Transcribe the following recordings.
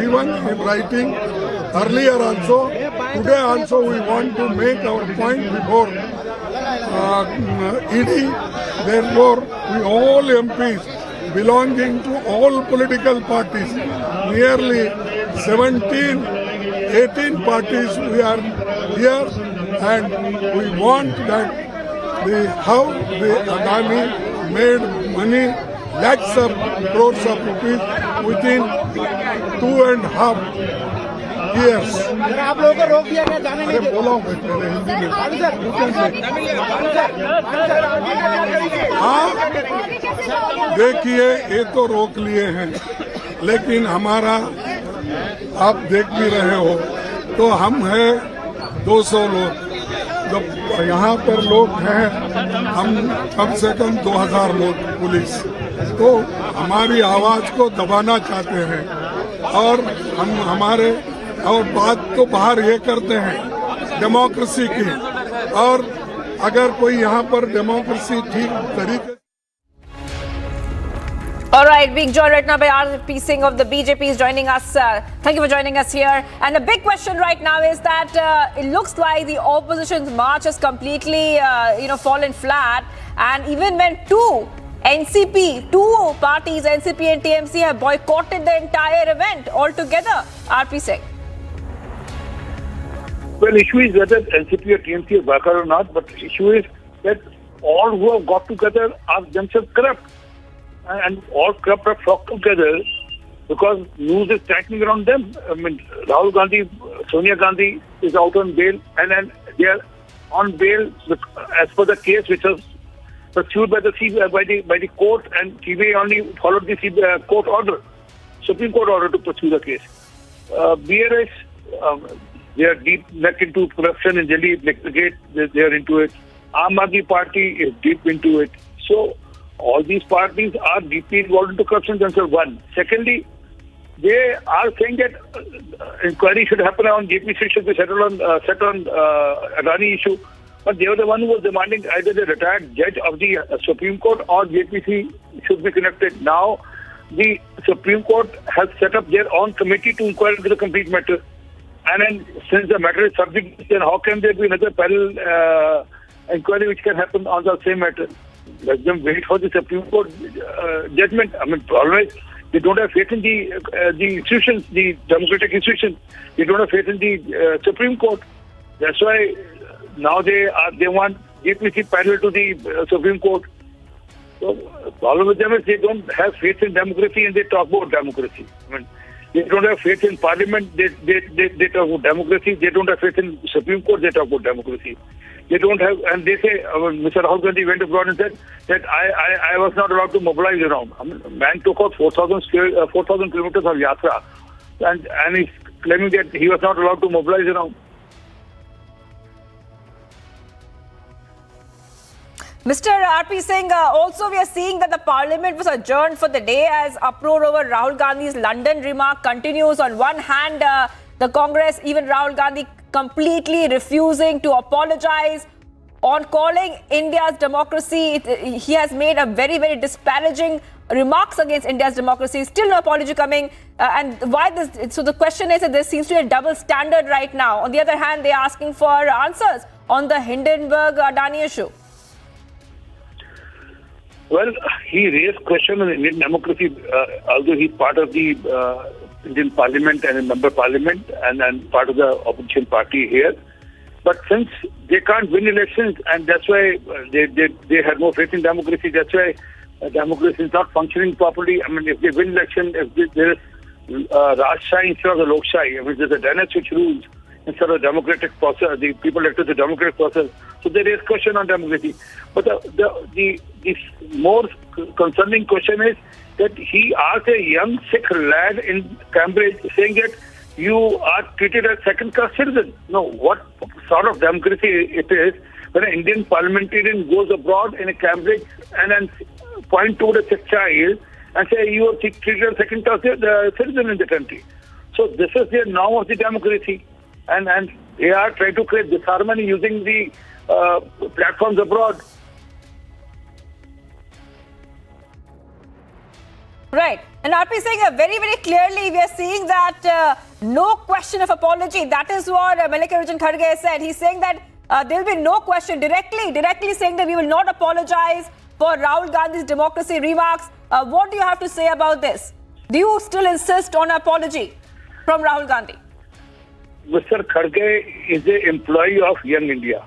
given in writing earlier also. Today also we want to make our point before ED. Therefore, we all MPs belonging to all political parties, nearly 18 parties we are here, and we want that how the Adani made money, lakhs of crores of rupees within 2.5 years. आप लोगों को रोक दिया गया जाने नहीं दिया। बोला हूँ हिंदी में। हाँ, देखिए ये तो रोक लिए हैं, लेकिन हमारा आप देख भी रहे हो तो हम हैं 200 लोग, जब यहाँ पर लोग हैं हम कम से कम 2000 लोग पुलिस, तो हमारी आवाज को दबाना चाहते हैं और हम हमारे और बात तो बाहर ये करते हैं डेमोक्रेसी की, और अगर कोई यहाँ पर डेमोक्रेसी ठीक तरीके। All right, being joined right now by RP Singh of the BJP is joining us. Thank you for joining us here. And the big question right now is that it looks like the opposition's march has completely, fallen flat. And even when two parties, NCP and TMC, have boycotted the entire event altogether. RP Singh. Well, issue is whether NCP or TMC have boycotted or not, but the issue is that all who have got together are themselves corrupt. And all corrupt have flocked together because news is tightening around them. I mean, Rahul Gandhi, Sonia Gandhi is out on bail, and then they are on bail as per the case which was pursued by the court, and CBI only followed the court order, Supreme Court order to pursue the case. BRS, they are deep neck into corruption in Delhi, they are into it. Aam Aadmi Party is deep into it. So all these parties are deeply involved into corruption themselves. One. Secondly, they are saying that inquiry should happen on JPC, should be settled on Adani issue. But they were the one who was demanding either the retired judge of the Supreme Court or JPC should be connected. Now, the Supreme Court has set up their own committee to inquire into the complete matter. And then, since the matter is subject, then how can there be another parallel inquiry which can happen on the same matter? Let them wait for the Supreme Court judgment. I mean, always they don't have faith in the institutions, the democratic institutions. They don't have faith in the Supreme Court. That's why now they want JPC parallel to the Supreme Court. So the problem with them is they don't have faith in democracy and they talk about democracy. I mean, they don't have faith in Parliament. They talk about democracy. They don't have faith in Supreme Court. They talk about democracy. They don't have, and they say, Mr. Rahul Gandhi went abroad and said that I was not allowed to mobilize around. I mean, man took out 4,000 kilometers of yatra, and he's claiming that he was not allowed to mobilize around. Mr. RP Singh, also we are seeing that the Parliament was adjourned for the day as uproar over Rahul Gandhi's London remark continues. On one hand, the Congress, even Rahul Gandhi, completely refusing to apologize on calling India's democracy. He has made a very, very disparaging remarks against India's democracy. Still no apology coming. And why this? So the question is that there seems to be a double standard right now. On the other hand, they are asking for answers on the Hindenburg-Adani issue. Well, he raised question on Indian democracy, although he's part of the Indian Parliament and a member of Parliament and part of the opposition party here. But since they can't win elections, and that's why they have no faith in democracy, that's why democracy is not functioning properly. I mean, if they win election, if there is Rajshai instead of the Lokshai, I mean, there's a dynasty which rules instead of democratic process, the people elected the democratic process. So there is question on democracy. But the more concerning question is that he asked a young Sikh lad in Cambridge saying that you are treated as second-class citizen. No, what sort of democracy it is when an Indian parliamentarian goes abroad in a Cambridge and then point to the Sikh child and say you are treated as second-class citizen in the country. So this is the norm of the democracy. And they are trying to create disharmony using the platforms abroad. Right. And RP saying very, very clearly, we are seeing that no question of apology. That is what Mallikarjun Kharge said. He's saying that there will be no question, directly saying that we will not apologize for Rahul Gandhi's democracy remarks. What do you have to say about this? Do you still insist on an apology from Rahul Gandhi? Mr. Kharge is an employee of Young India.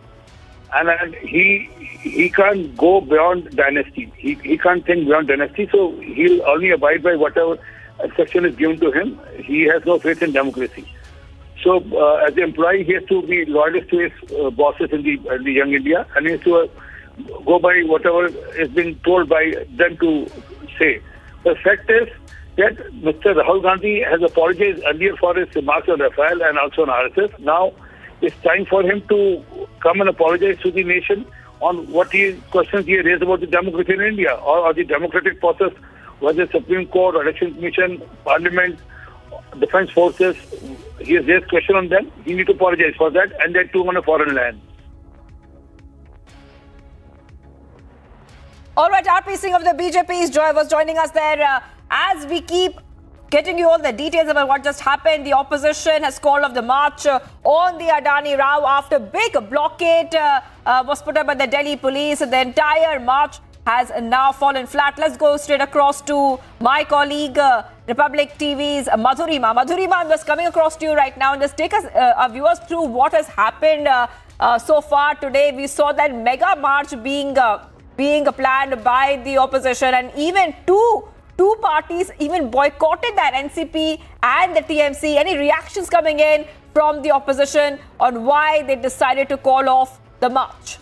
And he can't go beyond dynasty. He can't think beyond dynasty, so he'll only abide by whatever instruction is given to him. He has no faith in democracy. So, as an employee, he has to be loyalist to his bosses in the Young India, and he has to go by whatever is being told by them to say. The fact is that Mr. Rahul Gandhi has apologized earlier for his remarks on Rafael and also on RSS. Now, it's time for him to come and apologize to the nation on what questions he raised about the democracy in India or the democratic process, whether Supreme Court, Election Commission, Parliament, Defence Forces. He has raised question on them. He needs to apologize for that, and that too on a foreign land. All right, RP Singh of the BJP was joining us there. As we keep getting you all the details about what just happened, the opposition has called off the march on the Adani row after big blockade was put up by the Delhi police. The entire march has now fallen flat. Let's go straight across to my colleague, Republic TV's Madhurima. Madhurima, I'm just coming across to you right now and just take us, our viewers through what has happened so far today. We saw that mega march being planned by the opposition, and even two parties even boycotted that, NCP and the TMC. Any reactions coming in from the opposition on why they decided to call off the march?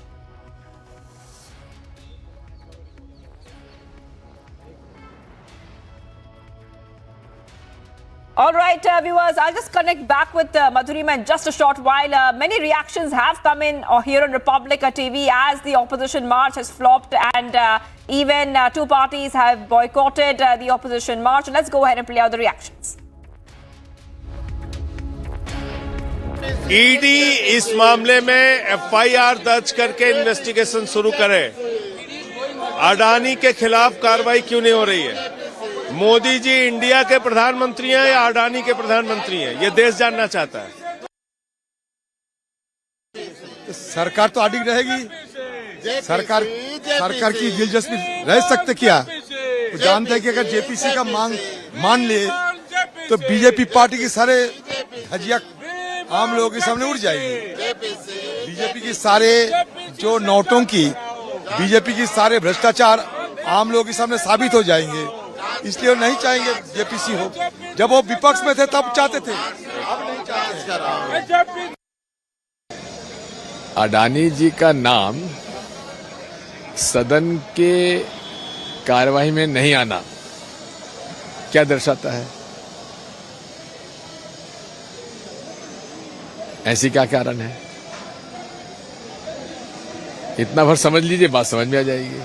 All right, viewers, I'll just connect back with Madhurima in just a short while. Many reactions have come in here on Republic TV as the opposition march has flopped, and even two parties have boycotted the opposition march. Let's go ahead and play out the reactions. ED इस मामले में FIR दर्ज करके investigation शुरू करे। अडानी के खिलाफ कार्रवाई क्यों नहीं हो रही है? मोदी जी इंडिया के प्रधानमंत्री हैं या अडानी के प्रधानमंत्री हैं, ये देश जानना चाहता है। सरकार तो अडिग रहेगी। सरकार की दिलचस्पी रह सकते क्या? तो जानते हैं कि अगर जेपीसी का मांग मान ले तो बीजेपी पार्टी की सारे धजिया आम लोगों के सामने उड़ जाएगी। बीजेपी की सारे जो नोटों की, बीजेपी की सारे भ्रष्टाचार आम लोगों के सामने साबित हो जाएंगे। इसलिए नहीं चाहेंगे जेपीसी हो। जब वो विपक्ष में थे तब चाहते थे, अब नहीं चाहते। अडानी जी का नाम सदन के कार्यवाही में नहीं आना क्या दर्शाता है? ऐसी क्या कारण है? इतना भर समझ लीजिए, बात समझ में आ जाएगी।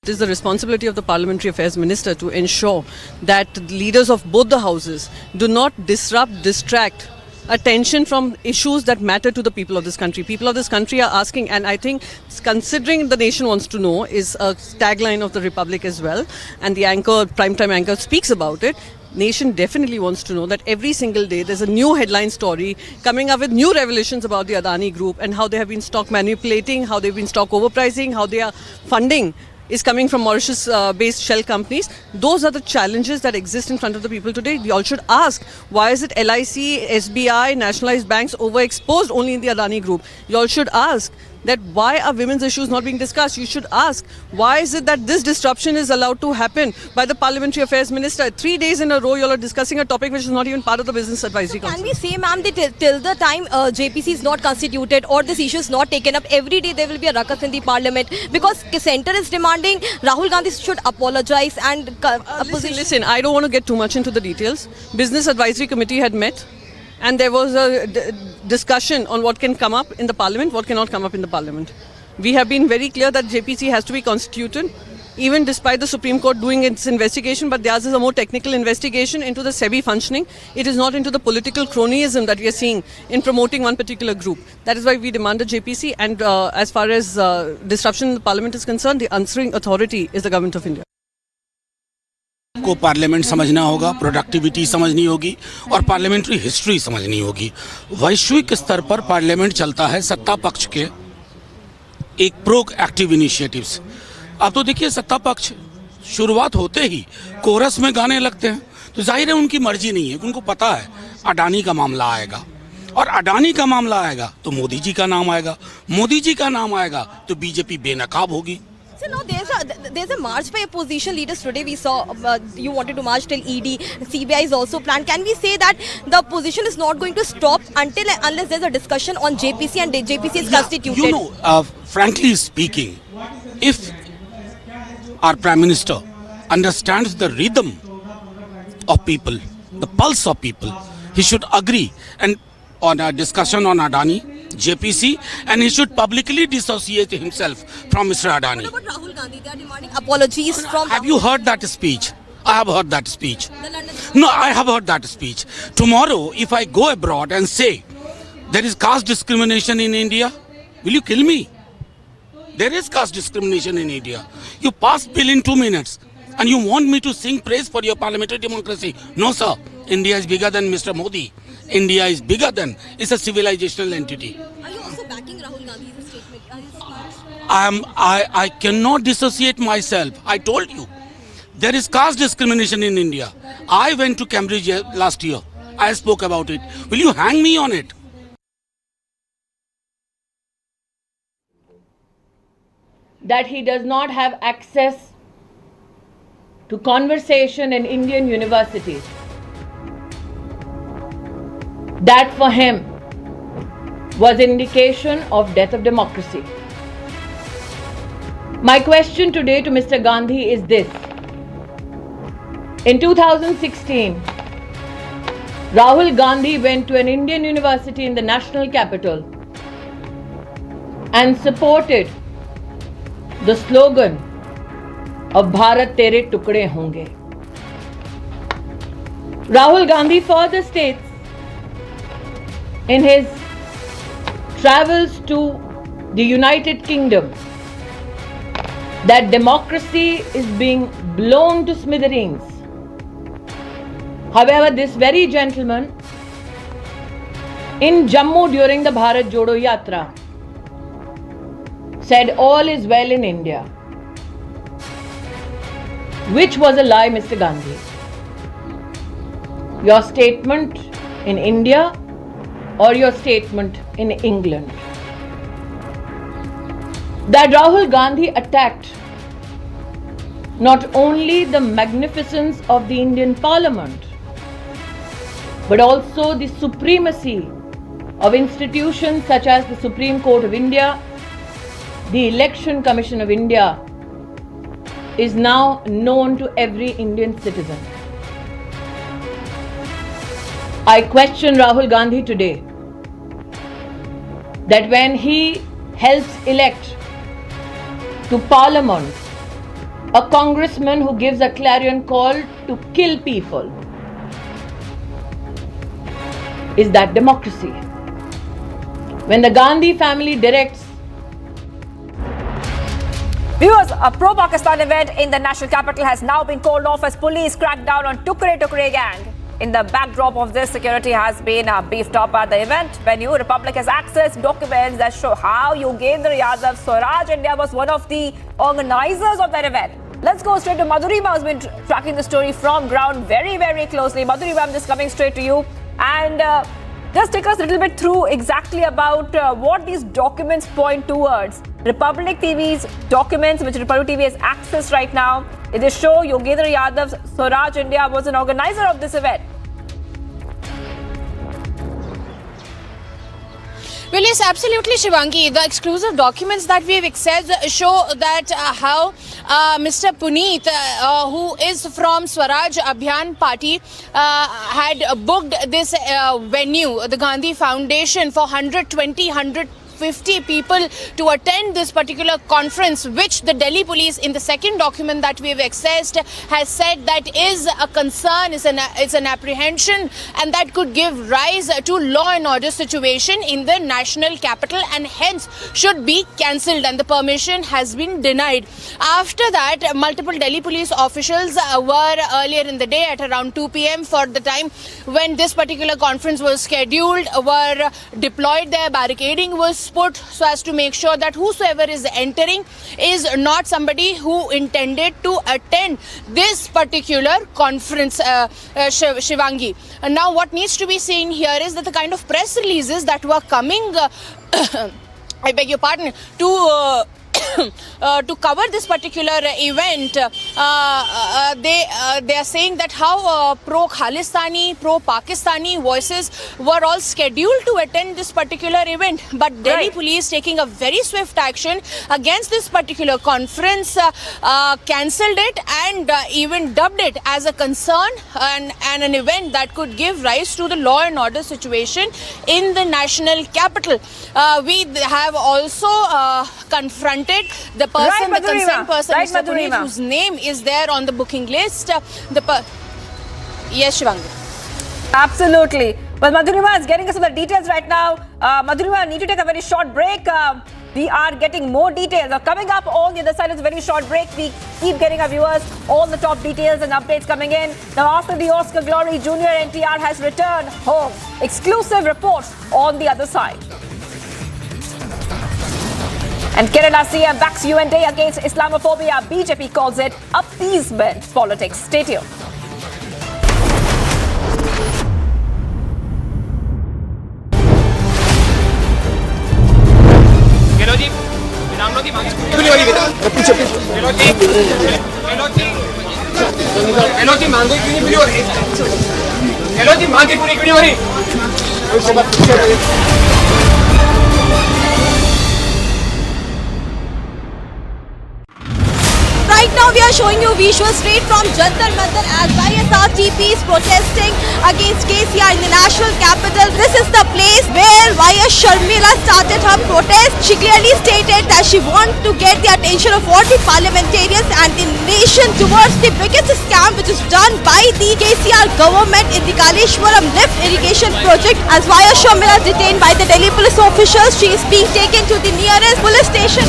It is the responsibility of the Parliamentary Affairs Minister to ensure that leaders of both the houses do not distract attention from issues that matter to the people of this country. People of this country are asking, and I think considering the nation wants to know is a tagline of the Republic as well, and the anchor, primetime anchor, speaks about it. Nation definitely wants to know that every single day there's a new headline story coming up with new revelations about the Adani group and how they have been stock manipulating, how they've been stock overpricing, how they are funding is coming from Mauritius-based shell companies. Those are the challenges that exist in front of the people today. We all should ask, why is it LIC, SBI, nationalized banks overexposed only in the Adani group? You all should ask that why are women's issues not being discussed? You should ask, why is it that this disruption is allowed to happen by the Parliamentary Affairs Minister? 3 days in a row, you all are discussing a topic which is not even part of the Business Advisory Council. Can we say, ma'am, that till the time JPC is not constituted or this issue is not taken up, every day there will be a ruckus in the Parliament? Because centre is demanding Rahul Gandhi should apologise and Listen, I don't want to get too much into the details. Business Advisory Committee had met, and there was a discussion on what can come up in the Parliament, what cannot come up in the Parliament. We have been very clear that JPC has to be constituted, even despite the Supreme Court doing its investigation, but theirs is a more technical investigation into the SEBI functioning. It is not into the political cronyism that we are seeing in promoting one particular group. That is why we demanded JPC, and as far as disruption in the Parliament is concerned, the answering authority is the Government of India. को parliament समझना होगा, productivity समझनी होगी और parliamentary history समझनी होगी। वैश्विक स्तर पर पार्लियामेंट चलता है सत्ता पक्ष के एक प्रो एक्टिव इनिशिएटिव्स। अब तो देखिए सत्ता पक्ष शुरुआत होते ही कोरस में गाने लगते हैं, तो जाहिर है उनकी मर्जी नहीं है, उनको पता है अडानी का मामला आएगा और अडानी का मामला आएगा तो मोदी जी का नाम आएगा, मोदी जी का नाम आएगा तो बीजेपी बेनकाब होगी। So now there's a march by opposition leaders today. We saw you wanted to march till ED. CBI is also planned. Can we say that the opposition is not going to stop unless there's a discussion on JPC and JPC is constituted? You know, frankly speaking, if our Prime Minister understands the rhythm of people, the pulse of people, he should agree and on a discussion on Adani, JPC, and he should publicly dissociate himself from Mr. Adani. What about Rahul Gandhi? They are demanding apologies from... Have you heard that speech? I have heard that speech. No, I have heard that speech. Tomorrow, if I go abroad and say there is caste discrimination in India, will you kill me? There is caste discrimination in India. You pass bill in 2 minutes and you want me to sing praise for your parliamentary democracy. No, sir. India is bigger than Mr. Modi. India is bigger than, it's a civilizational entity. Are you also backing Rahul Gandhi's statement? I cannot dissociate myself. I told you. There is caste discrimination in India. I went to Cambridge last year. I spoke about it. Will you hang me on it? That he does not have access to conversation in Indian universities. That for him was indication of death of democracy. My question today to Mr. Gandhi is this. In 2016, Rahul Gandhi went to an Indian university in the national capital and supported the slogan of Bharat Tere Tukde Honge. Rahul Gandhi further states in his travels to the United Kingdom that democracy is being blown to smithereens. However, this very gentleman in Jammu during the Bharat Jodo Yatra said all is well in India, which was a lie, Mr. Gandhi. Your statement in India or your statement in England? That Rahul Gandhi attacked not only the magnificence of the Indian Parliament, but also the supremacy of institutions such as the Supreme Court of India, the Election Commission of India, is now known to every Indian citizen. I question Rahul Gandhi today that when he helps elect to Parliament a congressman who gives a clarion call to kill people, is that democracy? When the Gandhi family directs Viewers, a pro-Pakistan event in the national capital has now been called off as police crack down on Tukre gang. In the backdrop of this, security has been beefed up at the event venue. Republic has accessed documents that show how Yogendra Yadav, Swaraj India was one of the organizers of that event. Let's go straight to Madhurima, who's been tracking the story from ground very, very closely. Madhurima, I'm just coming straight to you. And just take us a little bit through exactly about what these documents point towards. Republic TV's documents, which Republic TV has access right now, they show Yogendra Yadav's Swaraj India was an organizer of this event. Well, yes, absolutely, Shivangi. The exclusive documents that we have accessed show that how Mr. Puneet, who is from Swaraj Abhiyan Party, had booked this venue, the Gandhi Foundation, for 120 50 people to attend this particular conference, which the Delhi police in the second document that we have accessed has said that is a concern, is an apprehension, and that could give rise to law and order situation in the national capital and hence should be cancelled, and the permission has been denied. After that, multiple Delhi police officials were earlier in the day at around 2 p.m. for the time when this particular conference was scheduled, were deployed there. Barricading was put so as to make sure that whosoever is entering is not somebody who intended to attend this particular conference, Shivangi. And now what needs to be seen here is that the kind of press releases that were coming, I beg your pardon, to cover this particular event, they are saying that how pro-Khalistani, pro-Pakistani voices were all scheduled to attend this particular event, but Delhi police taking a very swift action against this particular conference, cancelled it and even dubbed it as a concern and an event that could give rise to the law and order situation in the national capital. We have also confronted the person, the concerned person, Mr. Puneet, whose name is there on the booking list. Yes, Shivangi. Absolutely. Well, Madhurima is getting us some of the details right now. Madhurima, I need to take a very short break. We are getting more details. Now, coming up on the other side is a very short break. We keep getting our viewers all the top details and updates coming in. Now, after the Oscar glory, Junior NTR has returned home. Exclusive reports on the other side. And Kerala CM backs UNDA against Islamophobia. BJP calls it appeasement politics. Stay tuned. Right now we are showing you visuals straight from Jantar Mantar as YSRTP is protesting against KCR in the national capital. This is the place where YS Sharmila started her protest. She clearly stated that she wants to get the attention of all the parliamentarians and the nation towards the biggest scam which is done by the KCR government in the Kaleshwaram lift irrigation project. As YS Sharmila is detained by the Delhi police officials, she is being taken to the nearest police station.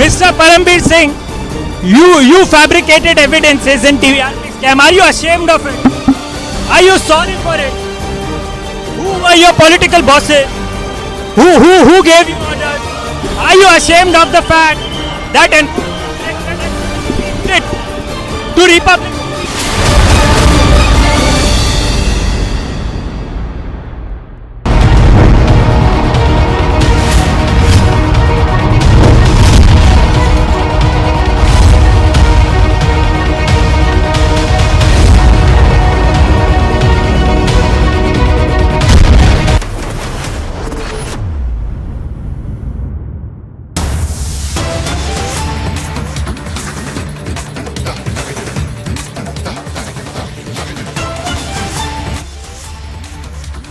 Mr. Parambir Singh, you fabricated evidences in TRS scam. Are you ashamed of it? Are you sorry for it? Who were your political bosses? Who gave you orders? Are you ashamed of the fact that to Republic?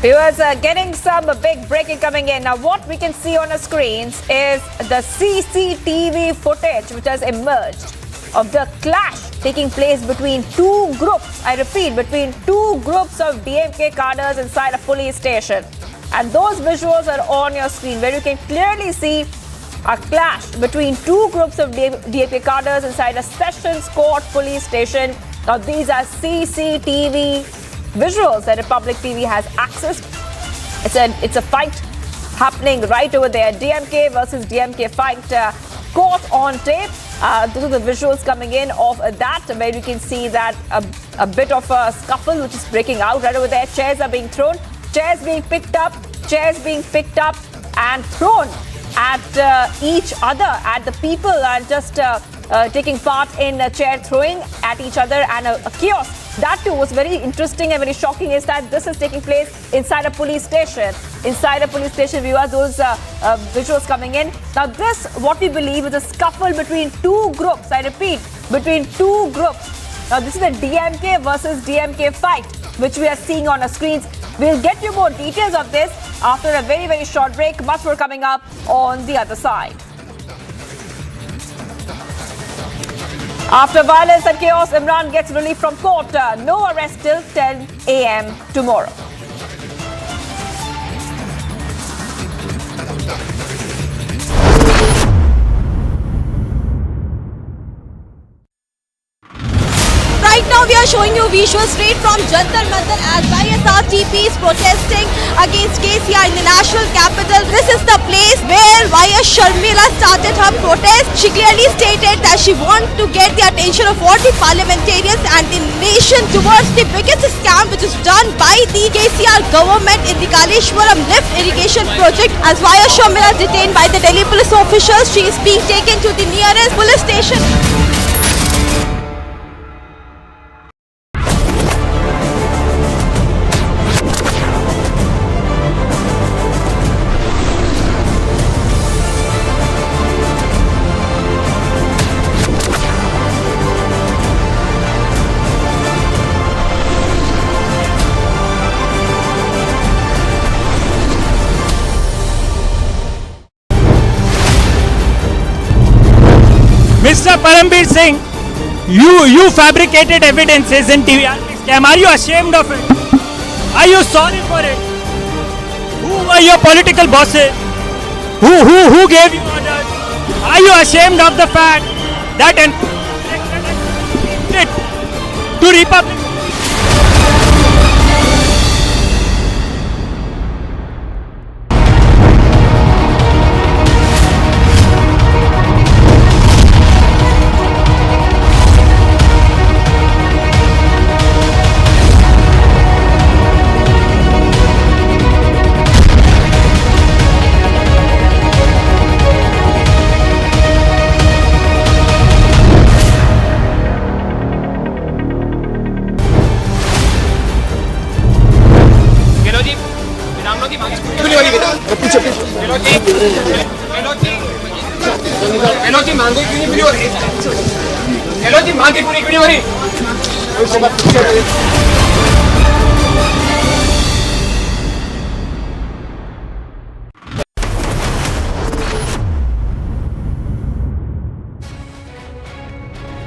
Viewers, getting some big breaking coming in. Now, what we can see on our screens is the CCTV footage which has emerged of the clash taking place between two groups. I repeat, between two groups of DMK cadres inside a police station. And those visuals are on your screen where you can clearly see a clash between two groups of DMK cadres inside a Sessions Court police station. Now, these are CCTV visuals that Republic TV has accessed. It's a fight happening right over there. DMK versus DMK fight caught on tape. Those are the visuals coming in of that, where you can see that a bit of a scuffle which is breaking out right over there. Chairs are being thrown, chairs being picked up and thrown at each other, at the people, and just taking part in chair throwing at each other and a chaos. That too was very interesting and very shocking, is that this is taking place inside a police station. Inside a police station, viewers, those visuals coming in. Now this, what we believe, is a scuffle between two groups. I repeat, between two groups. Now this is a DMK versus DMK fight, which we are seeing on our screens. We'll get you more details of this after a very, very short break. Much more coming up on the other side. After violence and chaos, Imran gets relief from court. No arrest till 10 a.m. tomorrow. Right now we are showing you visuals straight from Jantar Mantar as YSRTP is protesting against KCR in the national capital. This is the place where YS Sharmila started her protest. She clearly stated that she wants to get the attention of all the parliamentarians and the nation towards the biggest scam which is done by the KCR government in the Kaleshwaram lift irrigation project. As YS Sharmila is detained by the Delhi police officials, she is being taken to the nearest police station. Mr. Parambir Singh, you fabricated evidences in TRS scam. Are you ashamed of it? Are you sorry for it? Who were your political bosses? Who gave you orders? Are you ashamed of the fact that to Republic?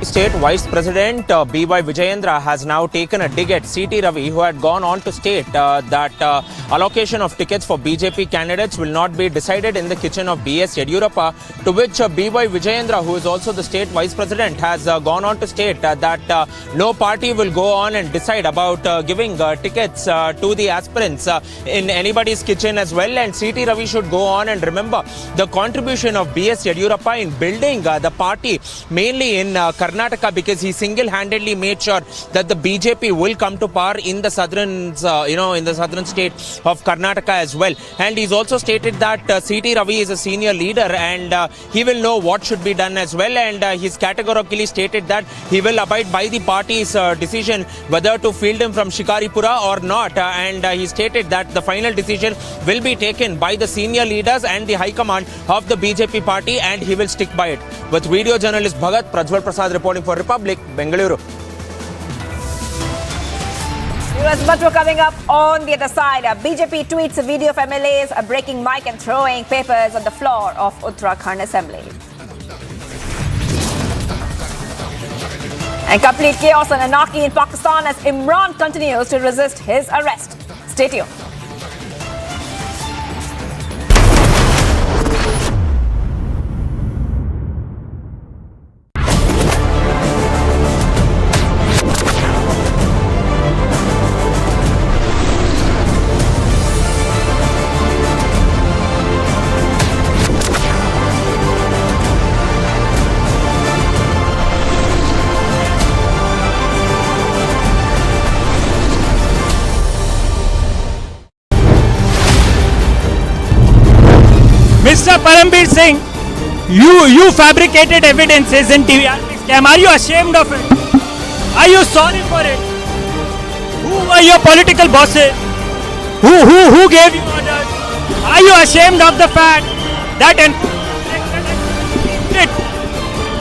State Vice President B.Y. Vijayendra has now taken a dig at C.T. Ravi, who had gone on to state that allocation of tickets for BJP candidates will not be decided in the kitchen of B.S. Yediyurappa, to which B.Y. Vijayendra, who is also the State Vice President, has gone on to state that no party will go on and decide about giving tickets to the aspirants in anybody's kitchen as well. And C.T. Ravi should go on and remember the contribution of B.S. Yediyurappa in building the party, mainly in Karnataka, because he single-handedly made sure that the BJP will come to power in the southern, in the southern state of Karnataka as well. And he's also stated that C.T. Ravi is a senior leader and he will know what should be done as well. And he's categorically stated that he will abide by the party's decision whether to field him from Shikaripura or not. And he stated that the final decision will be taken by the senior leaders and the high command of the BJP party, and he will stick by it. With video journalist Bhagat, Prajwal Prasad reporting for Republic, Bengaluru. US Metro coming up on the other side. BJP tweets a video of MLAs breaking mic and throwing papers on the floor of Uttarakhand Assembly. And complete chaos and anarchy in Pakistan as Imran continues to resist his arrest. Stay tuned. Mr. Parambir Singh, you fabricated evidences in TRS scam. Are you ashamed of it? Are you sorry for it? Who were your political bosses? Who gave you orders? Are you ashamed of the fact that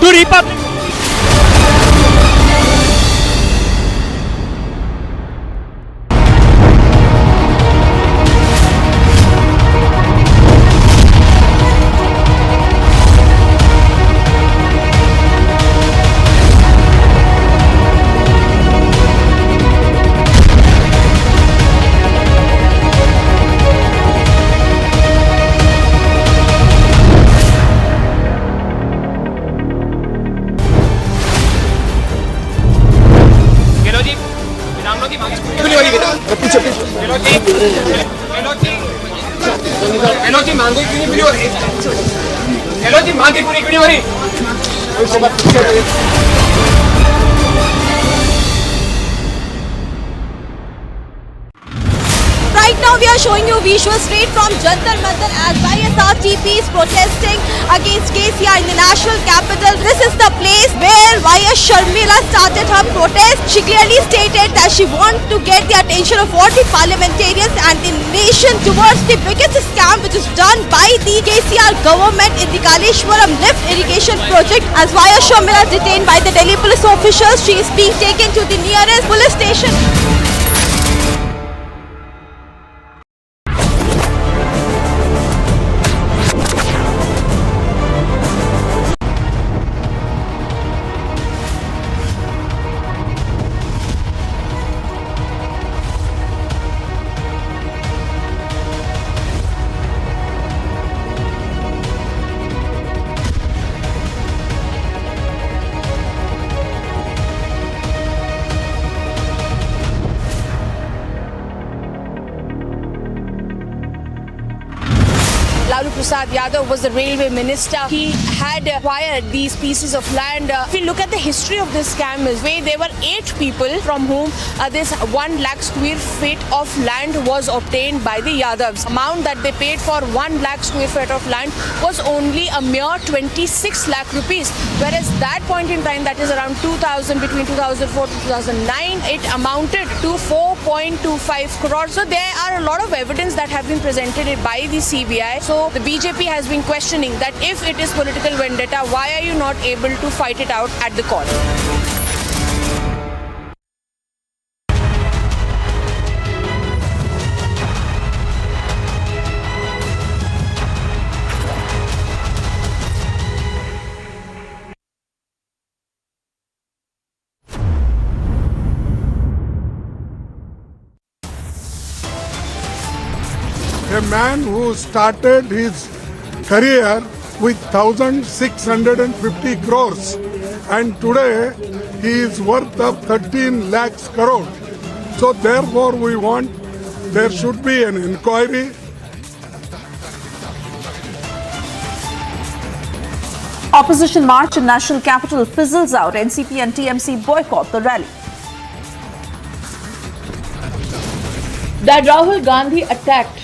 to Republic? Right now we are showing you visuals straight from Jantar Mantar as YSRTP is protesting against KCR in the national capital. This is the place where YS Sharmila started her protest. She clearly stated that she wants to get the attention of all the parliamentarians and the nation towards the biggest scam which is done by the KCR government in the Kaleshwaram lift irrigation project. As YS Sharmila is detained by the Delhi police officials, she is being taken to the nearest police station. Lalu Prasad Yadav was the railway minister. He had acquired these pieces of land. If you look at the history of this scam, there were 8 people from whom this 1 lakh square feet of land was obtained by the Yadavs. Amount that they paid for 1 lakh square feet of land was only a mere 26 lakh rupees. Whereas that point in time, that is around 2000, between 2004 to 2009, it amounted to 4.25 crores. So there are a lot of evidence that have been presented by the CBI. So the BJP has been questioning that if it is political vendetta, why are you not able to fight it out at the court? A man who started his career with 1,650 crores and today he is worth of 13 lakhs crore. So therefore we want there should be an inquiry. Opposition march in national capital fizzles out. NCP and TMC boycott the rally. That Rahul Gandhi attacked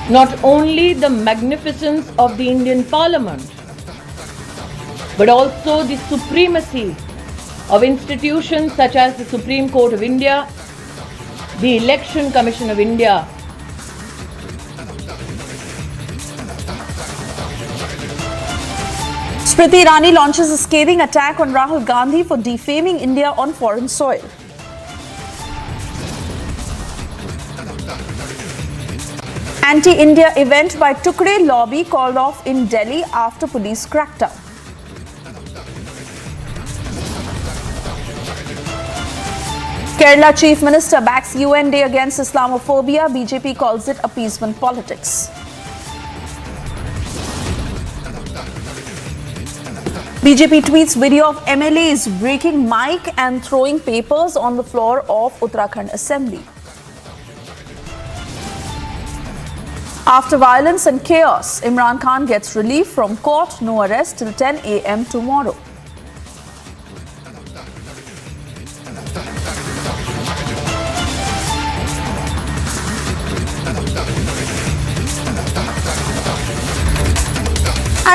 not only the magnificence of the Indian Parliament, but also the supremacy of institutions such as the Supreme Court of India, the Election Commission of India, Smriti Irani launches a scathing attack on Rahul Gandhi for defaming India on foreign soil. Anti-India event by Tukde lobby called off in Delhi after police crackdown. Kerala Chief Minister backs UN Day against Islamophobia. BJP calls it appeasement politics. BJP tweets video of MLAs breaking mic and throwing papers on the floor of Uttarakhand Assembly. After violence and chaos, Imran Khan gets relief from court, no arrest till 10 a.m. tomorrow.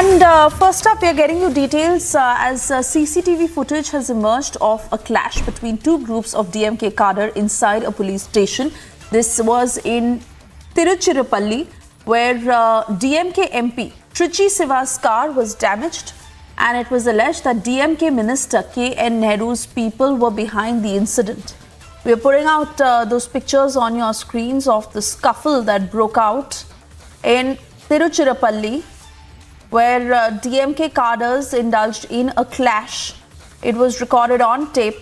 And first up, we are getting you details as CCTV footage has emerged of a clash between two groups of DMK cadre inside a police station. This was in Tiruchirappalli, where DMK MP Trichy Siva's car was damaged, and it was alleged that DMK Minister K.N. Nehru's people were behind the incident. We are putting out those pictures on your screens of the scuffle that broke out in Tiruchirappalli, where DMK cadres indulged in a clash. It was recorded on tape.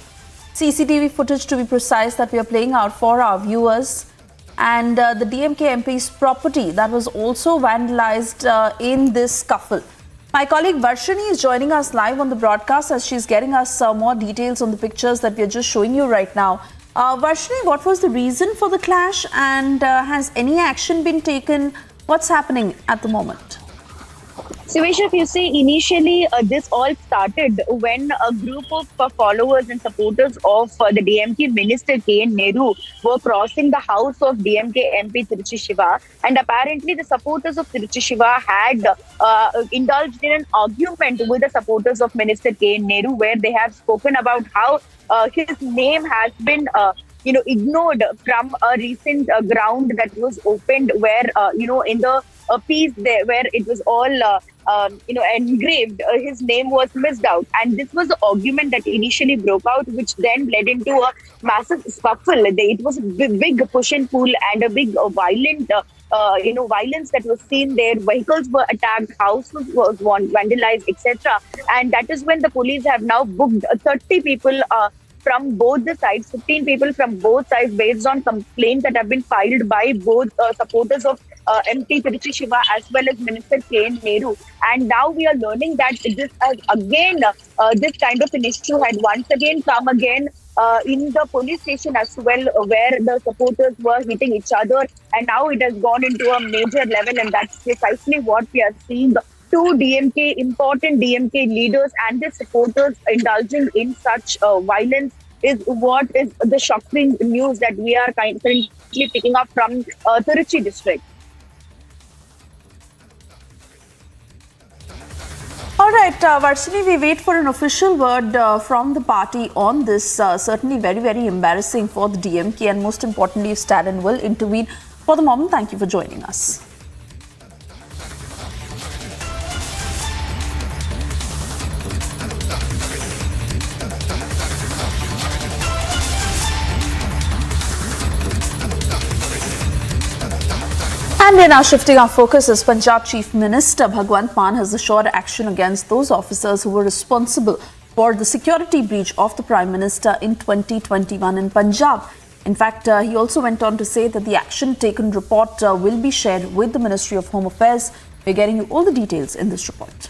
CCTV footage, to be precise, that we are playing out for our viewers. And the DMK MP's property that was also vandalized in this scuffle. My colleague Varshini is joining us live on the broadcast as she's getting us more details on the pictures that we are just showing you right now. Varshini, what was the reason for the clash, and has any action been taken? What's happening at the moment? Sivesh, if you say initially this all started when a group of followers and supporters of the DMK Minister K.N. Nehru were crossing the house of DMK MP Trichy Siva, and apparently the supporters of Trichy Siva had indulged in an argument with the supporters of Minister K.N. Nehru, where they have spoken about how his name has been ignored from a recent ground that was opened, where in the piece there where it was all engraved, his name was missed out, and this was the argument that initially broke out, which then led into a massive scuffle. It was a big push and pull and a big violent violence that was seen there. Vehicles were attacked, houses were vandalized, etc. And that is when the police have now booked 30 people from both the sides, 15 people from both sides, based on complaints that have been filed by both supporters of MP Trichy Siva as well as Minister K.N. Nehru. And now we are learning that this this kind of an issue had once again come again in the police station as well, where the supporters were hitting each other, and now it has gone into a major level, and that's precisely what we are seeing. Two important DMK leaders and their supporters indulging in such violence is what is the shocking news that we are currently picking up from Tiruchi district. All right, Varshini, we wait for an official word from the party on this. Certainly very, very embarrassing for the DMK, and most importantly, Stalin will intervene. For the moment, thank you for joining us. And we're now shifting our focus as Punjab Chief Minister Bhagwant Mann has assured action against those officers who were responsible for the security breach of the Prime Minister in 2021 in Punjab. In fact, he also went on to say that the action taken report will be shared with the Ministry of Home Affairs. We're getting you all the details in this report.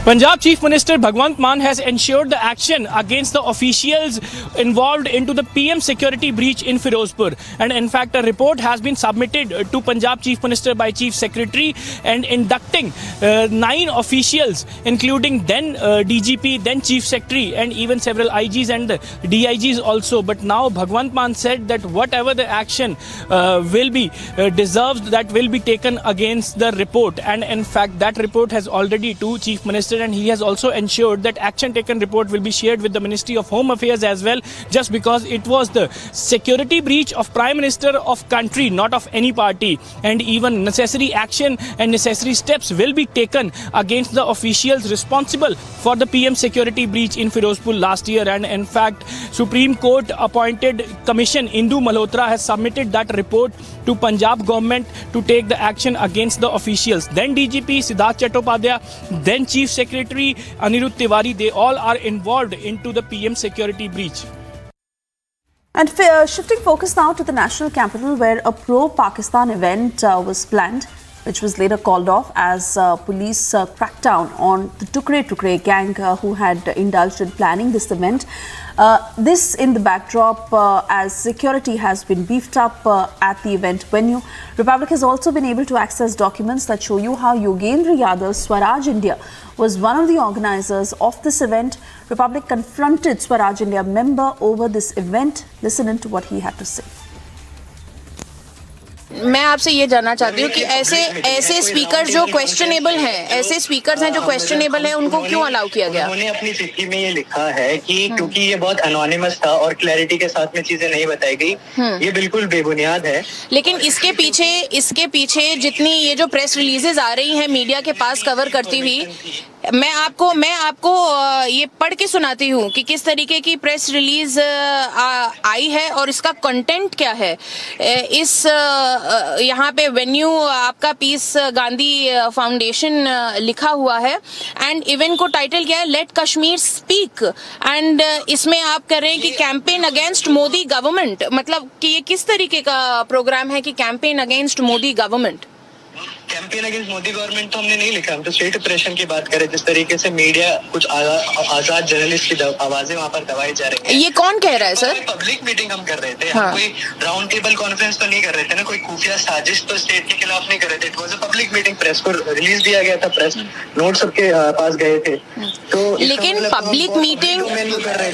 Punjab Chief Minister Bhagwant Mann has ensured the action against the officials involved into the PM security breach in Firozpur. And in fact, a report has been submitted to Punjab Chief Minister by Chief Secretary, and inducting 9 officials, including then DGP, then Chief Secretary, and even several IGs and DIGs also. But now Bhagwant Mann said that whatever the action will be deserved, that will be taken against the report. And in fact, that report has already to Chief Minister, and he has also ensured that action taken report will be shared with the Ministry of Home Affairs as well, just because it was the security breach of Prime Minister of country, not of any party. And even necessary action and necessary steps will be taken against the officials responsible for the PM security breach in Firozpur last year. And in fact, Supreme Court appointed Commission Indu Malhotra has submitted that report to Punjab government to take the action against the officials. Then DGP Siddharth Chattopadhyay, then Chief Secretary Anirudh Tiwari, they all are involved into the PM security breach. And shifting focus now to the national capital, where a pro-Pakistan event was planned, which was later called off as police cracked down on the Tukre gang who had indulged in planning this event. This in the backdrop as security has been beefed up at the event venue. Republic has also been able to access documents that show you how Yogendra Yadav's Swaraj India was one of the organizers of this event. Republic confronted Swaraj India member over this event. Listen to what he had to say. मैं आपसे ये जानना चाहती हूँ कि ऐसे speaker जो questionable हैं, ऐसे स्पीकर्स हैं जो क्वेश्चनेबल हैं, उनको क्यों अलाउ किया गया? उन्होंने अपनी चिट्ठी में ये लिखा है कि क्योंकि ये बहुत अनोनिमस था और क्लैरिटी के साथ में चीजें नहीं बताई गई, ये बिल्कुल बेबुनियाद है। लेकिन इसके पीछे जितनी ये जो प्रेस रिलीजेस आ रही हैं मीडिया के पास कवर करती हुई, मैं आपको ये पढ़ के सुनाती हूँ कि किस तरीके की प्रेस रिलीज आई है और इसका कंटेंट क्या है। इस यहाँ पे वेन्यू आपका पीस गांधी फाउंडेशन लिखा हुआ है एंड इवेंट को टाइटल किया है लेट कश्मीर स्पीक, एंड इसमें आप कर रहे हैं कि कैंपेन अगेंस्ट मोदी गवर्नमेंट। मतलब कि ये किस तरीके का प्रोग्राम है कि campaign against Modi government? Campaign against Modi government तो हमने नहीं लिखा, हम तो स्टेट ऑपरेशन की बात करें। जिस तरीके से मीडिया कुछ आजाद जर्नलिस्ट की आवाजें वहाँ पर दबाई जा रही है। ये कौन कह रहा है सर? पब्लिक मीटिंग हम कर रहे थे, हाँ। हम कोई राउंड टेबल कॉन्फ्रेंस तो नहीं कर रहे थे ना, कोई खुफिया साजिश तो स्टेट के खिलाफ नहीं कर रहे थे। It was a public meeting, press को रिलीज दिया गया था, प्रेस नोट सबके पास गए थे। तो लेकिन public meeting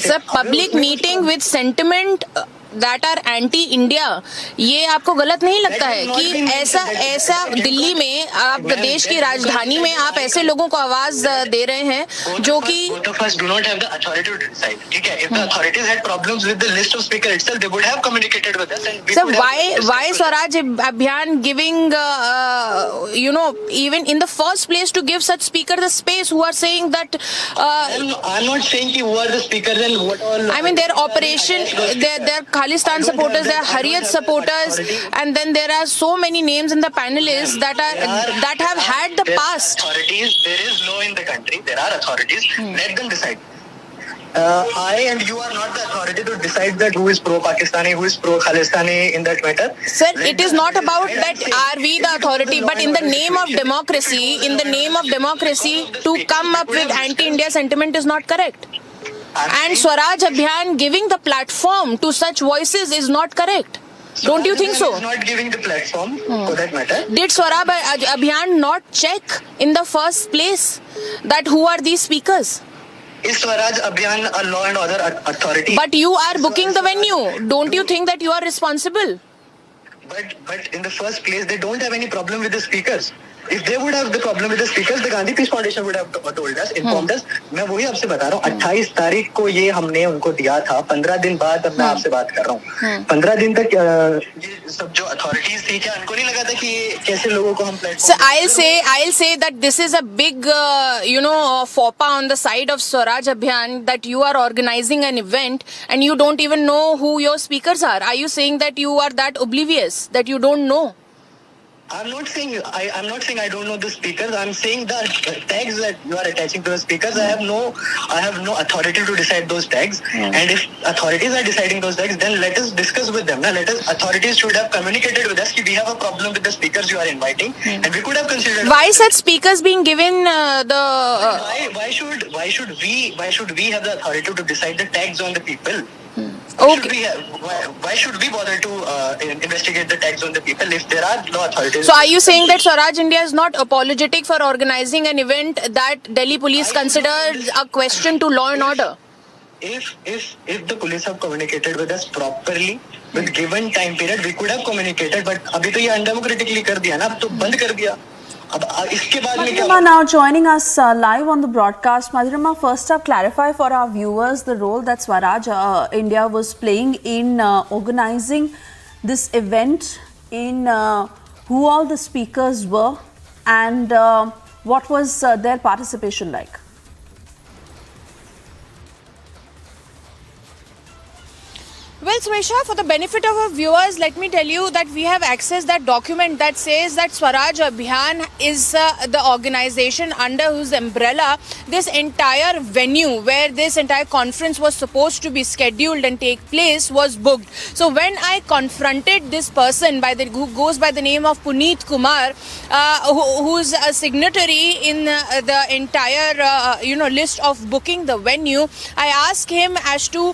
sir, public meeting with sentiment that are anti India, ये आपको गलत नहीं लगता है कि ऐसा दिल्ली में, आप देश की राजधानी में आप ऐसे लोगों को आवाज दे रहे हैं जो कि do not have the authority to decide. ठीक है, if the authorities had problems with the list of speaker itself, they would have communicated with us and we Sir, would have why Swaraj Abhiyan giving even in the first place to give such speaker the space who are saying that I'm not saying who are the speakers and what all. I mean their operation, their Khalistan supporters, their Harriet supporters, and then there are so many names in the panelists that have had the past. Authorities, there is law in the country, there are authorities, let them decide. I and you are not the authority to decide that who is pro-Pakistani, who is pro-Khalistani in that matter. Sir, it is not about that are we the authority, but in the name of democracy, to come up with anti-India sentiment is not correct. And Swaraj Abhiyan giving the platform to such voices is not correct. Don't you think so? Is not giving the platform for that matter. Did Swaraj Abhiyan not check in the first place that who are these speakers? Is Swaraj Abhiyan a law and order authority? But you are booking the venue. Don't you think that you are responsible? But in the first place, they don't have any problem with the speakers. If they would have the problem with the speakers, the Gandhi Peace Foundation would have told us, informed us. मैं वही आपसे बता रहा हूँ, 28 तारीख को ये हमने उनको दिया था, 15 दिन बाद अब मैं आपसे बात कर रहा हूँ। 15 दिन तक ये सब जो अथॉरिटीज थी, क्या उनको नहीं लगा था कि ये कैसे लोगों को हम So I'll say that this is a big faux pas on the side of Swaraj Abhiyan, that you are organizing an event and you don't even know who your speakers are. Are you saying that you are that oblivious that you don't know? I'm not saying I don't know the speakers. I'm saying the tags that you are attaching to the speakers. I have no authority to decide those tags. And if authorities are deciding those tags, then let us discuss with them. Authorities should have communicated with us that we have a problem with the speakers you are inviting, and we could have considered. Why such speakers being given Why should we have the authority to decide the tags on the people? Okay. Why should we bother to investigate the tags on the people if there are no authorities? So are you saying that Swaraj India is not apologetic for organizing an event that Delhi police considered a question to law and order? If the police have communicated with us properly with given time period, we could have communicated. But अभी तो ये undemocratically कर दिया ना, अब तो बंद कर दिया. Madhurima now joining us live on the broadcast. Madhurima, first up, clarify for our viewers the role that Swaraj India was playing in organizing this event, in who all the speakers were, and what was their participation like. Well, Swesha, for the benefit of our viewers, let me tell you that we have accessed that document that says that Swaraj Abhiyan is the organization under whose umbrella this entire venue, where this entire conference was supposed to be scheduled and take place, was booked. So when I confronted this person who goes by the name of Puneet Kumar, who's a signatory in the entire list of booking the venue, I asked him as to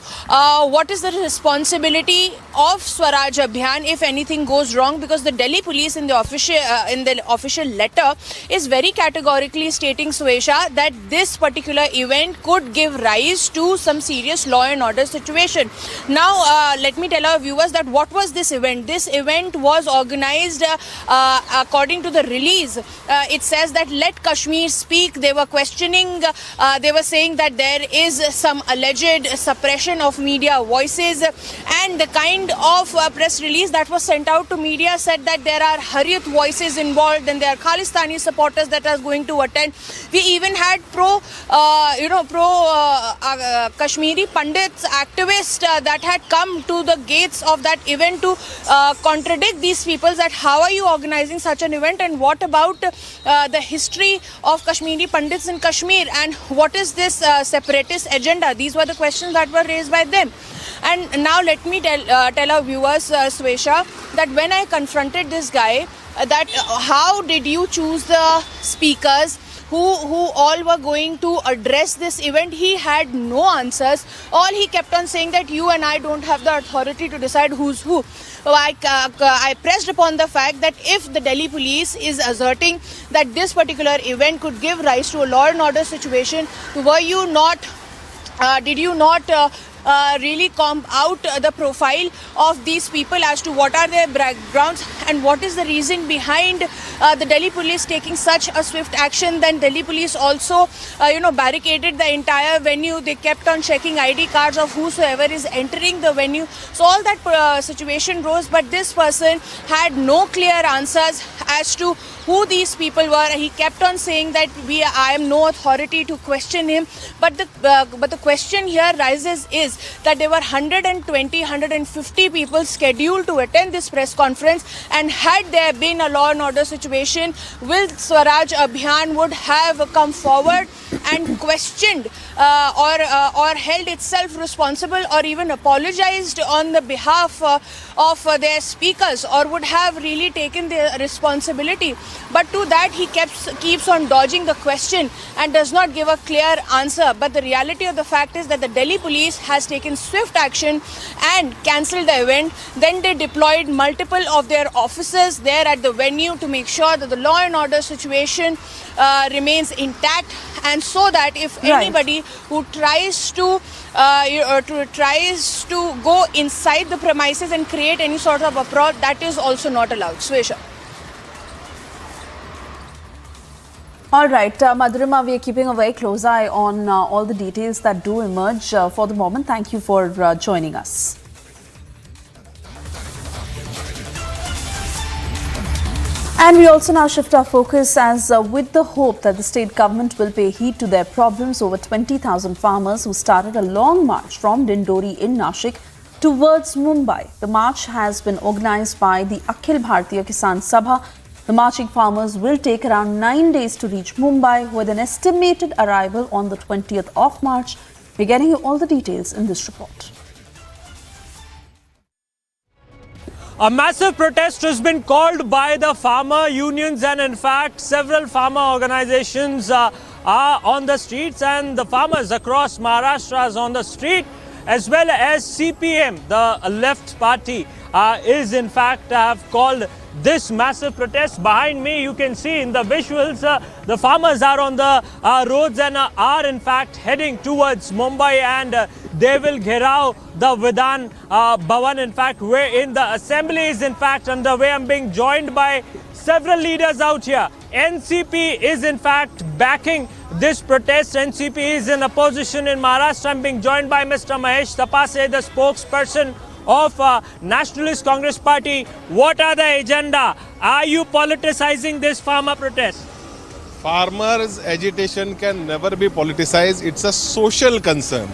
what is the responsibility responsibility of Swaraj Abhiyan if anything goes wrong, because the Delhi police in the official letter is very categorically stating, Swesha, that this particular event could give rise to some serious law and order situation. Now, let me tell our viewers that what was this event? This event was organized according to the release. It says that let Kashmir speak. They were questioning, they were saying that there is some alleged suppression of media voices, and the kind of press release that was sent out to media said that there are Hariyat voices involved and there are Khalistani supporters that are going to attend. We even had Kashmiri Pandits activists that had come to the gates of that event to contradict these people, that how are you organizing such an event, and what about the history of Kashmiri Pandits in Kashmir, and what is this separatist agenda? These were the questions that were raised by them. And now let me tell our viewers, Swesha, that when I confronted this guy, that how did you choose the speakers who all were going to address this event, he had no answers. All he kept on saying that you and I don't have the authority to decide who's who. So I pressed upon the fact that if the Delhi police is asserting that this particular event could give rise to a law and order situation, did you not really comb out the profile of these people as to what are their backgrounds and what is the reason behind the Delhi police taking such a swift action? Then Delhi police also barricaded the entire venue. They kept on checking ID cards of whosoever is entering the venue. So all that situation rose, but this person had no clear answers as to who these people were. He kept on saying that I am no authority to question him, but the question here rises is that there were 150 people scheduled to attend this press conference, and had there been a law and order situation, will Swaraj Abhiyan would have come forward and questioned or held itself responsible or even apologized on the behalf of their speakers, or would have really taken their responsibility. But to that he keeps on dodging the question and does not give a clear answer. But the reality of the fact is that the Delhi police has taken swift action and cancelled the event. Then they deployed multiple of their officers there at the venue to make sure that the law and order situation remains intact, and so that if anybody who tries to go inside the premises and create any sort of uproar, that is also not allowed. Swesha. All right, Madhurima, we are keeping a very close eye on all the details that do emerge for the moment. Thank you for joining us. And we also now shift our focus as with the hope that the state government will pay heed to their problems, over 20,000 farmers who started a long march from Dindori in Nashik towards Mumbai. The march has been organized by the Akhil Bharatiya Kisan Sabha. The marching farmers will take around 9 days to reach Mumbai, with an estimated arrival on the 20th of March. We're getting you all the details in this report. A massive protest has been called by the farmer unions, and in fact several farmer organizations are on the streets, and the farmers across Maharashtra is on the street, as well as CPM, the left party, is in fact have called this massive protest. Behind me you can see in the visuals the farmers are on the roads and are in fact heading towards Mumbai, and they will gherao the Vidhan Bhavan, in fact, wherein the assembly is in fact underway. I'm being joined by several leaders out here. NCP is in fact backing this protest. NCP is in opposition in Maharashtra. I'm being joined by Mr. Mahesh Tapase, the spokesperson of Nationalist Congress Party. What are the agenda? Are you politicizing this farmer protest? Farmers' agitation can never be politicized. It's a social concern.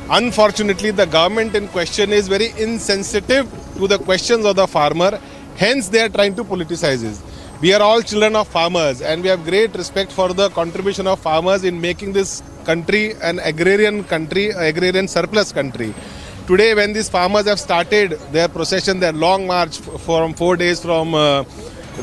Unfortunately, the government in question is very insensitive to the questions of the farmer. Hence, they are trying to politicize it. We are all children of farmers, and we have great respect for the contribution of farmers in making this country an agrarian country, agrarian surplus country. Today, when these farmers have started their procession, their long march from 4 days from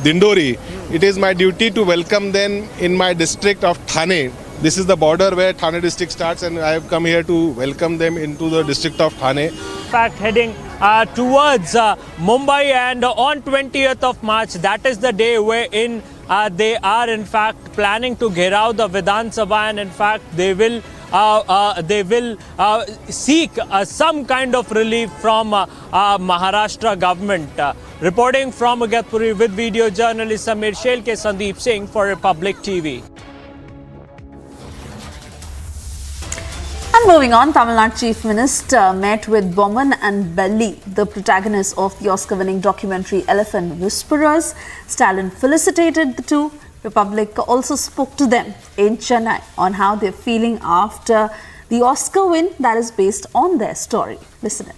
Dindori, it is my duty to welcome them in my district of Thane. This is the border where Thane district starts, and I have come here to welcome them into the district of Thane. In fact, heading towards Mumbai, and on 20th of March, that is the day wherein they are in fact planning to gherao the Vidhan Sabha, and in fact they will seek some kind of relief from Maharashtra government. Reporting from Igatpuri with video journalist Samir Shelke, Sandeep Singh for Republic TV. And moving on, Tamil Nadu Chief Minister met with Bomman and Belli, the protagonists of the Oscar-winning documentary Elephant Whisperers. Stalin felicitated the two. Republic also spoke to them in Chennai on how they're feeling after the Oscar win that is based on their story. Listen in.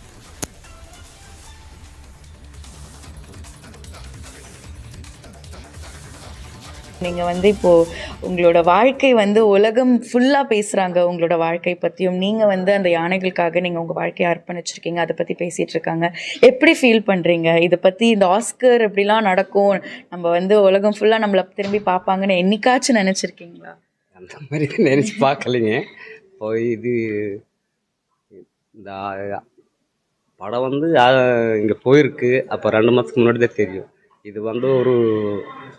நீங்கள் வந்து இப்போது உங்களோட வாழ்க்கை வந்து உலகம் ஃபுல்லாக பேசுகிறாங்க உங்களோட வாழ்க்கை பற்றியும். நீங்கள் வந்து அந்த யானைகளுக்காக நீங்கள் உங்கள் வாழ்க்கையை அர்ப்பணிச்சிருக்கீங்க, அதை பற்றி பேசிகிட்டு இருக்காங்க. எப்படி ஃபீல் பண்ணுறீங்க இதை பற்றி? இந்த ஆஸ்கர் இப்படிலாம் நடக்கும், நம்ம வந்து உலகம் ஃபுல்லாக நம்மளை திரும்பி பார்ப்பாங்கன்னு என்னைக்காச்சும் நினச்சிருக்கீங்களா? அந்த மாதிரி நினச்சி பார்க்கலைங்க. போய் இது இந்த படம் வந்து இங்கே போயிருக்கு, அப்போ 2 மாதத்துக்கு முன்னாடி தான் தெரியும். இது வந்து ஒரு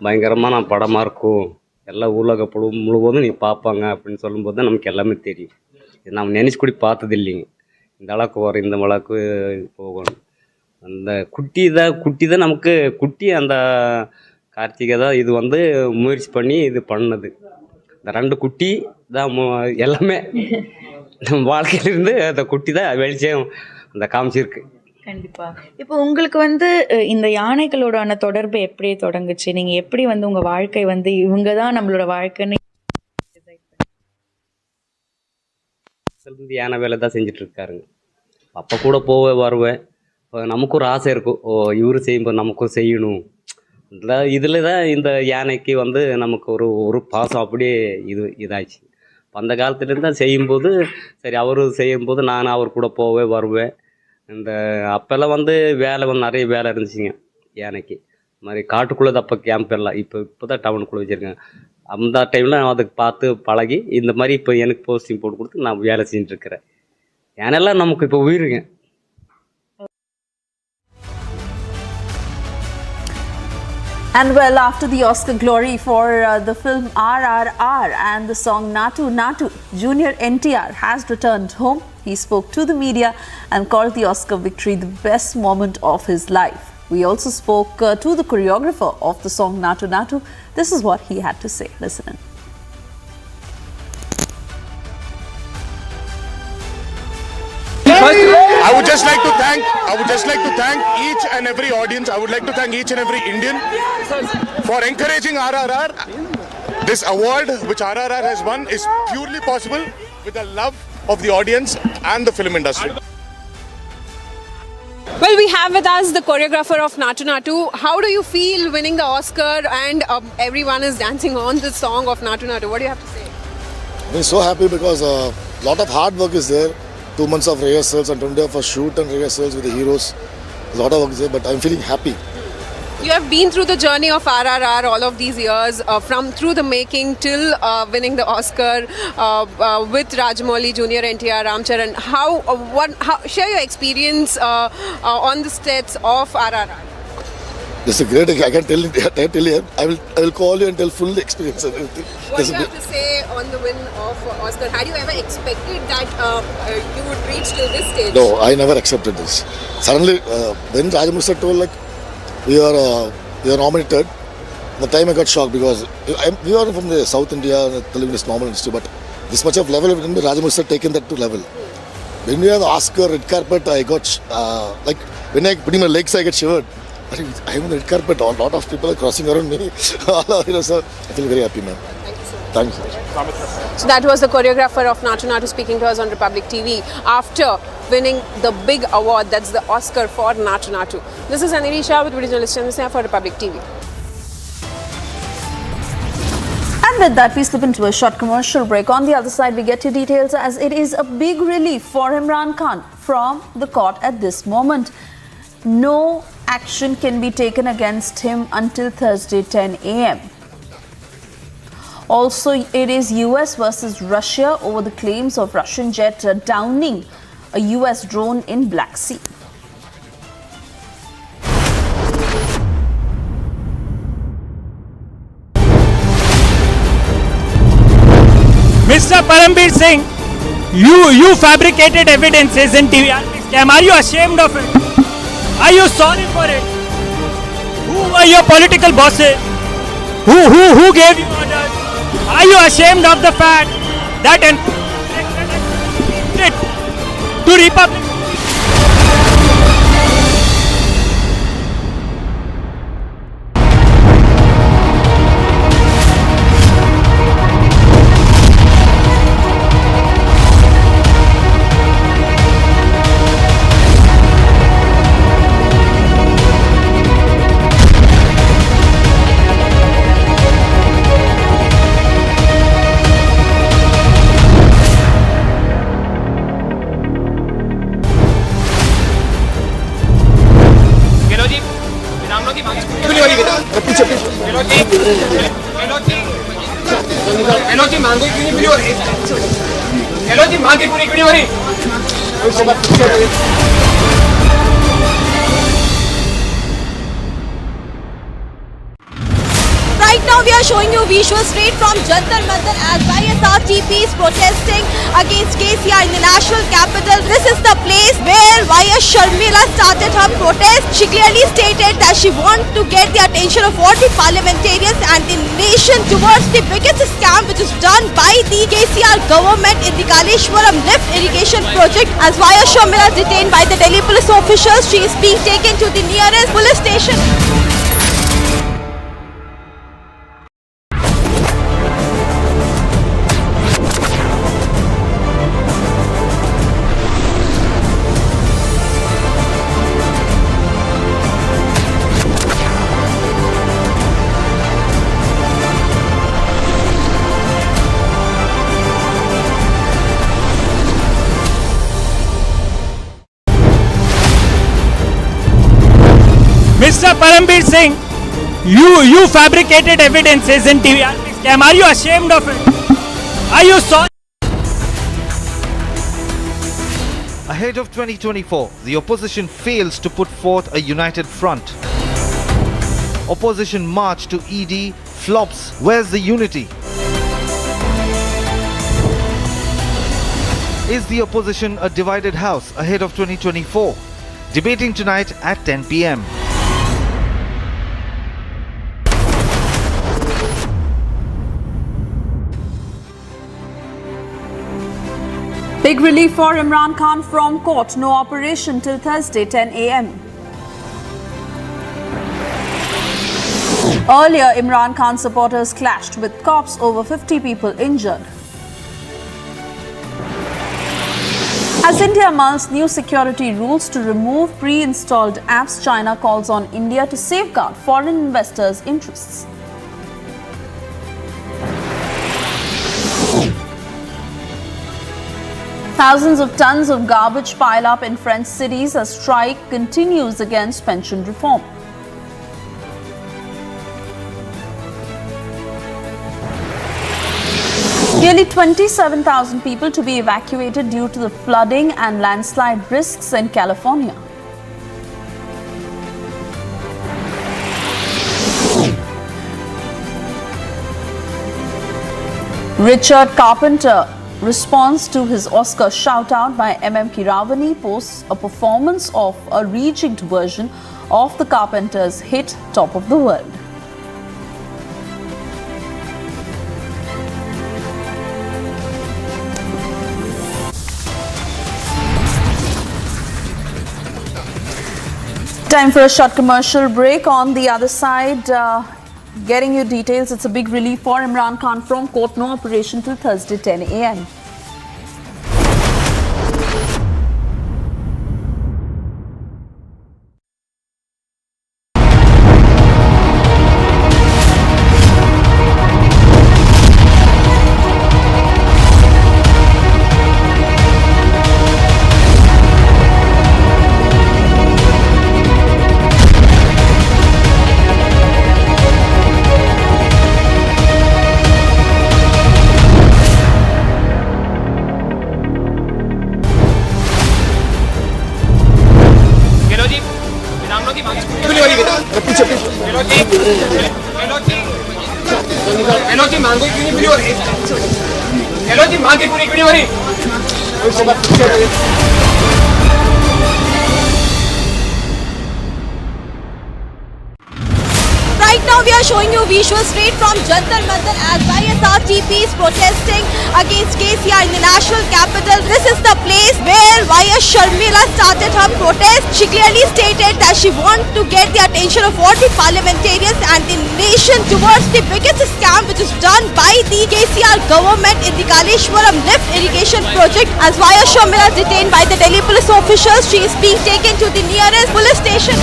பயங்கரமான படமாக இருக்கும், எல்லா உலக முழுவதும் நீ பார்ப்பாங்க அப்படின்னு சொல்லும்போது தான் நமக்கு எல்லாமே தெரியும். இது நம்ம நினச்சி கூட பார்த்தது இல்லைங்க. இந்த அளவுக்கு வரும், இந்த அளவுக்கு போகணும். அந்த குட்டி தான் நமக்கு குட்டி அந்த கார்த்திகை தான் இது வந்து முயற்சி பண்ணி இது பண்ணது. இந்த 2 குட்டி தான் எல்லாமே நம்ம வாழ்க்கையிலேருந்து அந்த குட்டி தான் வெளிச்சம் அந்த காமிச்சிருக்கு. கண்டிப்பா. இப்போ உங்களுக்கு வந்து இந்த யானைகளோடான தொடர்பு எப்படி தொடங்குச்சு? நீங்க எப்படி வந்து உங்க வாழ்க்கை வந்து இவங்க தான் நம்மளோட வாழ்க்கைன்னு யானை வேலை தான் செஞ்சுட்டு இருக்காருங்க. அப்போ கூட போவேன் வருவேன். நமக்கு ஒரு ஆசை இருக்கும், ஓ இவரு செய்யும்போது நமக்கும் செய்யணும். இதில் தான் இந்த யானைக்கு வந்து நமக்கு ஒரு பாசம் அப்படியே இதாச்சு. அந்த காலத்துலேருந்து தான் செய்யும்போது சரி, அவரு செய்யும்போது நான் அவர் கூட போவேன் வருவேன். இந்த அப்போல்லாம் வந்து வேலை வந்து நிறைய வேலை இருந்துச்சுங்க யானைக்கு. இது மாதிரி காட்டுக்குள்ளே தான் அப்போ கேம்ப் எல்லாம். இப்போ தான் டவுனுக்குள்ளே வச்சுருக்கேன். அந்த டைமில் நான் அதுக்கு பார்த்து பழகி இந்த மாதிரி இப்போ எனக்கு போஸ்டிங் போட்டு கொடுத்து நான் வேலை செஞ்சுட்ருக்கிறேன். யானையெல்லாம் நமக்கு இப்போ உயிருங்க. And well, after the Oscar glory for the film RRR and the song Natu Natu, Junior NTR has returned home. He spoke to the media and called the Oscar victory the best moment of his life. We also spoke to the choreographer of the song Natu Natu. This is what he had to say. Listen in. I would just like to thank each and every audience. I would like to thank each and every Indian for encouraging RRR. This award which RRR has won is purely possible with the love of the audience and the film industry. Well, we have with us the choreographer of Natu Natu. How do you feel winning the Oscar and everyone is dancing on the song of Natu Natu? What do you have to say? I'm so happy because a lot of hard work is there. 2 months of rehearsals and 20 days of shoot and rehearsals with the heroes. A lot of work is there, but I'm feeling happy. You have been through the journey of RRR all of these years, through the making till winning the Oscar with Rajamouli, Junior NTR, Ramcharan. How share your experience on the sets of RRR? This is great. I can tell you. I will call you and tell full experience and everything. What do you have to say on the win of Oscar? Had you ever expected that you would reach till this stage? No, I never accepted this. Suddenly, when Rajamouli sir told we are nominated, the time I got shocked because we are from the South India, Telugu is normal industry, but this much of level, Rajamouli sir taken that to level. When we have the Oscar red carpet, I got when I put in my legs, I get shivered. I'm on the red carpet. A lot of people are crossing around me. So I feel very happy, man. Thank you so much. So that was the choreographer of Natu Natu speaking to us on Republic TV after winning the big award, that's the Oscar for Natu Natu. This is Anirisha with video journalist Shiv Sena for Republic TV. And with that, we slip into a short commercial break. On the other side, we get you details as it is a big relief for Imran Khan from the court at this moment. No action can be taken against him until Thursday 10 a.m. Also, it is US versus Russia over the claims of Russian jet downing a US drone in Black Sea. Mr. Parambir Singh, you fabricated evidences in TRS scam. Are you ashamed of it? Are you sorry for it? Who were your political bosses? Who gave you orders? Are you ashamed of the fact that to Republic? Right now we are showing you visuals straight from Jantar Mantar as YSRTP is protesting against KCR in the national capital. This is the place where YS Sharmila started her protest. She clearly stated that she wants to get the attention of all the parliamentarians and the nation towards the biggest scam which is done by the KCR government in the Kaleshwaram lift irrigation project. As YS Sharmila is detained by the Delhi police officials, she is being taken to the nearest police station. Mr. Parambir Singh, you fabricated evidences in TRS scam. Are you ashamed of it? Are you sorry? Ahead of 2024, the opposition fails to put forth a united front. Opposition march to ED flops. Where's the unity? Is the opposition a divided house ahead of 2024? Debating tonight at 10 p.m. Big relief for Imran Khan from court. No operation till Thursday, 10 a.m. Earlier, Imran Khan supporters clashed with cops, over 50 people injured. As India mulls new security rules to remove pre-installed apps, China calls on India to safeguard foreign investors' interests. Thousands of tons of garbage pile up in French cities as strike continues against pension reform. Nearly 27,000 people to be evacuated due to the flooding and landslide risks in California. Richard Carpenter responds to his Oscar shout-out by M.M. Keeravani, posts a performance of a rejigged version of the Carpenters' hit Top of the World. Time for a short commercial break. On the other side, getting you details, it's a big relief for Imran Khan from court. No operation till Thursday, 10 a.m. Right now we are showing you visuals straight from Jantar Mantar as YSRTP is protesting against KCR in the national capital. This is the place where YS Sharmila started her protest. She clearly stated that she wants to get the attention of all the parliamentarians and the nation towards the biggest scam which is done by the KCR government in the Kaleshwaram lift irrigation project. As YS Sharmila is detained by the Delhi police officials, she is being taken to the nearest police station.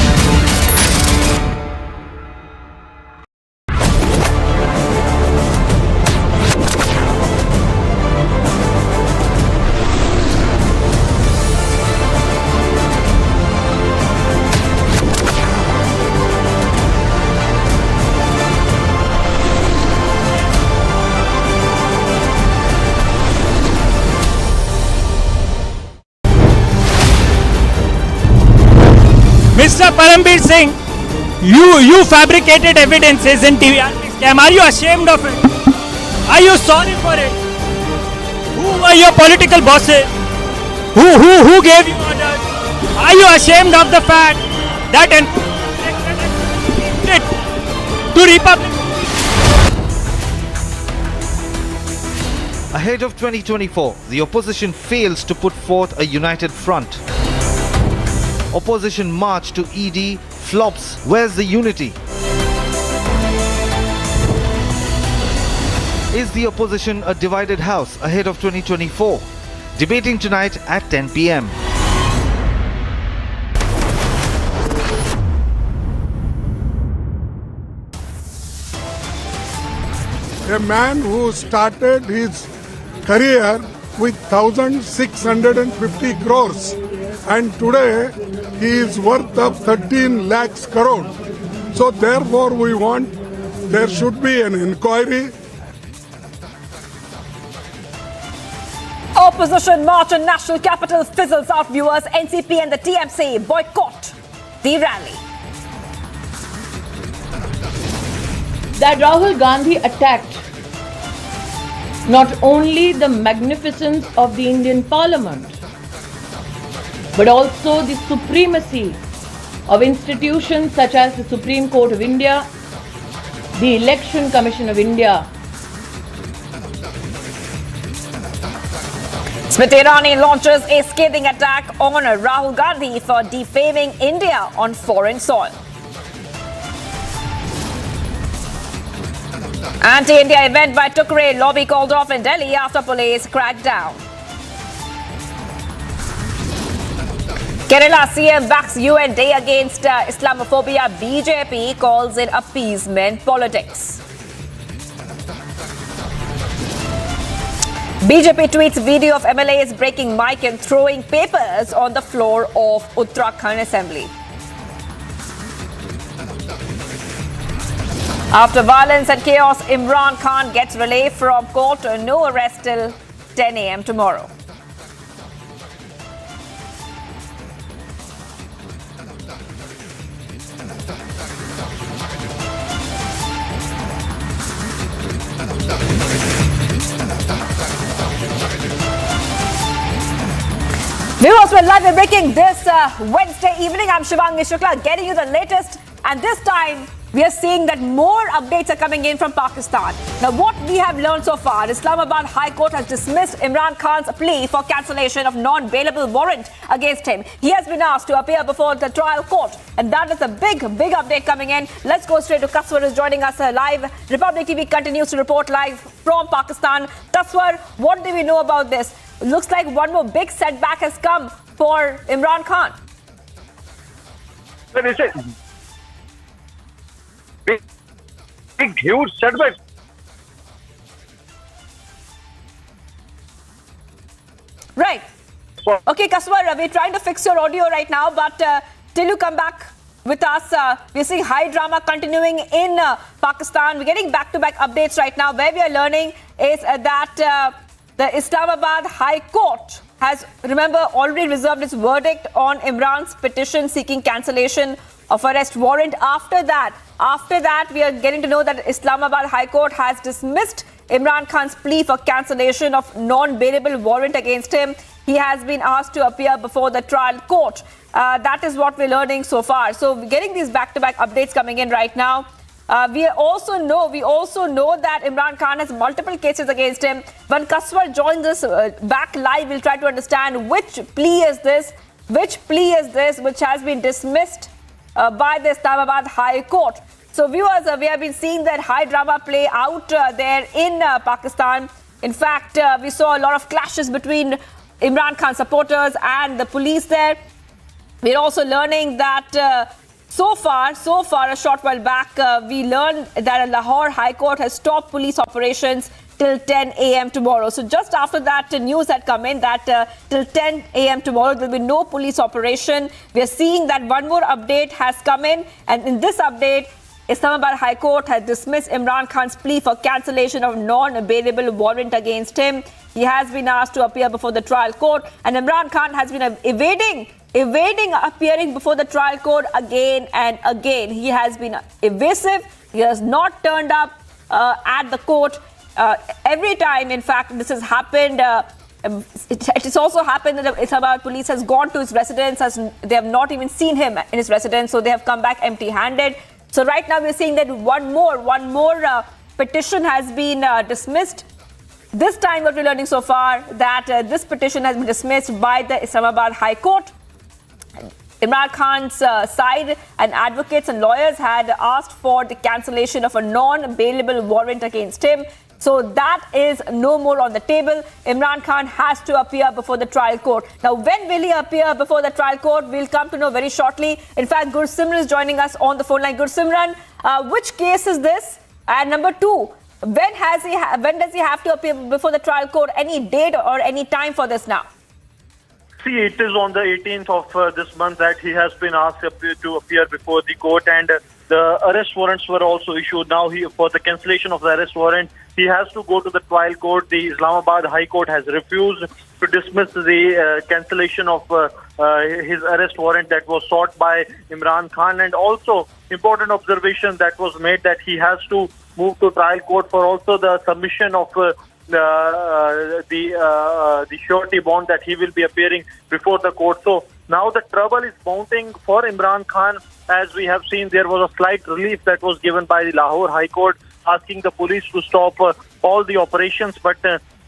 Mr. Parambir Singh, you fabricated evidences in TRS scam. Are you ashamed of it? Are you sorry for it? Who were your political bosses? Who gave you orders? Are you ashamed of the fact that to Republic? Ahead of 2024, the opposition fails to put forth a united front. Opposition march to ED flops. Where's the unity? Is the opposition a divided house ahead of 2024? Debating tonight at 10 p.m. A man who started his career with 1,650 crores and today he is worth of 13 lakhs crore. So therefore we want there should be an inquiry. Opposition march in national capital fizzles out, viewers. NCP and the TMC boycott the rally. That Rahul Gandhi attacked not only the magnificence of the Indian Parliament, but also the supremacy of institutions such as the Supreme Court of India, the Election Commission of India. Smriti Irani launches a scathing attack on Rahul Gandhi for defaming India on foreign soil. Anti-India event by Tukre lobby called off in Delhi after police crackdown. Kerala CM backs UN Day against Islamophobia. BJP calls it appeasement politics. BJP tweets video of MLAs breaking mic and throwing papers on the floor of Uttarakhand Assembly. After violence and chaos, Imran Khan gets relief from court. No arrest till 10 a.m. tomorrow. Viewers, we're live and breaking this Wednesday evening. I'm Shivangi Shukla getting you the latest, and this time we are seeing that more updates are coming in from Pakistan. Now, what we have learned so far, Islamabad High Court has dismissed Imran Khan's plea for cancellation of non-bailable warrant against him. He has been asked to appear before the trial court, and that is a big update coming in. Let's go straight to Kaswar, who is joining us live. Republic TV continues to report live from Pakistan. Kaswar, what do we know about this? Looks like one more big setback has come for Imran Khan. Big, huge setback. Right. Okay, Kaswar, we're trying to fix your audio right now, but till you come back with us, we're seeing high drama continuing in Pakistan. We're getting back-to-back updates right now. Where we are learning is that the Islamabad High Court has, remember, already reserved its verdict on Imran's petition seeking cancellation of arrest warrant. After that, we are getting to know that Islamabad High Court has dismissed Imran Khan's plea for cancellation of non-bailable warrant against him. He has been asked to appear before the trial court. That is what we're learning so far. So we're getting these back-to-back updates coming in right now. We also know that Imran Khan has multiple cases against him. When Kaswar joins us back live, we'll try to understand which plea is this which has been dismissed by the Islamabad High Court. So viewers, we have been seeing that high drama play out there in Pakistan. In fact, we saw a lot of clashes between Imran Khan supporters and the police there. We're also learning that so far, a short while back, we learned that Lahore High Court has stopped police operations till 10 a.m. tomorrow. So just after that, news had come in that till 10 a.m. tomorrow, there will be no police operation. We are seeing that one more update has come in. And in this update, Islamabad High Court has dismissed Imran Khan's plea for cancellation of non-bailable warrant against him. He has been asked to appear before the trial court. And Imran Khan has been evading appearing before the trial court again and again. He has been evasive. He has not turned up at the court. Every time, in fact, this has happened. It has also happened that the Islamabad police has gone to his residence. They have not even seen him in his residence, so they have come back empty-handed. So right now we're seeing that one more petition has been dismissed. This time what we're learning so far that this petition has been dismissed by the Islamabad High Court. Imran Khan's side and advocates and lawyers had asked for the cancellation of a non-bailable warrant against him. So that is no more on the table. Imran Khan has to appear before the trial court. Now, when will he appear before the trial court? We'll come to know very shortly. In fact, Gursimran is joining us on the phone line. Gursimran, which case is this? And number two, when does he have to appear before the trial court? Any date or any time for this now? See, it is on the 18th of this month that he has been asked to appear before the court, and the arrest warrants were also issued. Now, for the cancellation of the arrest warrant, he has to go to the trial court. The Islamabad High Court has refused to dismiss the cancellation of his arrest warrant that was sought by Imran Khan. And also, important observation that was made that he has to move to trial court for also the submission of the surety bond that he will be appearing before the court. So now the trouble is mounting for Imran Khan. As we have seen, there was a slight relief that was given by the Lahore High Court, asking the police to stop all the operations. But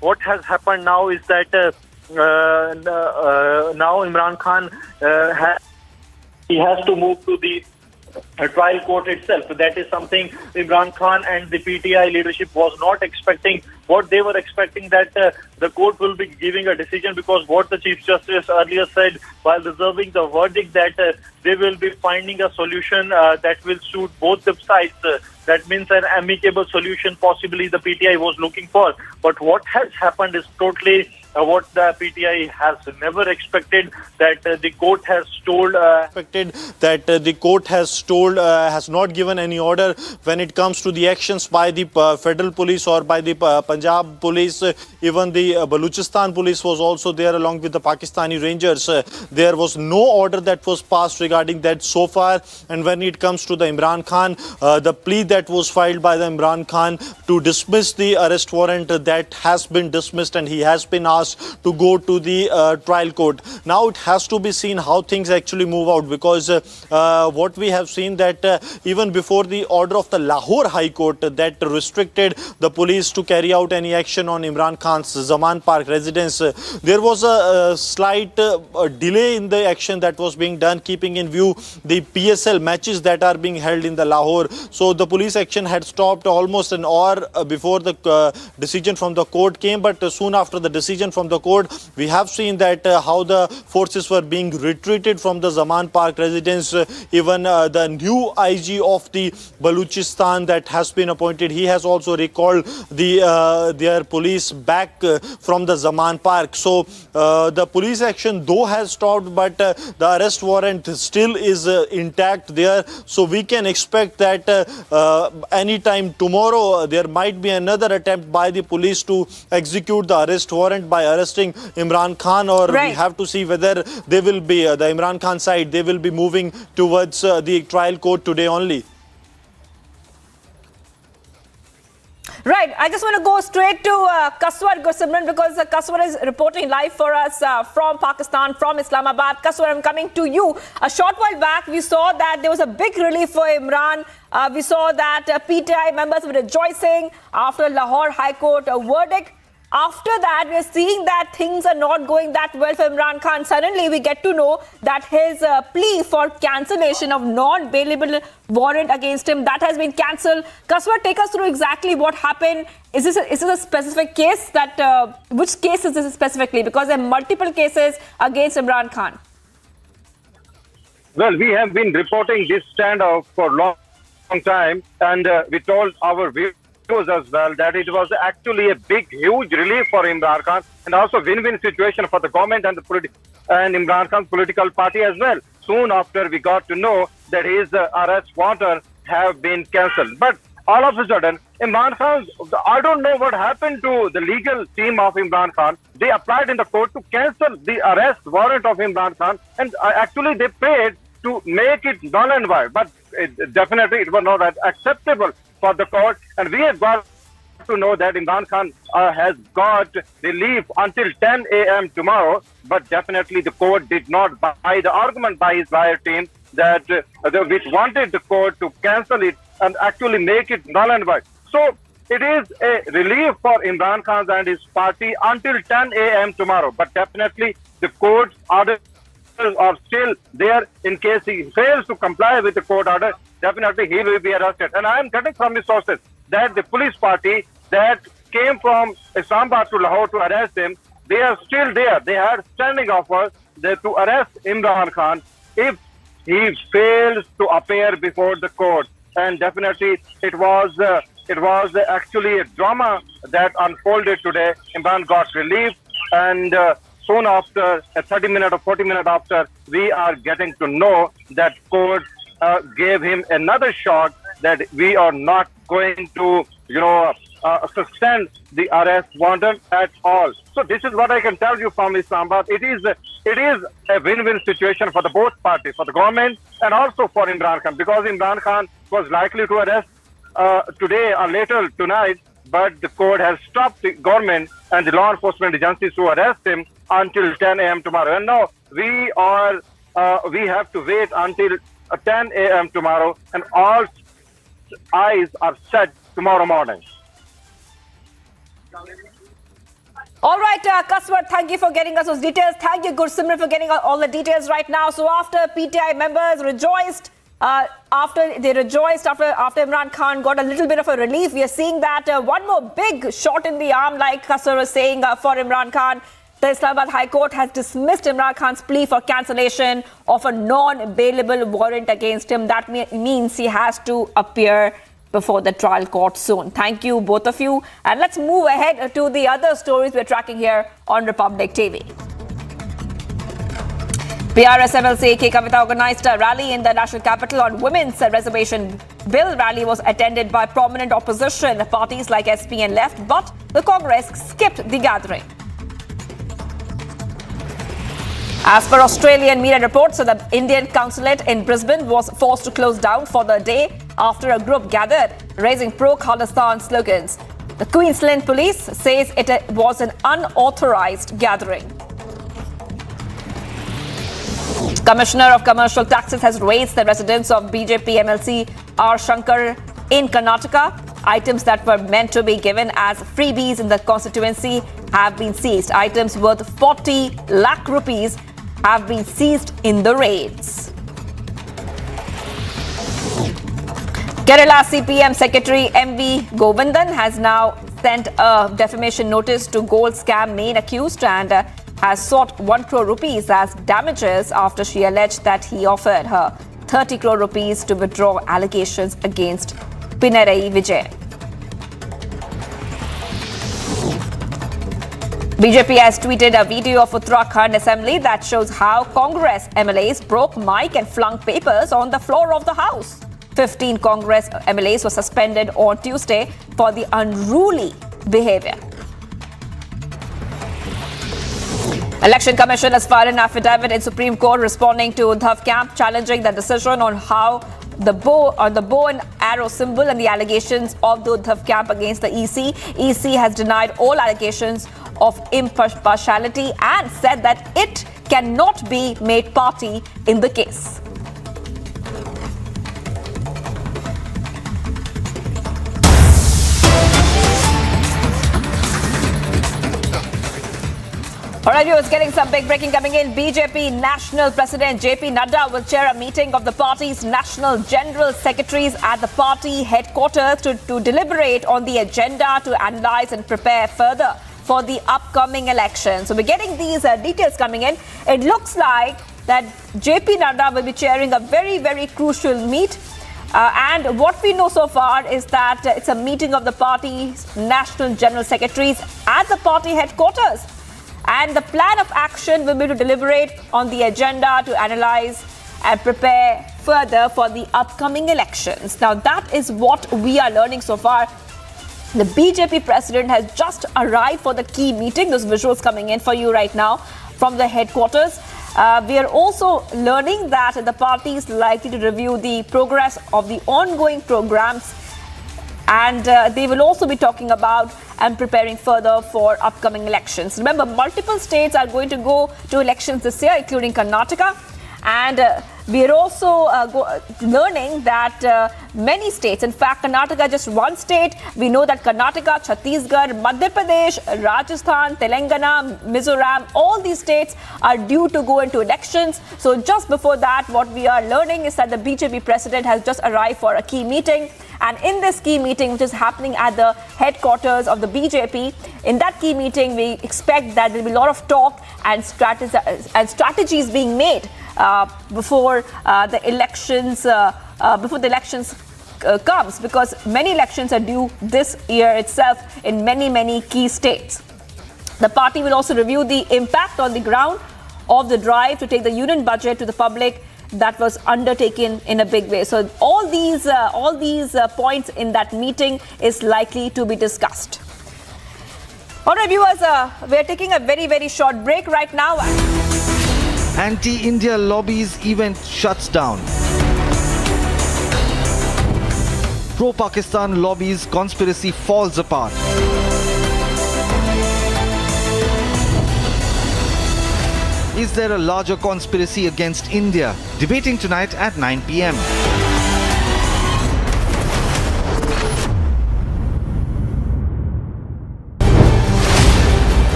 what has happened now is that now Imran Khan he has to move to the trial court itself. That is something Imran Khan and the PTI leadership was not expecting. What they were expecting that the court will be giving a decision, because what the Chief Justice earlier said while reserving the verdict, that they will be finding a solution that will suit both the sides. That means an amicable solution possibly the PTI was looking for. But what has happened is totally what the PTI has never expected, that the court has told has not given any order when it comes to the actions by the federal police or by the Punjab police. Even the Baluchistan police was also there along with the Pakistani Rangers. There was no order that was passed regarding that so far. And when it comes to the Imran Khan, the plea that was filed by the Imran Khan to dismiss the arrest warrant, that has been dismissed, and he has been asked to go to the trial court. Now it has to be seen how things actually move out, because what we have seen that even before the order of the Lahore High Court that restricted the police to carry out any action on Imran Khan's Zaman Park residence, there was a slight delay in the action that was being done, keeping in view the PSL matches that are being held in the Lahore. So the police action had stopped almost an hour before the decision from the court came, but soon after the decision from the court, we have seen that how the forces were being retreated from the Zaman Park residence. Even the new IG of the Baluchistan that has been appointed, he has also recalled their police back from the Zaman Park. So the police action though has stopped, but the arrest warrant still is intact there. So we can expect that anytime tomorrow there might be another attempt by the police to execute the arrest warrant by by arresting Imran Khan, or we have to see whether they will be, the Imran Khan side, they will be moving towards the trial court today only. Right, I just want to go straight to Kaswar Gursimran, because Kaswar is reporting live for us from Pakistan, from Islamabad. Kaswar, I'm coming to you. A short while back, we saw that there was a big relief for Imran. We saw that PTI members were rejoicing after Lahore High Court verdict. After that, we're seeing that things are not going that well for Imran Khan. Suddenly, we get to know that his plea for cancellation of non-bailable warrant against him, that has been cancelled. Kaswar, take us through exactly what happened. Is this a specific case? Which case is this specifically? Because there are multiple cases against Imran Khan. Well, we have been reporting this standoff for a long time, and we told our viewers as well that it was actually a big, huge relief for Imran Khan, and also win-win situation for the government and and Imran Khan's political party as well. Soon after, we got to know that his arrest warrant have been cancelled. But all of a sudden, Imran Khan, I don't know what happened to the legal team of Imran Khan. They applied in the court to cancel the arrest warrant of Imran Khan, and actually they paid to make it null and void. But definitely it was not acceptable for the court, and we have got to know that Imran Khan has got relief until 10 a.m. tomorrow, but definitely the court did not buy the argument by his lawyer team that which wanted the court to cancel it and actually make it null and void. So it is a relief for Imran Khan and his party until 10 a.m. tomorrow, but definitely the court's orders are still there. In case he fails to comply with the court order, definitely he will be arrested. And I am getting from the sources that the police party that came from Islamabad to Lahore to arrest him, they are still there. They had standing offers to arrest Imran Khan if he fails to appear before the court. And definitely it was actually a drama that unfolded today. Imran got relief, and soon after, 30 minutes or 40 minutes after, we are getting to know that court gave him another shot that we are not going to, suspend the arrest warrant at all. So this is what I can tell you from Islamabad. It is a win-win situation for the both parties, for the government and also for Imran Khan, because Imran Khan was likely to arrest today or later tonight, but the court has stopped the government and the law enforcement agencies to arrest him until 10 a.m. tomorrow. And now we have to wait until 10 a.m. tomorrow, and all eyes are set tomorrow morning. All right, Kaswar, thank you for getting us those details. Thank you, Gursimran, for getting all the details right now. So after PTI members rejoiced, after Imran Khan got a little bit of a relief, we are seeing that one more big shot in the arm, like Kaswar was saying, for Imran Khan. The Islamabad High Court has dismissed Imran Khan's plea for cancellation of a non-bailable warrant against him. That means he has to appear before the trial court soon. Thank you, both of you. And let's move ahead to the other stories we're tracking here on Republic TV. BRS MLC K. Kavita organized a rally in the national capital on women's reservation bill. Rally was attended by prominent opposition parties like SP and Left, but the Congress skipped the gathering. As per Australian media reports, the Indian consulate in Brisbane was forced to close down for the day after a group gathered, raising pro-Khalistan slogans. The Queensland police says it was an unauthorized gathering. Commissioner of Commercial Taxes has raised the residence of BJP MLC R. Shankar in Karnataka. Items that were meant to be given as freebies in the constituency have been seized. Items worth 40 lakh rupees have been seized in the raids. Kerala CPM Secretary M.V. Govindan has now sent a defamation notice to gold scam main accused and has sought 1 crore rupees as damages after she alleged that he offered her 30 crore rupees to withdraw allegations against Pinarayi Vijayan. BJP has tweeted a video of Uttarakhand Assembly that shows how Congress MLAs broke mic and flung papers on the floor of the House. 15 Congress MLAs were suspended on Tuesday for the unruly behavior. Election Commission has filed an affidavit in Supreme Court responding to Uddhav camp, challenging the decision on how the bow and arrow symbol and the allegations of the Uddhav camp against the EC. EC has denied all allegations of impartiality and said that it cannot be made party in the case. All right, viewers, getting some big breaking coming in. BJP National President JP Nadda will chair a meeting of the party's National General Secretaries at the party headquarters to deliberate on the agenda to analyze and prepare further for the upcoming election. So we're getting these details coming in. It looks like that JP Nadda will be chairing a very, very crucial meet. And what we know so far is that it's a meeting of the party's National General Secretaries at the party headquarters. And the plan of action will be to deliberate on the agenda to analyze and prepare further for the upcoming elections. Now, that is what we are learning so far. The BJP president has just arrived for the key meeting. Those visuals coming in for you right now from the headquarters. We are also learning that the party is likely to review the progress of the ongoing programs, and they will also be talking about and preparing further for upcoming elections. Remember, multiple states are going to go to elections this year, including Karnataka. And we are also learning that many states, in fact, Karnataka just one state. We know that Karnataka, Chhattisgarh, Madhya Pradesh, Rajasthan, Telangana, Mizoram, all these states are due to go into elections. So just before that, what we are learning is that the BJP president has just arrived for a key meeting. And in this key meeting, which is happening at the headquarters of the BJP, in that key meeting, we expect that there will be a lot of talk and strategies being made before the elections comes, because many elections are due this year itself in many key states. The party will also review the impact on the ground of the drive to take the union budget to the public that was undertaken in a big way. So all these points in that meeting is likely to be discussed. All right, viewers, we're taking a very short break right now. Anti-India lobbies event shuts down. Pro-Pakistan lobbies conspiracy falls apart. Is there a larger conspiracy against India? Debating tonight at 9 p.m.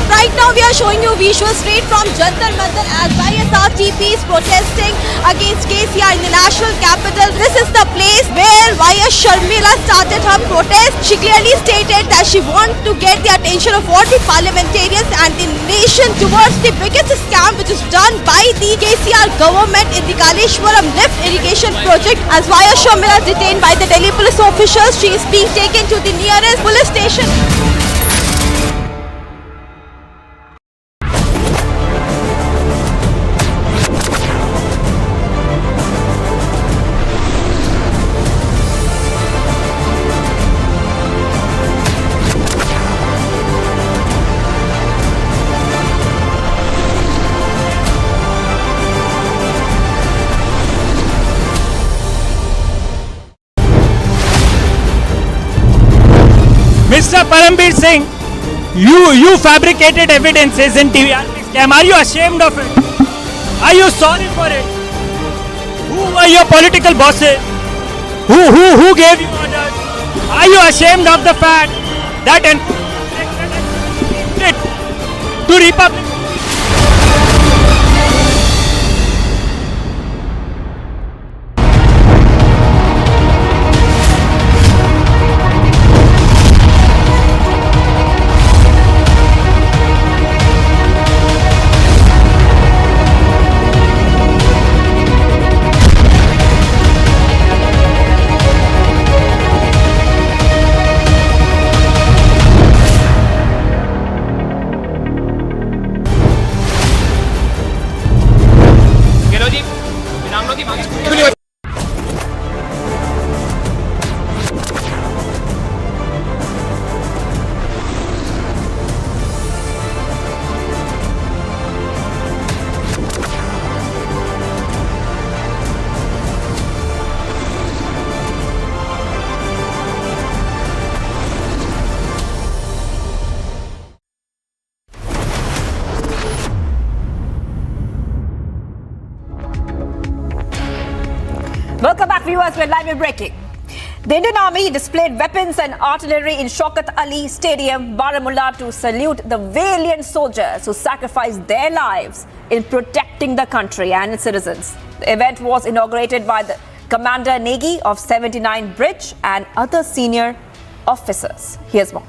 Right now we are showing you visuals straight from Jantar Mantar as YSRTP is protesting against KCR in the national capital. This is the place where YS Sharmila started her protest. She clearly stated that she wants to get the attention of all the parliamentarians and the nation towards the biggest scam which is done by the KCR government in the Kaleshwaram lift irrigation project. As YS Sharmila is detained by the Delhi police officials, she is being taken to the nearest police station. Mr. Parambir Singh, you fabricated evidences in TRS scam. Are you ashamed of it? Are you sorry for it? Who were your political bosses? Who gave you orders? Are you ashamed of the fact that to Republic? Welcome back, viewers. We're live and breaking. The Indian Army displayed weapons and artillery in Shaukat Ali Stadium, Baramulla, to salute the valiant soldiers who sacrificed their lives in protecting the country and its citizens. The event was inaugurated by the Commander Negi of 79 Bridge and other senior officers. Here's more.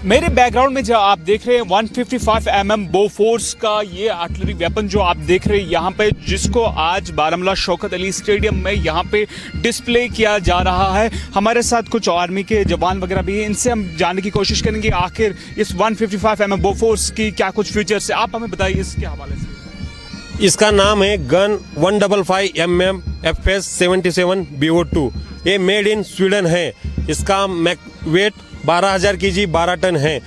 मेरे background में जो आप देख रहे हैं 155 mm Bofors का ये artillery weapon जो आप देख रहे हैं यहाँ पे, जिसको आज बारामूला शौकत अली स्टेडियम में यहाँ पे डिस्प्ले किया जा रहा है। हमारे साथ कुछ आर्मी के जवान वगैरह भी हैं, इनसे हम जानने की कोशिश करेंगे आखिर इस 155 mm बोफोर्स की क्या कुछ फीचर्स है। आप हमें बताइए इसके हवाले से। इसका नाम है गन 155 mm FS 77 BO2। ये मेड इन स्वीडन है। इसका वेट 12,000 kg 12 टन है।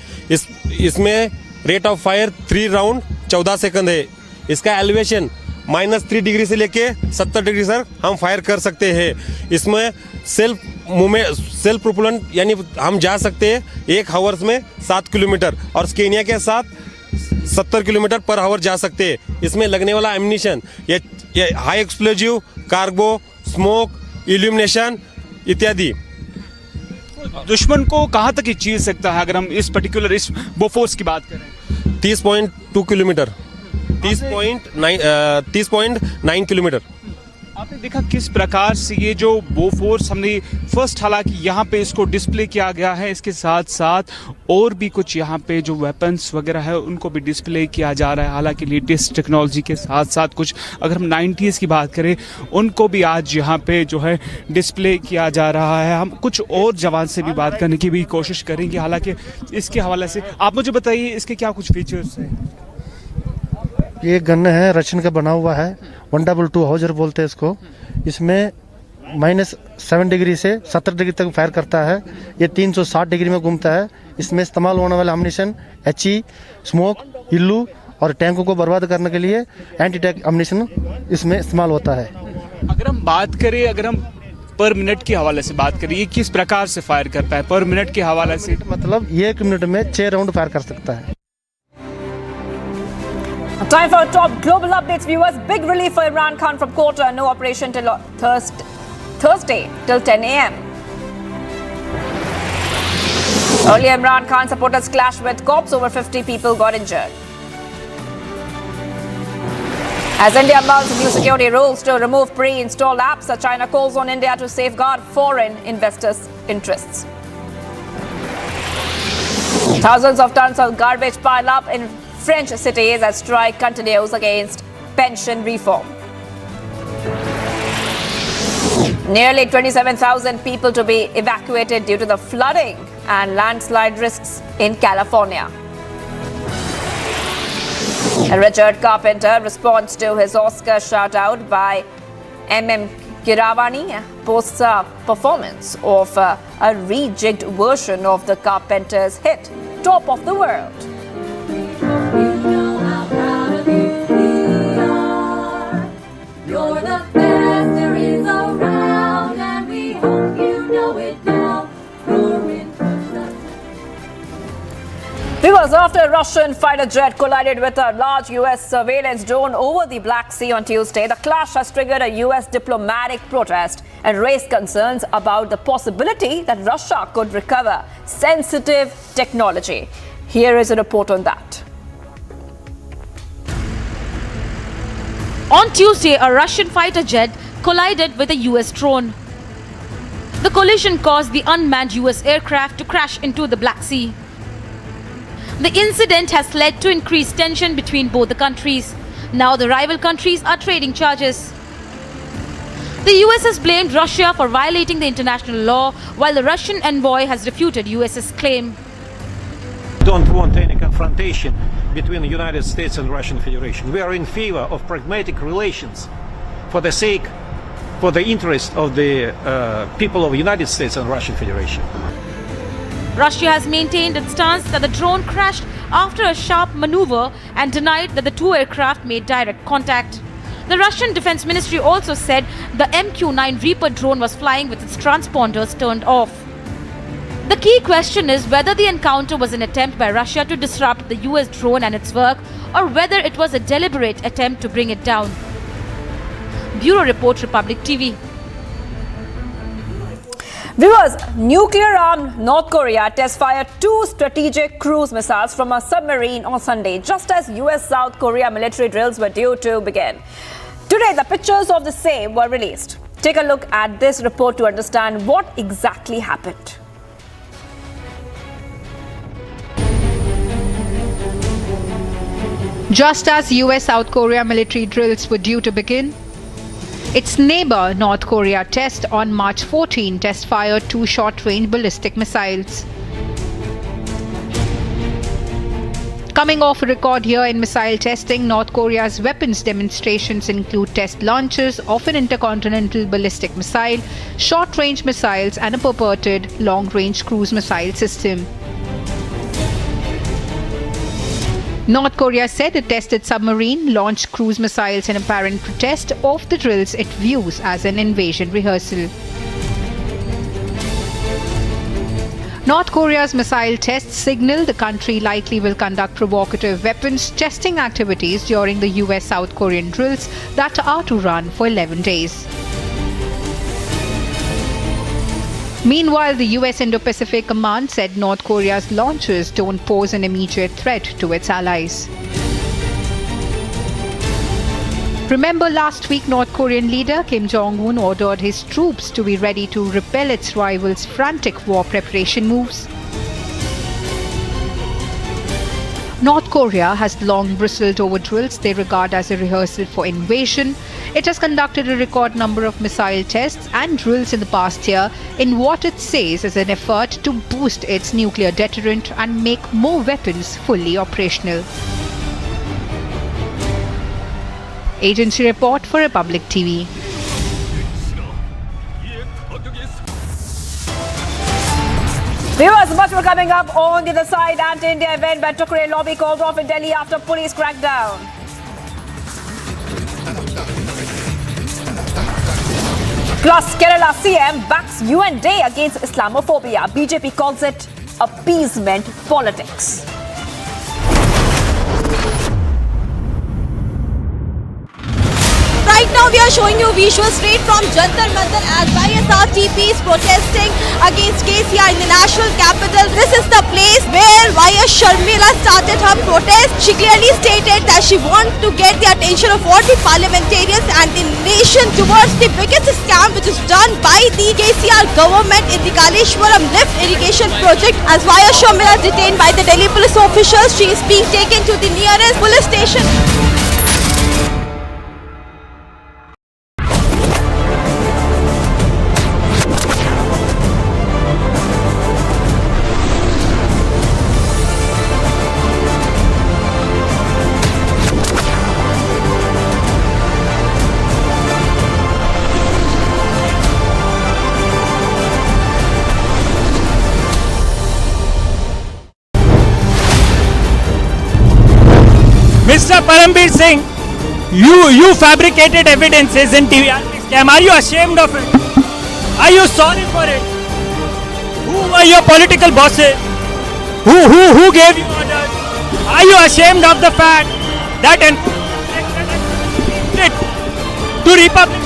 इसमें rate of fire 3 round 14 second है। इसका एलिवेशन -3 डिग्री से लेके 70 डिग्री तक हम फायर कर सकते हैं। इसमें सेल्फ मूवमेंट, सेल्फ प्रोपेलेंट, यानी हम जा सकते हैं 1 आवर्स में 7 किलोमीटर और स्केनिया के साथ 70 किलोमीटर पर आवर जा सकते हैं। इसमें लगने वाला एम्यूनिशन ये high explosive, cargo, smoke, illumination इत्यादि। दुश्मन को कहाँ तक ये चीर सकता है अगर हम इस पर्टिकुलर इस बोफोर्स की बात करें? 30.2 किलोमीटर, 30.9 किलोमीटर। आपने देखा किस प्रकार से ये जो बोफोर्स हमने फर्स्ट, हालांकि यहाँ पे इसको डिस्प्ले किया गया है, इसके साथ साथ और भी कुछ यहाँ पे जो वेपन्स वगैरह है उनको भी डिस्प्ले किया जा रहा है। हालांकि लेटेस्ट टेक्नोलॉजी के साथ साथ कुछ अगर हम 90s की बात करें उनको भी आज यहाँ पे जो है डिस्प्ले किया जा रहा है। हम कुछ और जवान से भी बात करने की भी कोशिश करेंगे। हालांकि इसके हवाले से आप मुझे बताइए इसके क्या कुछ फीचर्स हैं। ये गन है, रशियन का बना हुआ है, 122 हाउजर बोलते हैं इसको। इसमें -7 डिग्री से 70 डिग्री तक फायर करता है। ये 360 डिग्री में घूमता है। इसमें इस्तेमाल होने वाला एम्यूनिशन HE, स्मोक, इल्लू और टैंकों को बर्बाद करने के लिए एंटी टैंक एम्यूनिशन इसमें इस्तेमाल होता है। अगर हम बात करें, अगर हम पर मिनट के हवाले से बात करें, ये किस प्रकार से फायर करता है पर मिनट के हवाले से? मतलब ये 1 मिनट में 6 राउंड फायर कर सकता है। Time for top global updates, viewers. Big relief for Imran Khan from Quetta. No operation till Thursday till 10 a.m. Earlier, Imran Khan supporters clashed with cops. Over 50 people got injured. As India mounts new security rules to remove pre-installed apps, China calls on India to safeguard foreign investors' interests. Thousands of tons of garbage pile up in French cities as strike continues against pension reform. Nearly 27,000 people to be evacuated due to the flooding and landslide risks in California. Richard Carpenter responds to his Oscar shout-out by M.M. Kiravani, posts a performance of a rejigged version of the Carpenter's hit, Top of the World. You're the best there is around, and we hope you know it now. Viewers, after a Russian fighter jet collided with a large US surveillance drone over the Black Sea on Tuesday, the clash has triggered a US diplomatic protest and raised concerns about the possibility that Russia could recover sensitive technology. Here is a report on that. On Tuesday, a Russian fighter jet collided with a US drone. The collision caused the unmanned US aircraft to crash into the Black Sea. The incident has led to increased tension between both the countries. Now the rival countries are trading charges. The US has blamed Russia for violating the international law, while the Russian envoy has refuted US's claim. Don't want any confrontation. between the United States and Russian Federation. We are in favor of pragmatic relations for the interest of the people of the United States and Russian Federation. Russia has maintained its stance that the drone crashed after a sharp maneuver and denied that the two aircraft made direct contact. The Russian Defense Ministry also said the MQ-9 Reaper drone was flying with its transponders turned off. The key question is whether the encounter was an attempt by Russia to disrupt the US drone and its work, or whether it was a deliberate attempt to bring it down. Bureau Report, Republic TV. Viewers, nuclear-armed North Korea test-fired 2 strategic cruise missiles from a submarine on Sunday, just as US-South Korea military drills were due to begin. Today, the pictures of the same were released. Take a look at this report to understand what exactly happened. Just as US-South Korea military drills were due to begin, its neighbor North Korea on March 14 test-fired 2 short-range ballistic missiles. Coming off a record year in missile testing, North Korea's weapons demonstrations include test launches of an intercontinental ballistic missile, short-range missiles and a purported long-range cruise missile system. North Korea said it tested submarine, launched cruise missiles in apparent protest of the drills it views as an invasion rehearsal. North Korea's missile tests signal the country likely will conduct provocative weapons testing activities during the US-South Korean drills that are to run for 11 days. Meanwhile, the US Indo-Pacific Command said North Korea's launches don't pose an immediate threat to its allies. Remember, last week North Korean leader Kim Jong-un ordered his troops to be ready to repel its rivals' frantic war preparation moves. North Korea has long bristled over drills they regard as a rehearsal for invasion. It has conducted a record number of missile tests and drills in the past year in what it says is an effort to boost its nuclear deterrent and make more weapons fully operational. Agency report for Republic TV. Viewers, much more coming up on the other side. Anti-India event by Tukre lobby called off in Delhi after police crackdown. Plus, Kerala CM backs UN Day against Islamophobia. BJP calls it appeasement politics. Right now we are showing you visuals straight from Jantar Mantar as YSRTP is protesting against KCR in the national capital. This is the place where YS Sharmila started her protest. She clearly stated that she wants to get the attention of all the parliamentarians and the nation towards the biggest scam which is done by the KCR government in the Kaleshwaram lift irrigation project. As YS Sharmila is detained by the Delhi police officials, she is being taken to the nearest police station. Mr. Parambir Singh, you fabricated evidences in TRS scam. Are you ashamed of it? Are you sorry for it? Who were your political bosses? Who gave you orders? Are you ashamed of the fact that to Republic?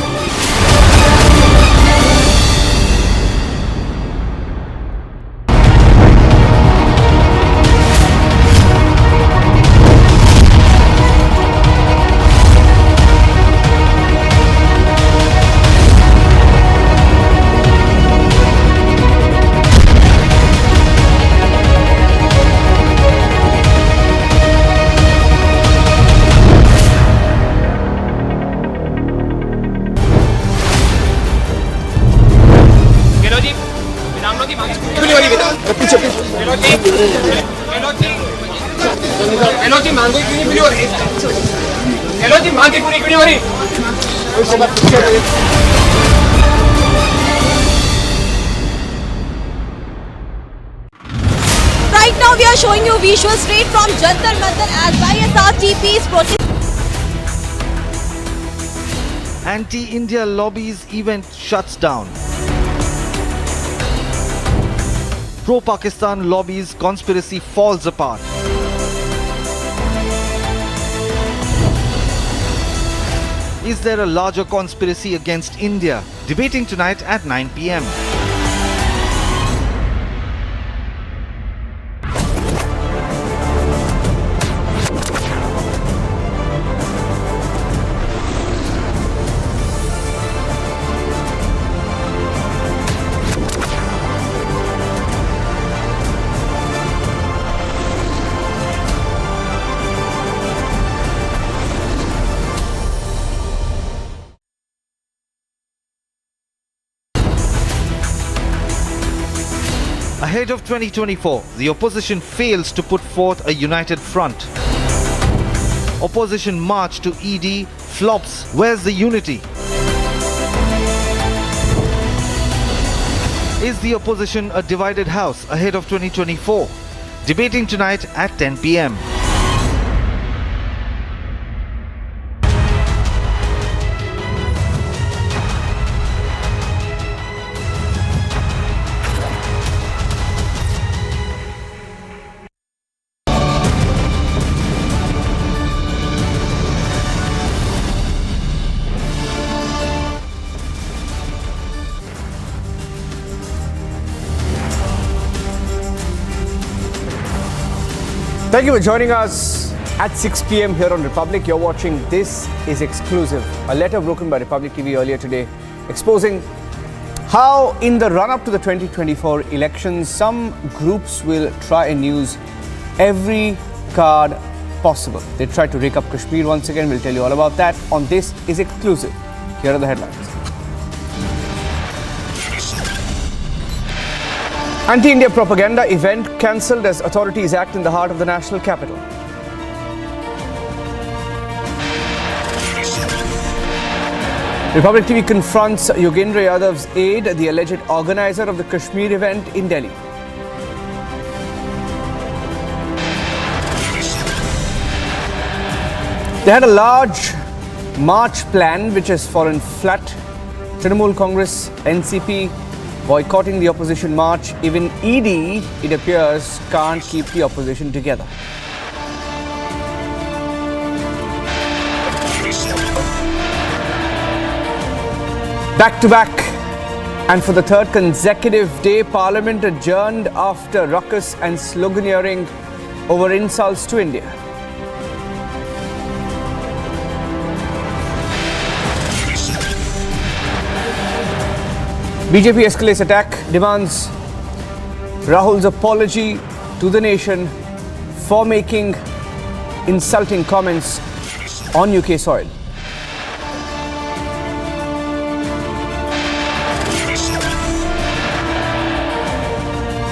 मांगो क्यों नहीं पूरी हो रही? चलो जी मांगे पूरी क्यों नहीं हो रही? Right now we are showing you visuals straight from Jantar Mantar as YSRTP's protest. Anti-India lobbies event shuts down. Pro-Pakistan lobbies conspiracy falls apart. Is there a larger conspiracy against India? Debating tonight at 9 p.m. Ahead of 2024, the opposition fails to put forth a united front. Opposition march to ED flops. Where's the unity? Is the opposition a divided house ahead of 2024? Debating tonight at 10 p.m. Thank you for joining us at 6 p.m. here on Republic. You're watching This Is Exclusive, a letter broken by Republic TV earlier today, exposing how in the run-up to the 2024 elections, some groups will try and use every card possible. They try to rake up Kashmir once again. We'll tell you all about that on This Is Exclusive. Here are the headlines. Anti-India propaganda event cancelled as authorities act in the heart of the national capital. Republic TV confronts Yogendra Yadav's aide, the alleged organizer of the Kashmir event in Delhi. They had a large march plan which has fallen flat. Trinamool Congress, NCP, boycotting the opposition march. Even ED, it appears, can't keep the opposition together. Back to back, and for the third consecutive day, Parliament adjourned after ruckus and sloganeering over insults to India. BJP escalates attack, demands Rahul's apology to the nation for making insulting comments on UK soil.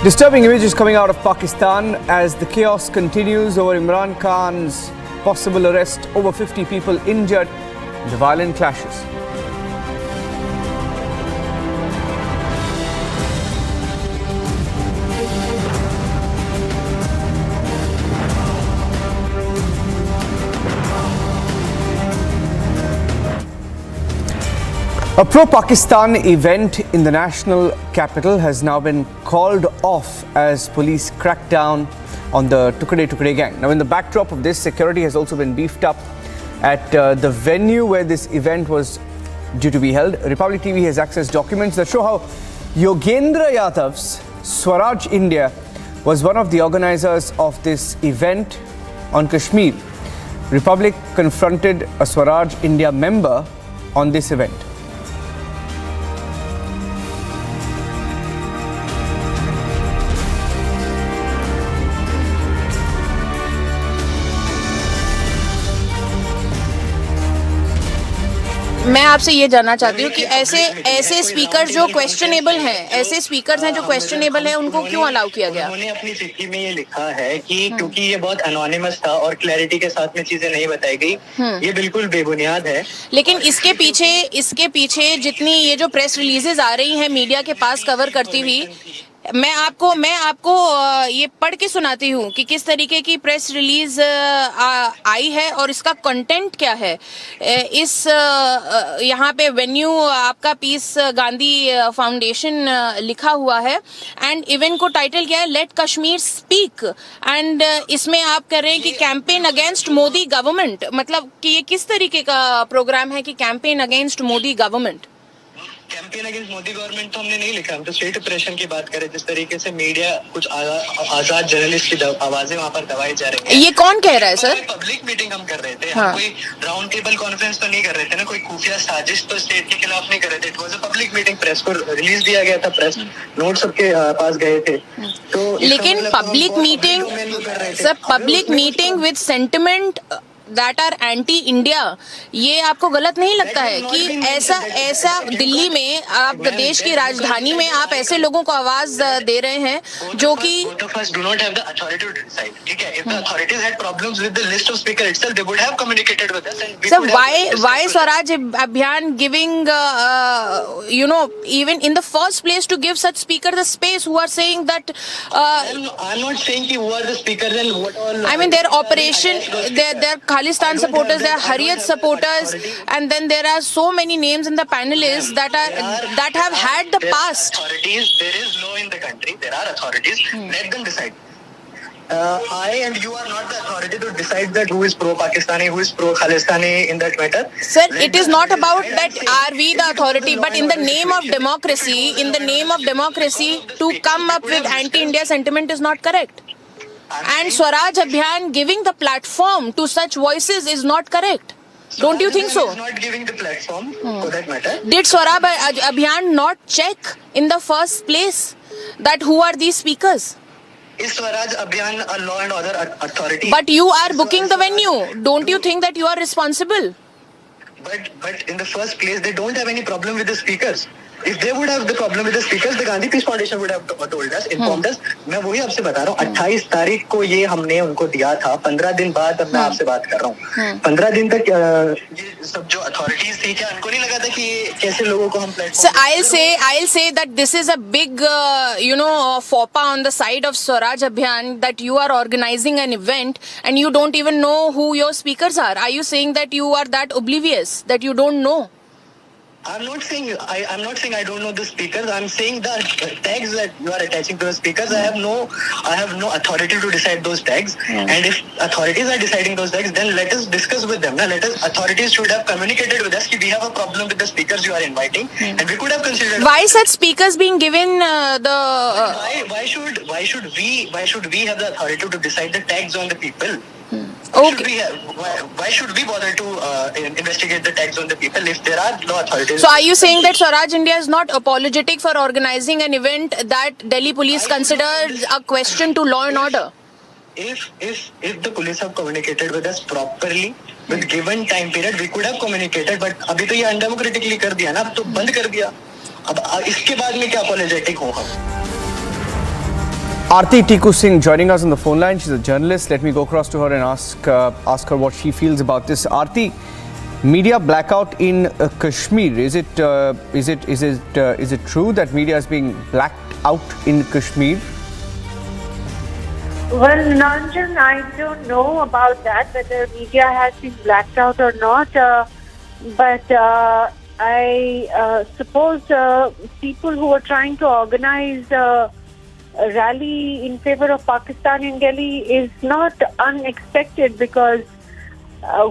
Disturbing images coming out of Pakistan as the chaos continues over Imran Khan's possible arrest. Over 50 people injured in the violent clashes. A pro-Pakistan event in the national capital has now been called off as police crack down on the Tukade gang. Now, in the backdrop of this, security has also been beefed up at the venue where this event was due to be held. Republic TV has accessed documents that show how Yogendra Yadav's Swaraj India was one of the organizers of this event on Kashmir. Republic confronted a Swaraj India member on this event. मैं आपसे ये जानना चाहती हूँ कि ऐसे speaker जो questionable हैं, ऐसे स्पीकर्स हैं जो क्वेश्चनेबल हैं, उनको क्यों अलाउ किया गया? उन्होंने अपनी चिट्ठी में ये लिखा है कि क्योंकि ये बहुत अनोनिमस था और क्लैरिटी के साथ में चीजें नहीं बताई गई, ये बिल्कुल बेबुनियाद है। लेकिन इसके पीछे जितनी ये जो प्रेस रिलीजेस आ रही हैं मीडिया के पास कवर करती हुई, मैं आपको ये पढ़ के सुनाती हूँ कि किस तरीके की प्रेस रिलीज आई है और इसका कंटेंट क्या है। यहाँ पे वेन्यू आपका पीस गांधी फाउंडेशन लिखा हुआ है एंड इवेंट को टाइटल किया है लेट कश्मीर स्पीक, एंड इसमें आप कर रहे हैं कि कैंपेन अगेंस्ट मोदी गवर्नमेंट। मतलब कि ये किस तरीके का प्रोग्राम है कि campaign against Modi government? Campaign against Modi government तो हमने नहीं लिखा, हम तो स्टेट ऑपरेशन की बात करें। जिस तरीके से मीडिया कुछ आजाद जर्नलिस्ट की आवाजें वहाँ पर दबाई जा रही है। ये कौन कह रहा है सर? पब्लिक मीटिंग हम कर रहे थे। हाँ। हम कोई राउंड टेबल कॉन्फ्रेंस तो नहीं कर रहे थे ना, कोई खुफिया साजिश तो स्टेट के खिलाफ नहीं कर रहे थे। It was a public meeting, press को रिलीज दिया गया था, प्रेस नोट सबके पास गए थे। तो लेकिन public meeting sir, public meeting with sentiment that are anti India, ये आपको गलत नहीं लगता है कि ऐसा दिल्ली में, आप देश की राजधानी में आप ऐसे लोगों को आवाज दे रहे हैं जो कि do not have the authority to decide. ठीक है, if the authorities had problems with the list of speaker itself, they would have communicated with us and we so would why Swaraj Abhiyan giving even in the first place to give such speaker the space who are saying that I'm not saying who are the speakers and what all. I mean their operation, their Khalistan supporters, their Harriet supporters, and then there are so many names in the panelists that have had the past. Authorities, there is law in the country, there are authorities, let them decide. I and you are not the authority to decide that who is pro-Pakistani, who is pro-Khalistani in that matter. Sir, it is not about that are we the authority, but in the name of democracy, to come up with anti-India sentiment is not correct. And Swaraj Abhiyan giving the platform to such voices is not correct. Don't you think so? Is not giving the platform for that matter. Did Swaraj Abhiyan not check in the first place that who are these speakers? Is Swaraj Abhiyan a law and order authority? But you are booking the venue. Don't you think that you are responsible? But in the first place, they don't have any problem with the speakers. If they would have the problem with the speakers, the Gandhi Peace Foundation would have told us, informed us. मैं वही आपसे बता रहा हूँ, 28 तारीख को ये हमने उनको दिया था, 15 दिन बाद अब मैं आपसे बात कर रहा हूँ। 15 दिन तक ये सब जो अथॉरिटीज थी, क्या उनको नहीं लगा था कि कैसे लोगों को हम platform? So I'll say that this is a big faux pas on the side of Swaraj Abhiyan, that you are organizing an event and you don't even know who your speakers are. Are you saying that you are that oblivious that you don't know? I'm not saying I don't know the speakers. I'm saying the tags that you are attaching to the speakers. I have no authority to decide those tags. And if authorities are deciding those tags, then let us discuss with them. Authorities should have communicated with us that we have a problem with the speakers you are inviting, and we could have considered. Why such speakers being given Why should we have the authority to decide the tags on the people? Okay. Why should we bother to investigate the tags on the people if there are no authorities? So are you saying that Swaraj India is not apologetic for organizing an event that Delhi police considered a question to law and order? If the police have communicated with us properly, with given time period, we could have communicated. But अभी तो ये undemocratically कर दिया ना, अब तो बंद कर दिया. अब इसके बाद में क्या apologetic हो हम? Aarti Tiku Singh joining us on the phone line. She's a journalist. Let me go across to her and ask her what she feels about this. Aarti, media blackout in Kashmir. Is it true that media is being blacked out in Kashmir? Well, Nanjan, I don't know about that, whether media has been blacked out or not. But I suppose people who are trying to organize a rally in favor of Pakistan in Delhi is not unexpected, because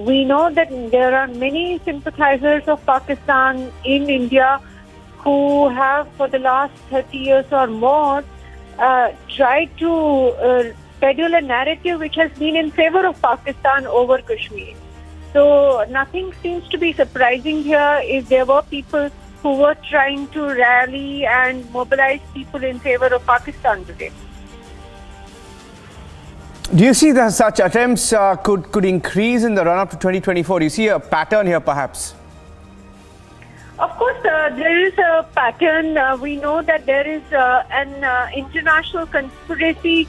we know that there are many sympathizers of Pakistan in India who have for the last 30 years or more tried to peddle a narrative which has been in favor of Pakistan over Kashmir. So nothing seems to be surprising here if there were people who were trying to rally and mobilize people in favor of Pakistan today. Do you see that such attempts could increase in the run-up to 2024? Do you see a pattern here, perhaps? Of course, there is a pattern. We know that there is an international conspiracy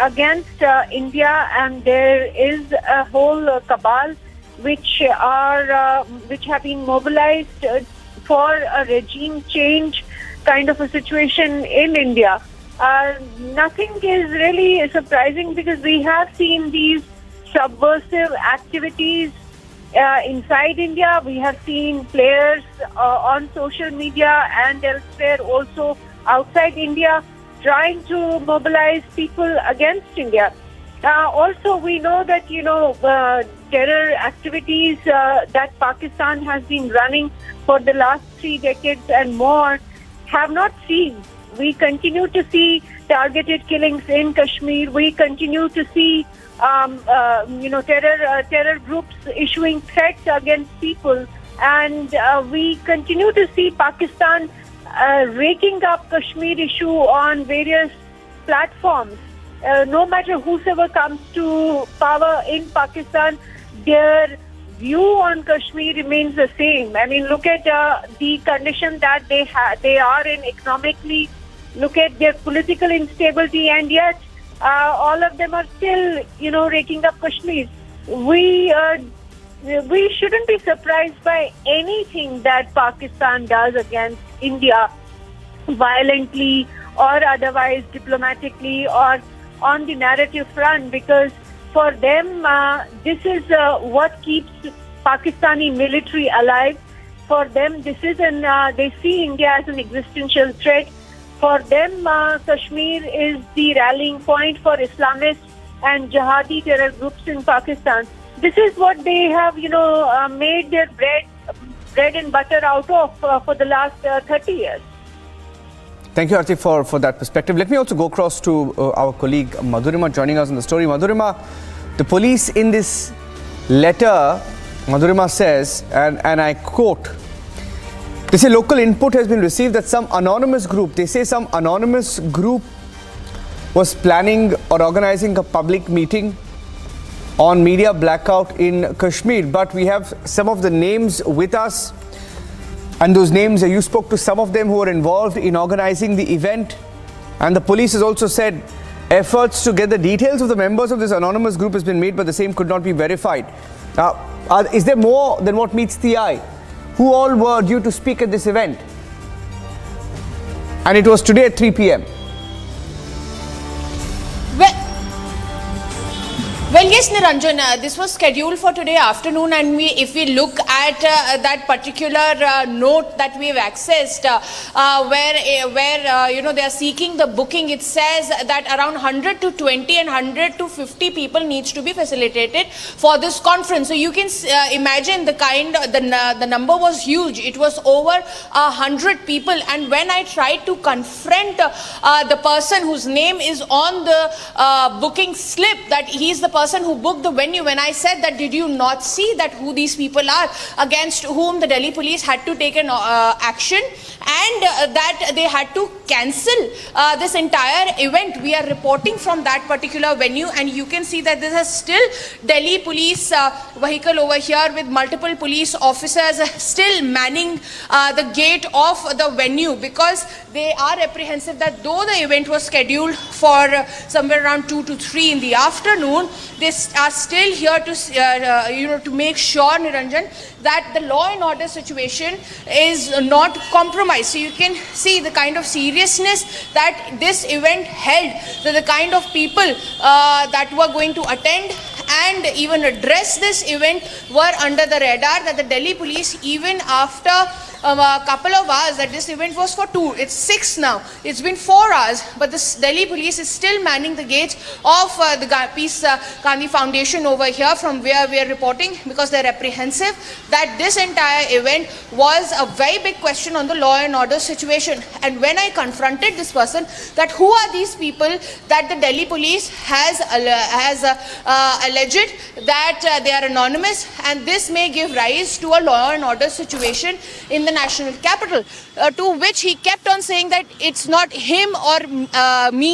against India, and there is a whole cabal which have been mobilized for a regime change kind of a situation in India. Nothing is really surprising because we have seen these subversive activities inside India. We have seen players on social media and elsewhere, also outside India, trying to mobilize people against India. Also, we know that, terror activities that Pakistan has been running for the last 3 decades and more have not ceased. We continue to see targeted killings in Kashmir. We continue to see terror groups issuing threats against people, and we continue to see Pakistan raking up Kashmir issue on various platforms. No matter whosoever comes to power in Pakistan, their view on Kashmir remains the same. I mean, look at the condition that they are in economically. Look at their political instability, and yet all of them are still, raking up Kashmir. We shouldn't be surprised by anything that Pakistan does against India, violently or otherwise, diplomatically or on the narrative front, because for them, this is what keeps Pakistani military alive. For them, they see India as an existential threat. For them, Kashmir is the rallying point for Islamists and jihadi terror groups in Pakistan. This is what they have, made their bread and butter out of for the last 30 years. Thank you, Arti, for that perspective. Let me also go across to our colleague Madhurima joining us on the story. Madhurima, the police in this letter, Madhurima says, and I quote, they say local input has been received that some anonymous group was planning or organizing a public meeting on media blackout in Kashmir. But we have some of the names with us, and those names, you spoke to some of them who were involved in organizing the event, and the police has also said efforts to get the details of the members of this anonymous group has been made, but the same could not be verified. Is there more than what meets the eye? Who all were due to speak at this event? And it was today at 3 p.m. Well, yes, Niranjan, this was scheduled for today afternoon, and if we look at that particular note that we have accessed, where they are seeking the booking, it says that around 100 to 20 and 100 to 50 people needs to be facilitated for this conference. So you can imagine the number was huge. It was over 100 people, and when I tried to confront the person whose name is on the booking slip, that he's the person who booked the venue, when I said that, did you not see that who these people are against whom the Delhi police had to take an action, and that they had to cancel this entire event? We are reporting from that particular venue, and you can see that there is still Delhi police vehicle over here with multiple police officers still manning the gate of the venue, because they are apprehensive that though the event was scheduled for somewhere around 2 to 3 in the afternoon, they are still here to to make sure, Niranjan, that the law and order situation is not compromised. So you can see the kind of seriousness that this event held, that the kind of people that were going to attend and even address this event were under the radar, that the Delhi police, even after a couple of hours, that this event was for 2, it's 6 now, it's been 4 hours, but the Delhi police is still manning the gates of the Peace Gandhi Foundation over here from where we are reporting, because they're apprehensive that this entire event was a very big question on the law and order situation. And when I confronted this person, that who are these people that the Delhi police has alleged that they are anonymous, and this may give rise to a law and order situation in the national capital, to which he kept on saying that it's not him or me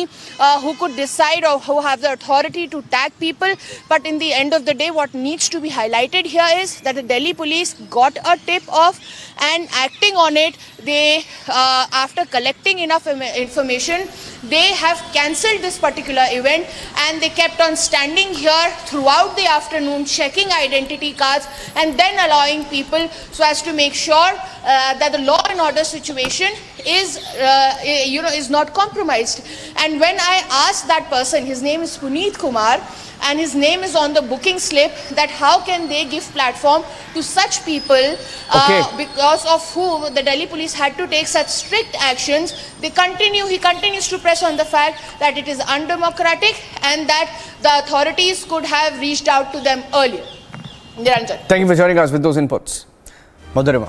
who could decide or who have the authority to tag people. But in the end of the day, what needs to be highlighted here is that the Delhi police got a tip off, and acting on it, they, after collecting enough information, they have cancelled this particular event, and they kept on standing here throughout the afternoon, checking identity cards and then allowing people, so as to make sure that the law and order situation is not compromised. And when I asked that person, his name is Puneet Kumar, and his name is on the booking slip, that how can they give platform to such people because of whom the Delhi police had to take such strict actions. He continues to press on the fact that it is undemocratic and that the authorities could have reached out to them earlier. Niranjan. Thank you for joining us with those inputs. Madhurima.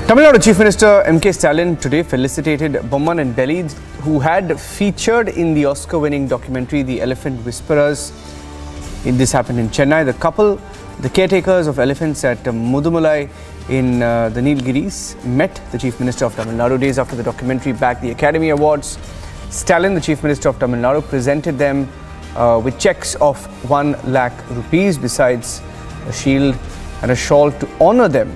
Tamil Nadu Chief Minister M.K. Stalin today felicitated Bomman and Delhi, who had featured in the Oscar-winning documentary The Elephant Whisperers. This happened in Chennai. The couple, the caretakers of elephants at Mudumalai in the Nilgiris, met the Chief Minister of Tamil Nadu days after the documentary bagged the Academy Awards. Stalin, the Chief Minister of Tamil Nadu, presented them with cheques of 1 lakh rupees, besides a shield and a shawl to honour them.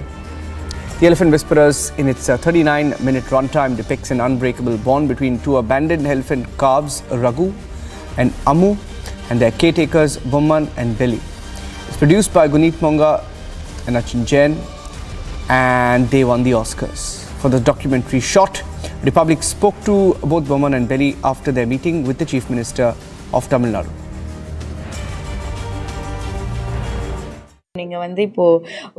The Elephant Whisperers, in its 39-minute runtime, depicts an unbreakable bond between two abandoned elephant calves, Raghu and Amu, and their caretakers, Bomman and Delhi. It's produced by Guneet Monga and Achin Jain, and they won the Oscars. For the documentary shot, Republic spoke to both Bomman and Delhi after their meeting with the Chief Minister of Tamil Nadu. நீங்க வந்து இப்போ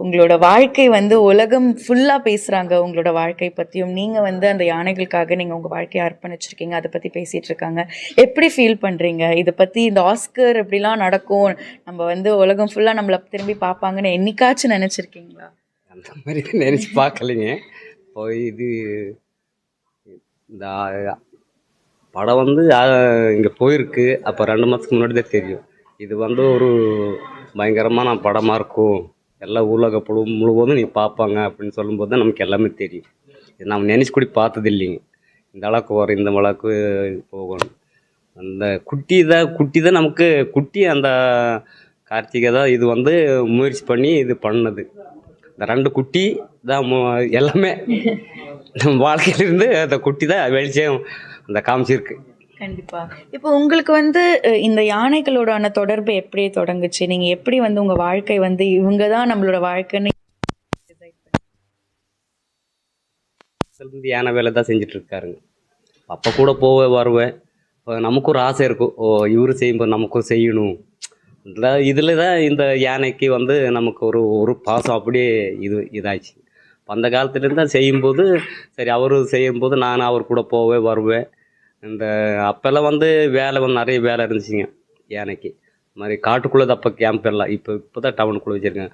உங்களோட வாழ்க்கை வந்து உலகம் ஃபுல்லா பேசுறாங்க உங்களோட வாழ்க்கை பத்தியும். நீங்க வந்து அந்த யானைகளுக்காக நீங்க உங்க வாழ்க்கையை அர்ப்பணிச்சிருக்கீங்க, அதை பத்தி பேசிட்டு இருக்காங்க. எப்படி ஃபீல் பண்றீங்க இதை பத்தி? இந்த ஆஸ்கர் எப்படிலாம் நடக்கும், நம்ம வந்து உலகம் ஃபுல்லா நம்மள திரும்பி பார்ப்பாங்கன்னு என்னைக்காச்சும் நினைச்சிருக்கீங்களா? அந்த மாதிரி நினைச்சு பார்க்கலைங்க. போய் இது இந்த படம் வந்து இங்கே போயிருக்கு, அப்போ 2 மாதத்துக்கு முன்னாடி தான் தெரியும். இது வந்து ஒரு பயங்கரமான படமாக இருக்கும், எல்லா உலக முழுவதும் நீ பார்ப்பாங்க அப்படின்னு சொல்லும்போது தான் நமக்கு எல்லாமே தெரியும். இது நம்ம நினச்சி கூட பார்த்தது இல்லைங்க, இந்த அளவுக்கு வரும், இந்த அளவுக்கு போகணும். அந்த குட்டி தான் நமக்கு குட்டி, அந்த கார்த்திகை தான் இது வந்து முயற்சி பண்ணி இது பண்ணது. இந்த 2 குட்டி தான் எல்லாமே நம்ம வாழ்க்கையிலிருந்து அந்த குட்டி தான் வெளிச்சம் அந்த காமிச்சிருக்கு. கண்டிப்பா. இப்போ உங்களுக்கு வந்து இந்த யானைகளோடான தொடர்பு எப்படி தொடங்குச்சு? நீங்க எப்படி வந்து உங்க வாழ்க்கை வந்து இவங்க தான் நம்மளோட வாழ்க்கைன்னு? யானை வேலை தான் செஞ்சுட்டு இருக்காருங்க. அப்போ கூட போவேன் வருவேன், நமக்கு ஒரு ஆசை இருக்கும், ஓ இவரு செய்யும்போது நமக்கும் செய்யணும். இதில் தான் இந்த யானைக்கு வந்து நமக்கு ஒரு பாசம் அப்படியே இதாச்சு. அந்த காலத்துலேருந்து தான் செய்யும்போது சரி, அவரு செய்யும்போது நான் அவர் கூட போவேன் வருவேன். இந்த அப்போல்லாம் வந்து வேலை வந்து நிறைய வேலை இருந்துச்சுங்க யானைக்கு. இந்த மாதிரி காட்டுக்குள்ளே அப்போ கேம்ப் எல்லாம், இப்போ தான் டவுனுக்குள்ளே வச்சுருக்கேன்.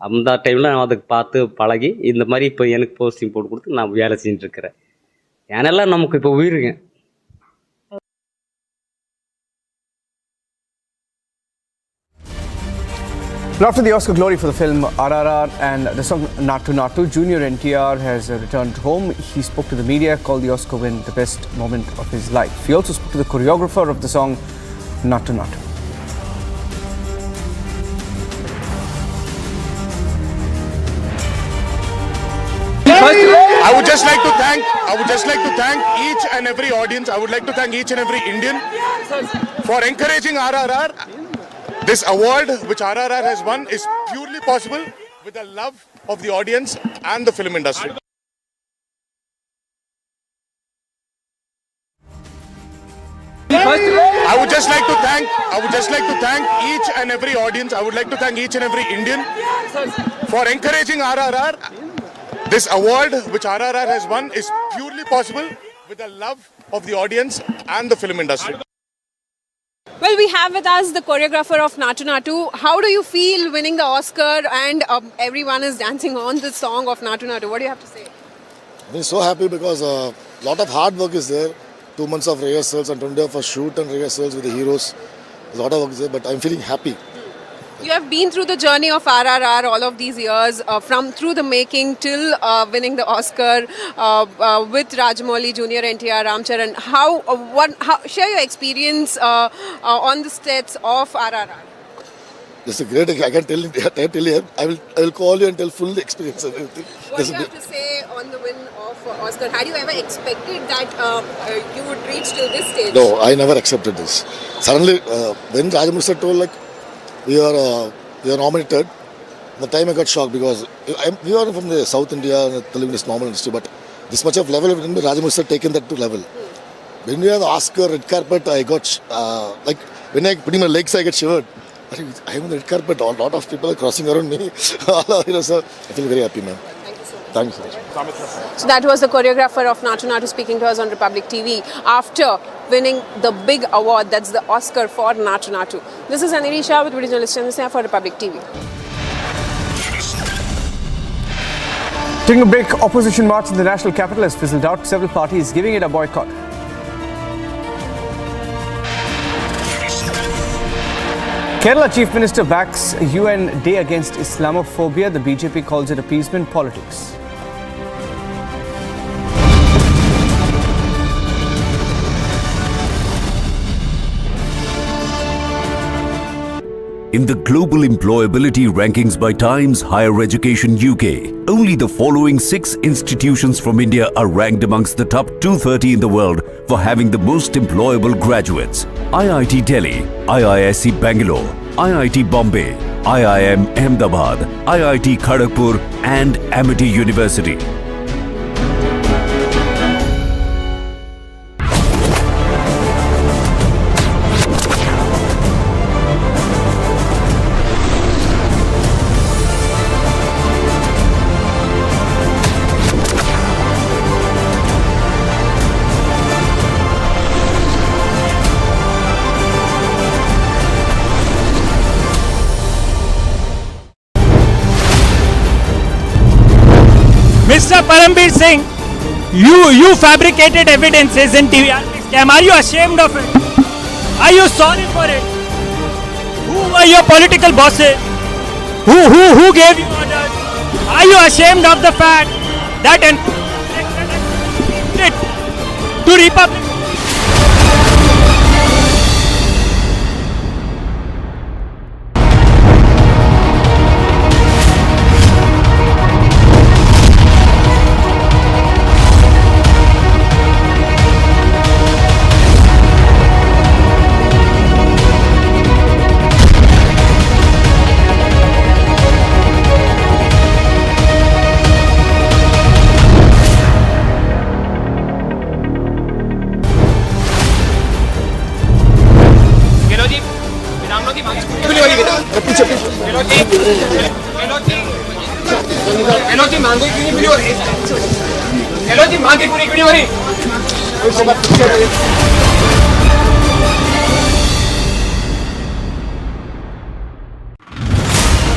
அந்த டைமில் நான் அதுக்கு பார்த்து பழகி இந்த மாதிரி இப்போ எனக்கு போஸ்டிங் போட்டு கொடுத்து நான் வேலை செஞ்சுட்டுருக்கிறேன். யானைலாம் நமக்கு இப்போ உயிருங்க. After the Oscar glory for the film RRR and the song Natu Natu, Junior NTR has returned home. He spoke to the media, called the Oscar win the best moment of his life. He also spoke to the choreographer of the song Natu Natu. I would just like to thank each and every audience. I would like to thank each and every Indian for encouraging RRR. This award which RRR has won is purely possible with the love of the audience and the film industry. I would just like to thank each and every audience. I would like to thank each and every Indian for encouraging RRR. This award which RRR has won is purely possible with the love of the audience and the film industry. Well, we have with us the choreographer of Natu Natu. How do you feel winning the Oscar and everyone is dancing on the song of Natu Natu? What do you have to say? I've been so happy because a lot of hard work is there. 2 months of rehearsals and 20 days of shoot and rehearsals with the heroes. There's a lot of work is there, but I'm feeling happy. You have been through the journey of RRR all of these years, through the making till winning the Oscar with Rajamouli Jr. NTR Ramcharan. Share your experience on the sets of RRR. This is a great. I can tell you. I will call you and tell full experience of everything. What do you have to say on the win of Oscar? Had you ever expected that you would reach to this stage? No, I never accepted this. Suddenly, when Rajamouli sir told like we are nominated, the time I got shocked because we are from the South India and Telugu is normal industry, but this much of level, Rajamouli sir taken that to level. When we have the Oscar red carpet, I got like when I put in my legs, I get shivered. I am on the red carpet. A lot of people are crossing around me. So I feel very happy, ma'am. Thank you so much. Thank you so much. So that was the choreographer of Natu Natu speaking to us on Republic TV after winning the big award, that's the Oscar for Natu Natu. This is Aniri Shah with Video Journalist for Republic TV. Taking a break, opposition march in the national capital has fizzled out. Several parties giving it a boycott. Kerala Chief Minister backs a UN day against Islamophobia. The BJP calls it appeasement politics. In the global employability rankings by Times Higher Education UK, only the following 6 institutions from India are ranked amongst the top 230 in the world for having the most employable graduates. IIT Delhi, IISc Bangalore, IIT Bombay, IIM Ahmedabad, IIT Kharagpur and Amity University. Mr. Parambir Singh, you fabricated evidences in TRS scam. Are you ashamed of it? Are you sorry for it? Who were your political bosses? Who gave you orders? Are you ashamed of the fact that to Republic?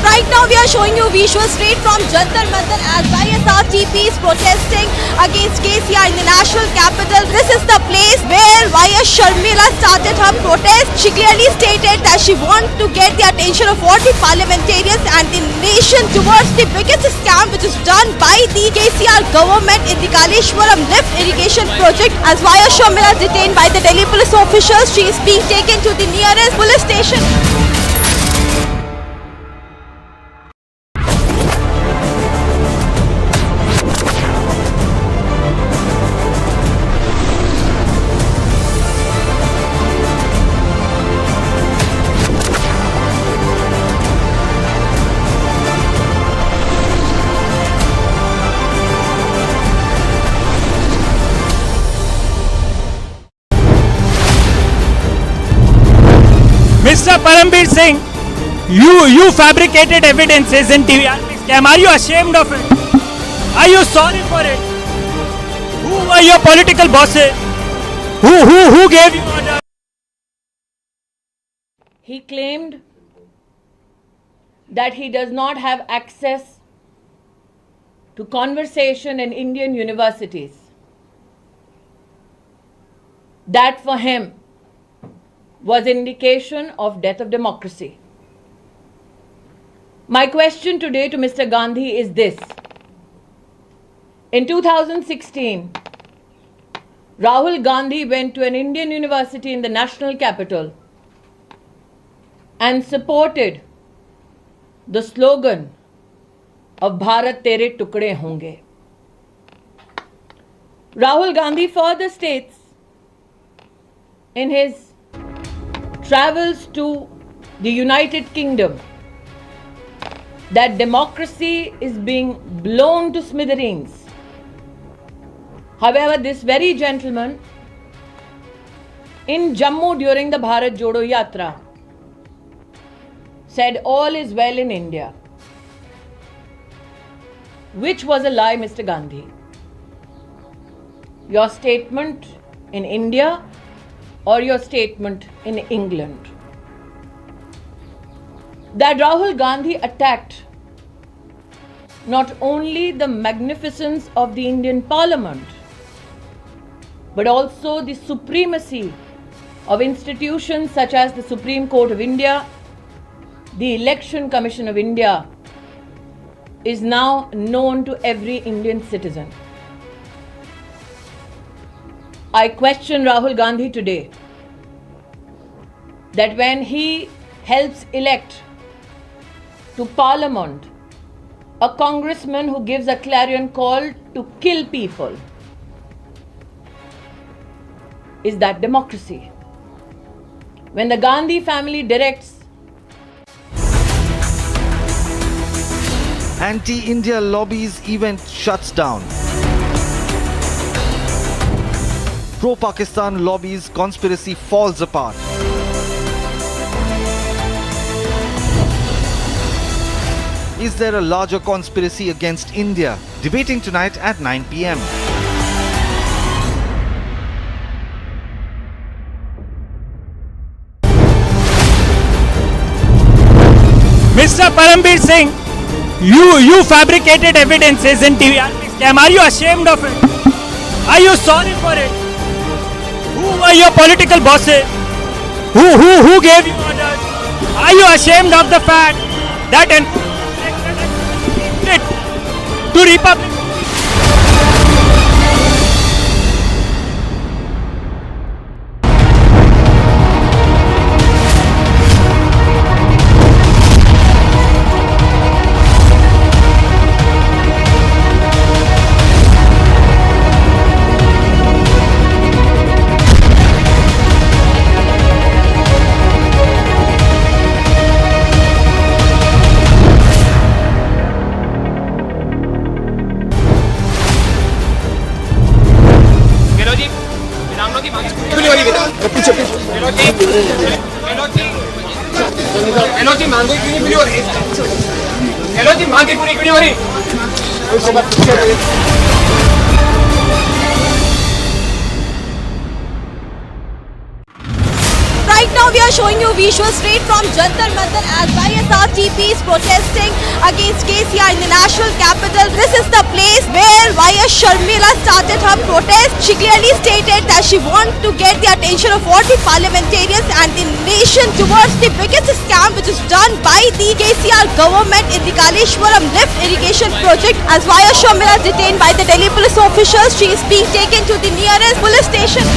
Right now we are showing you visuals straight from Jantar Mantar as YSRTP is protesting against KCR in the national capital. This is the place where YS Sharmila started her protest. She clearly stated that she wants to get the attention of all the parliamentarians and the nation towards the biggest scam which is done by the KCR government in the Kaleshwaram lift irrigation project. As YS Sharmila is detained by the Delhi police officials, she is being taken to the nearest police station. Mr. Parambir Singh, you fabricated evidences in TRS scam. Are you ashamed of it? Are you sorry for it? Who were your political bosses? Who gave you orders? He claimed that he does not have access to conversation in Indian universities. That for him was indication of death of democracy. My question today to Mr. Gandhi is this. In 2016, Rahul Gandhi went to an Indian university in the national capital and supported the slogan of Bharat Tere Tukde Honge. Rahul Gandhi further states in his travels to the United Kingdom that democracy is being blown to smithereens. However, this very gentleman in Jammu during the Bharat Jodo Yatra said all is well in India, which was a lie, Mr. Gandhi. Your statement in India or your statement in England? That Rahul Gandhi attacked not only the magnificence of the Indian Parliament, but also the supremacy of institutions such as the Supreme Court of India, the Election Commission of India, is now known to every Indian citizen. I question Rahul Gandhi today that when he helps elect to Parliament a congressman who gives a clarion call to kill people, is that democracy? When the Gandhi family directs Anti-India lobbies event shuts down. Pro-Pakistan lobbies conspiracy falls apart. Is there a larger conspiracy against India? Debating tonight at 9 p.m. Mr. Parambir Singh, you fabricated evidences in TRS scam. Are you ashamed of it? Are you sorry for it? Who were your political bosses? Who gave you orders? Are you ashamed of the fact that to Republic? Right now we are showing you visuals straight from Jantar Mantar as YSRTP is protesting against KCR in the national capital. This is the place where YS Sharmila started her protest. She clearly stated that she wants to get the attention of all the parliamentarians and the nation towards the biggest scam which is done by the KCR government in the Kaleshwaram lift irrigation project. As YS Sharmila is detained by the Delhi police officials, she is being taken to the nearest police station.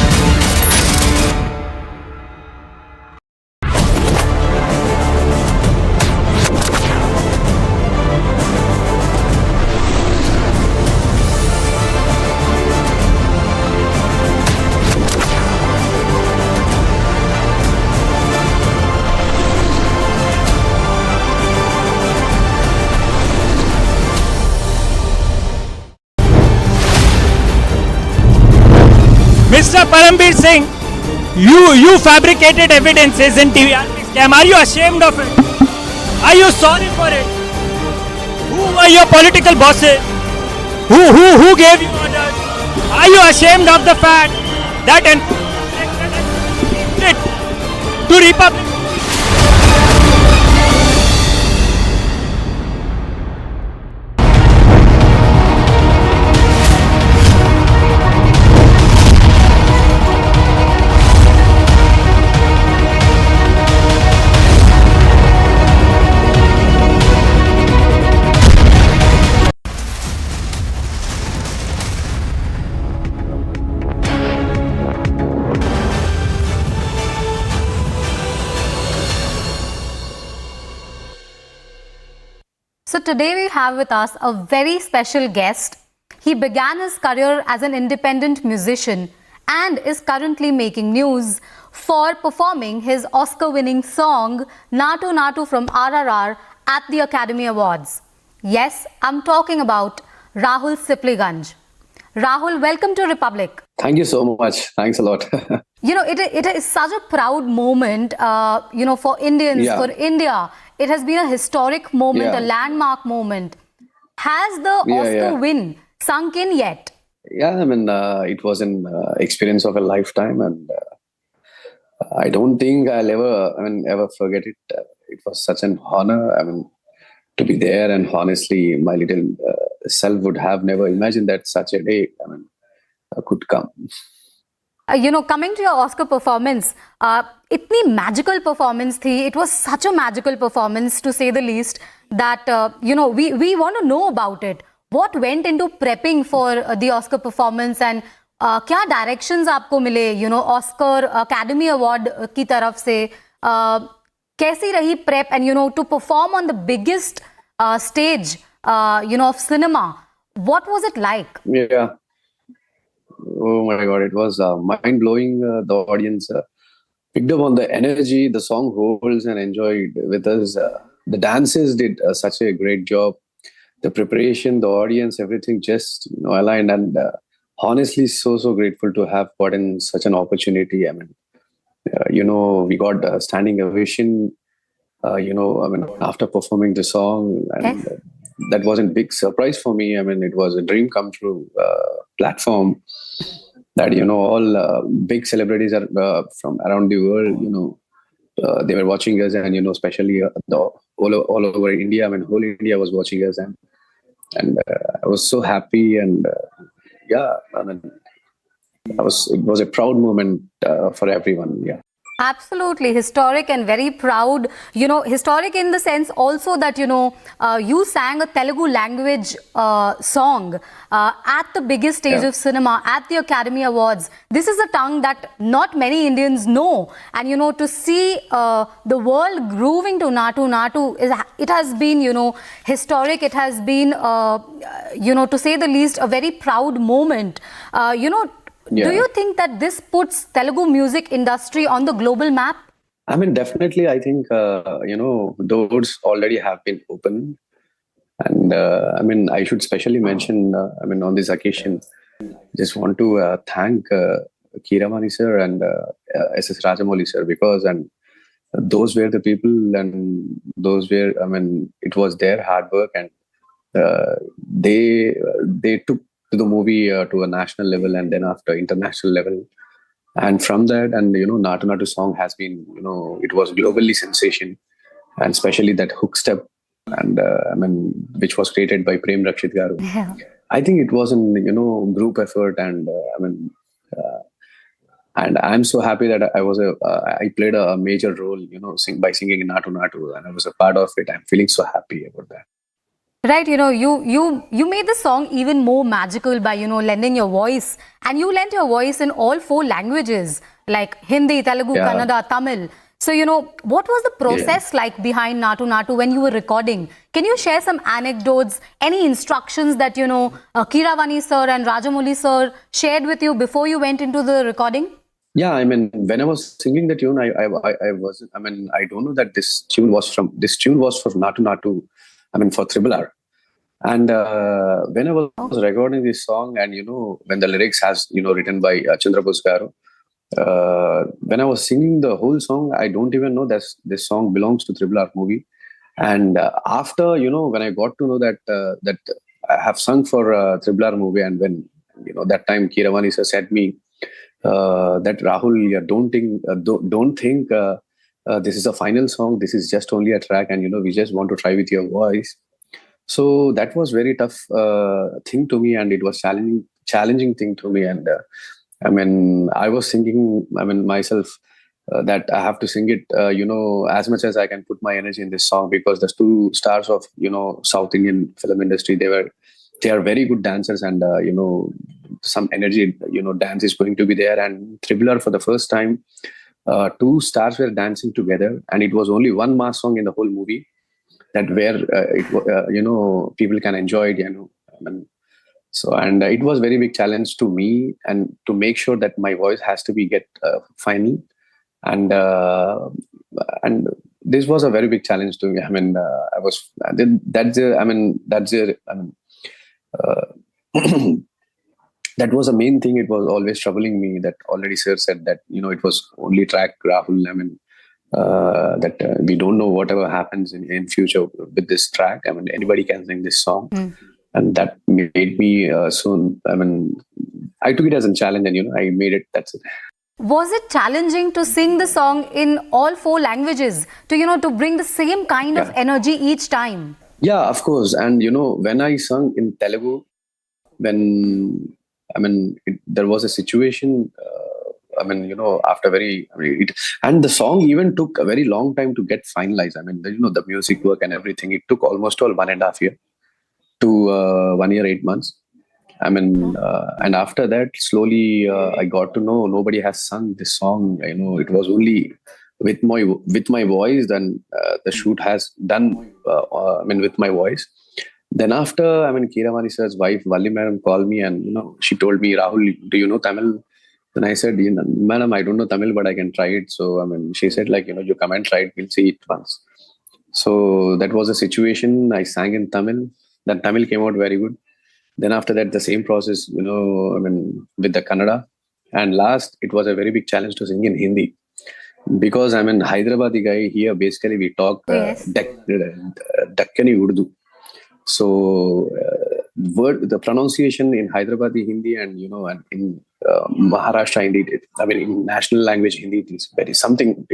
Mr. Parambir Singh, you fabricated evidences in TRS scam. Are you ashamed of it? Are you sorry for it? Who were your political bosses? Who gave you orders? Are you ashamed of the fact that to Republic? So today we have with us a very special guest. He began his career as an independent musician and is currently making news for performing his Oscar-winning song Natu Natu from RRR at the Academy Awards. Yes, I'm talking about Rahul Sipligunj. Rahul, welcome to Republic. Thank you so much. Thanks a lot. It is such a proud moment, for Indians, for India. It has been a historic moment, a landmark moment. Has the Oscar win sunk in yet? Yeah, I mean, it was an experience of a lifetime, and I don't think I'll ever forget it. It was such an honor, to be there, and honestly, my little self would have never imagined that such a day, could come. Coming to your Oscar performance, itni magical performance thi. It was such a magical performance, to say the least, that, we want to know about it. What went into prepping for the Oscar performance, and kya directions aapko mile, Oscar Academy Award ki taraf se, kaisi rahi prep, and, to perform on the biggest stage, of cinema. What was it like? Yeah. Oh my God, it was mind-blowing. The audience picked up on the energy the song holds and enjoyed with us. The dancers did such a great job. The preparation, the audience, everything just aligned. And honestly, so grateful to have gotten such an opportunity. We got a standing ovation, after performing the song. And that wasn't a big surprise for me. It was a dream come true platform that, all big celebrities are from around the world, they were watching us, and, especially all over India. Whole India was watching us, and I was so happy, and it was a proud moment for everyone. Yeah. Absolutely historic and very proud. Historic in the sense also that, you sang a Telugu language song at the biggest stage of cinema, at the Academy Awards. This is a tongue that not many Indians know. And, to see the world grooving to Natu Natu, it has been, historic. It has been, to say the least, a very proud moment. Do you think that this puts Telugu music industry on the global map? Definitely. I think, doors already have been opened. And I should specially mention, on this occasion, just want to thank Keeravani sir and SS Rajamouli sir, because those were the people, and those were, it was their hard work, and they took to the movie to a national level, and then after international level. And from that, and Natu Natu song has been, it was globally sensation, and especially that hook step, and which was created by Prem Rakshit Garu. Yeah. I think it was an group effort, and and I'm so happy that I played a major role, by singing Natu Natu, and I was a part of it. I'm feeling so happy about that. Right, you made the song even more magical by, lending your voice. And you lent your voice in all 4 languages, like Hindi, Telugu, Kannada, Tamil. So, what was the process like behind Natu Natu when you were recording? Can you share some anecdotes, any instructions that, Keeravani sir and Rajamouli sir shared with you before you went into the recording? Yeah, when I was singing the tune, I don't know that this tune was for Natu Natu. For RRR. And when I was recording this song, and when the lyrics has written by Chandra Bose Garu, when I was singing the whole song, I don't even know that this song belongs to RRR movie. And after when I got to know that I have sung for RRR movie, and when that time Keeravani sir said me that Rahul, don't think this is a final song. This is just only a track, and we just want to try with your voice. So that was very tough thing to me, and it was challenging thing to me. And I was thinking, myself that I have to sing it, as much as I can put my energy in this song, because the 2 stars of South Indian film industry, they are very good dancers, and some energy, dance is going to be there. And RRR, for the first time, 2 stars were dancing together, and it was only one mass song in the whole movie. that where people can enjoy it, so, and it was very big challenge to me, and to make sure that my voice has to be get final, and this was a very big challenge to me. That was the main thing. It was always troubling me that already sir said that, it was only track Rahul. We don't know whatever happens in future with this track. Anybody can sing this song. And that made me I took it as a challenge, and, I made it. That's it. Was it challenging to sing the song in all 4 languages to bring the same kind of energy each time? Yeah, of course. And, when I sung in Telugu, there was a situation, after and the song even took a very long time to get finalized. The music work and everything, it took almost 1.5 years to 1 year, 8 months. And after that, slowly I got to know nobody has sung this song. It was only with my voice. Then the shoot has done. With my voice. Then after, Keeravani sir's wife, Valli madam, called me, and she told me, Rahul, do you know Tamil? Then I said, madam, I don't know Tamil, but I can try it. So she said, you come and try it. We'll see it once. So that was a situation. I sang in Tamil. Then Tamil came out very good. Then after that, the same process, with the Kannada. And last, it was a very big challenge to sing in Hindi. Because Hyderabadi guy here, basically we talk Dakkani Urdu. So the pronunciation in Hyderabadi Hindi and, and in Maharashtra Hindi, in national language Hindi, it's very something,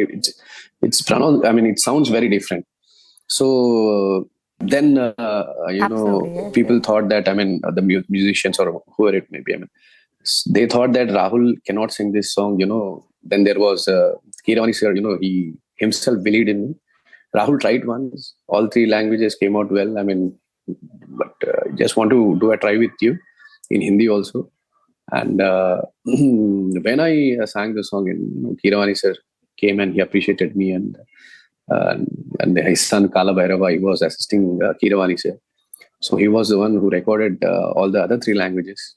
it's pronounced, it sounds very different. So then, people thought that, the musicians or whoever it may be, they thought that Rahul cannot sing this song, Then there was Keeravani sir, he himself believed in me. Rahul tried once, all 3 languages came out well, but just want to do a try with you in Hindi also. And when I sang the song, Keeravani sir came and he appreciated me, and his son Kala Bhairava, he was assisting Keeravani sir. So he was the one who recorded all the other 3 languages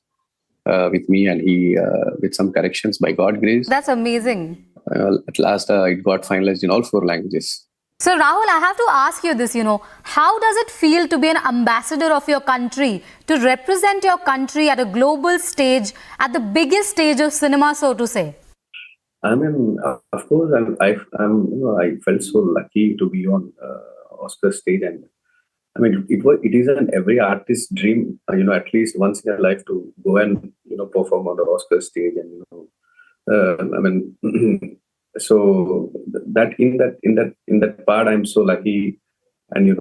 with me, and he with some corrections by God's grace. That's amazing. At last, it got finalized in all 4 languages. So Rahul, I have to ask you this, how does it feel to be an ambassador of your country, to represent your country at a global stage, at the biggest stage of cinema, so to say? Of course, I felt so lucky to be on Oscar stage, and it is an every artist's dream, at least once in their life to go and perform on the Oscar stage, and so that in that part I'm so lucky, and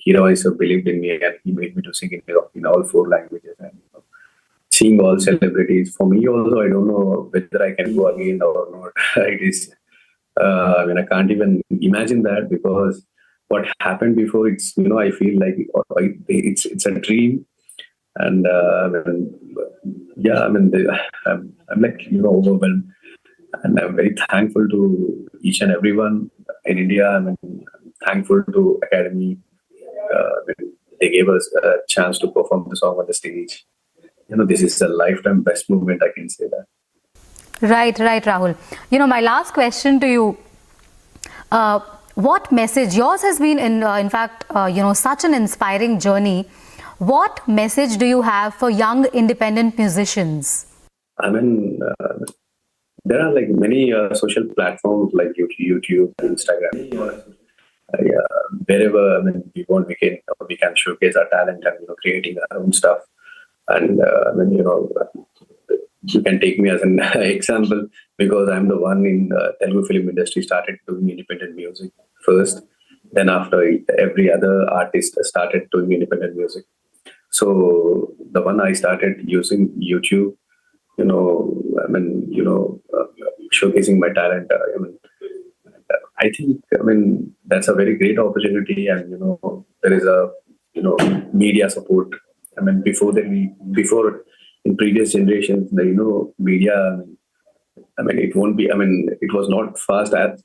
Keeravani sir believed in me, and he made me to sing in all 4 languages, and seeing all celebrities. For me also, I don't know whether I can go again or not. It is, I can't even imagine that, because what happened before, it's, I feel like it's a dream. And I'm like, overwhelmed. And I'm very thankful to each and everyone in India. I'm thankful to Academy. They gave us a chance to perform the song on the stage. This is a lifetime best moment, I can say that. Right, Rahul. My last question to you. What message, yours has been in fact, such an inspiring journey. What message do you have for young independent musicians? There are many social platforms like YouTube, Instagram, wherever we can showcase our talent and creating our own stuff. And you can take me as an example, because I'm the one in the Telugu film industry started doing independent music first. Then after, every other artist started doing independent music. So the one I started using YouTube, showcasing my talent. I think, that's a very great opportunity, and there is a media support. Before in previous generations, media. It won't be. It was not fast as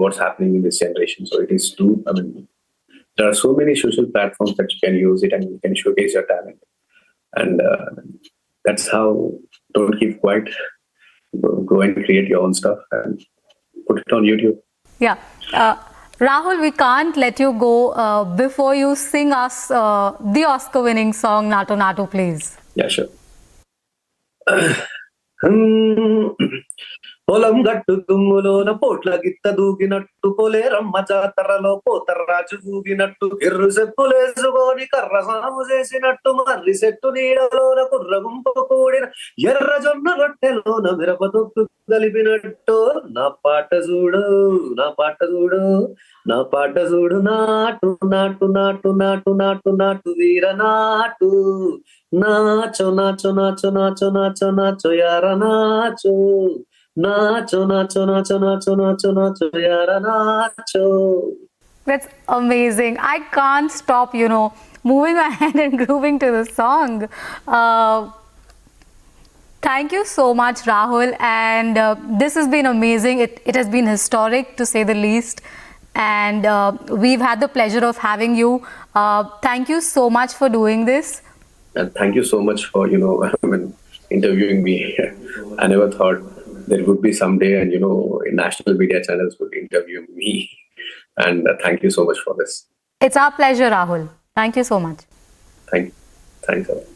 what's happening in this generation. So it is too. I mean, there are so many social platforms that you can use it and you can showcase your talent, and that's how. Don't keep quiet. Go and create your own stuff and put it on YouTube. Yeah. Rahul, we can't let you go before you sing us the Oscar-winning song "Natu Natu," please. Yeah, sure. పొలం గట్టు దుమ్ములోన పోట్ల గిత్త దూగినట్టు పొలే రమ్మ జాతరలో పోతర్రాజు ఊగినట్టు ఎర్రు చెప్పులేసుకొని కర్ర సాము చేసినట్టు మర్రి చెట్టు నీడలోన కుర్ర గుంపు కూడిన ఎర్ర జొన్న రొట్టెలోన మిరప తొక్కు కలిపినట్టు నా పాట చూడు నా పాట చూడు నా పాట చూడు నాటు నాటు నాటు నాటు నాటు నాటు వీర నాటు నాచో నాచో నాచో నాచో నాచో నాచో యార నాచో nacho nacho nacho nacho nacho nacho yara nacho. That's amazing. I can't stop, moving my hand and grooving to the song. Thank you so much, Rahul, and this has been amazing. It has been historic, to say the least, and we've had the pleasure of having you. Thank you so much for doing this. And thank you so much for interviewing me. I never thought there would be someday, and national media channels would interview me. And thank you so much for this. It's our pleasure, Rahul. Thank you so much. Thanks a lot.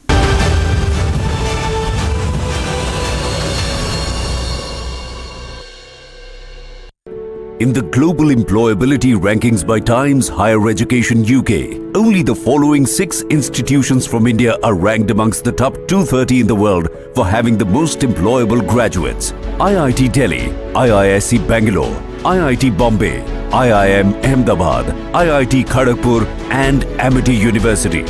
In the global employability rankings by Times Higher Education UK, only the following 6 institutions from India are ranked amongst the top 230 in the world for having the most employable graduates: IIT Delhi, IISc Bangalore, IIT Bombay, IIM Ahmedabad, IIT Kharagpur and Amity University.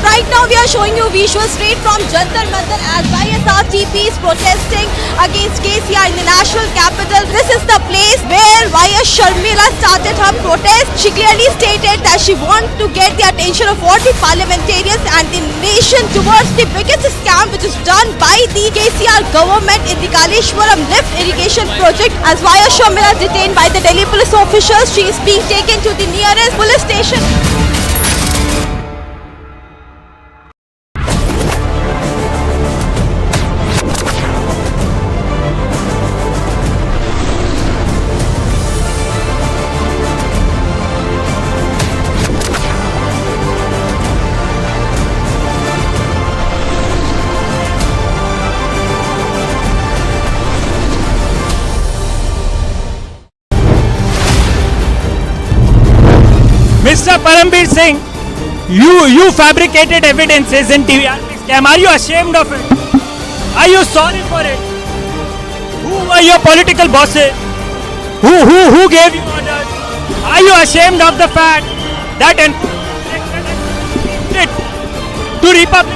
Right now we are showing you visuals straight from Jantar Mantar as YSRTP is protesting against KCR in the national capital. This is the place where YS Sharmila started her protest. She clearly stated that she wants to get the attention of all the parliamentarians and the nation towards the biggest scam which is done by the KCR government in the Kaleshwaram lift irrigation project. As YS Sharmila is detained by the Delhi police officials, she is being taken to the nearest police station. Mr. Parambir Singh, you fabricated evidences in TRS scam. Are you ashamed of it? Are you sorry for it? Who were your political bosses? Who gave you orders? Are you ashamed of the fact that to Republic?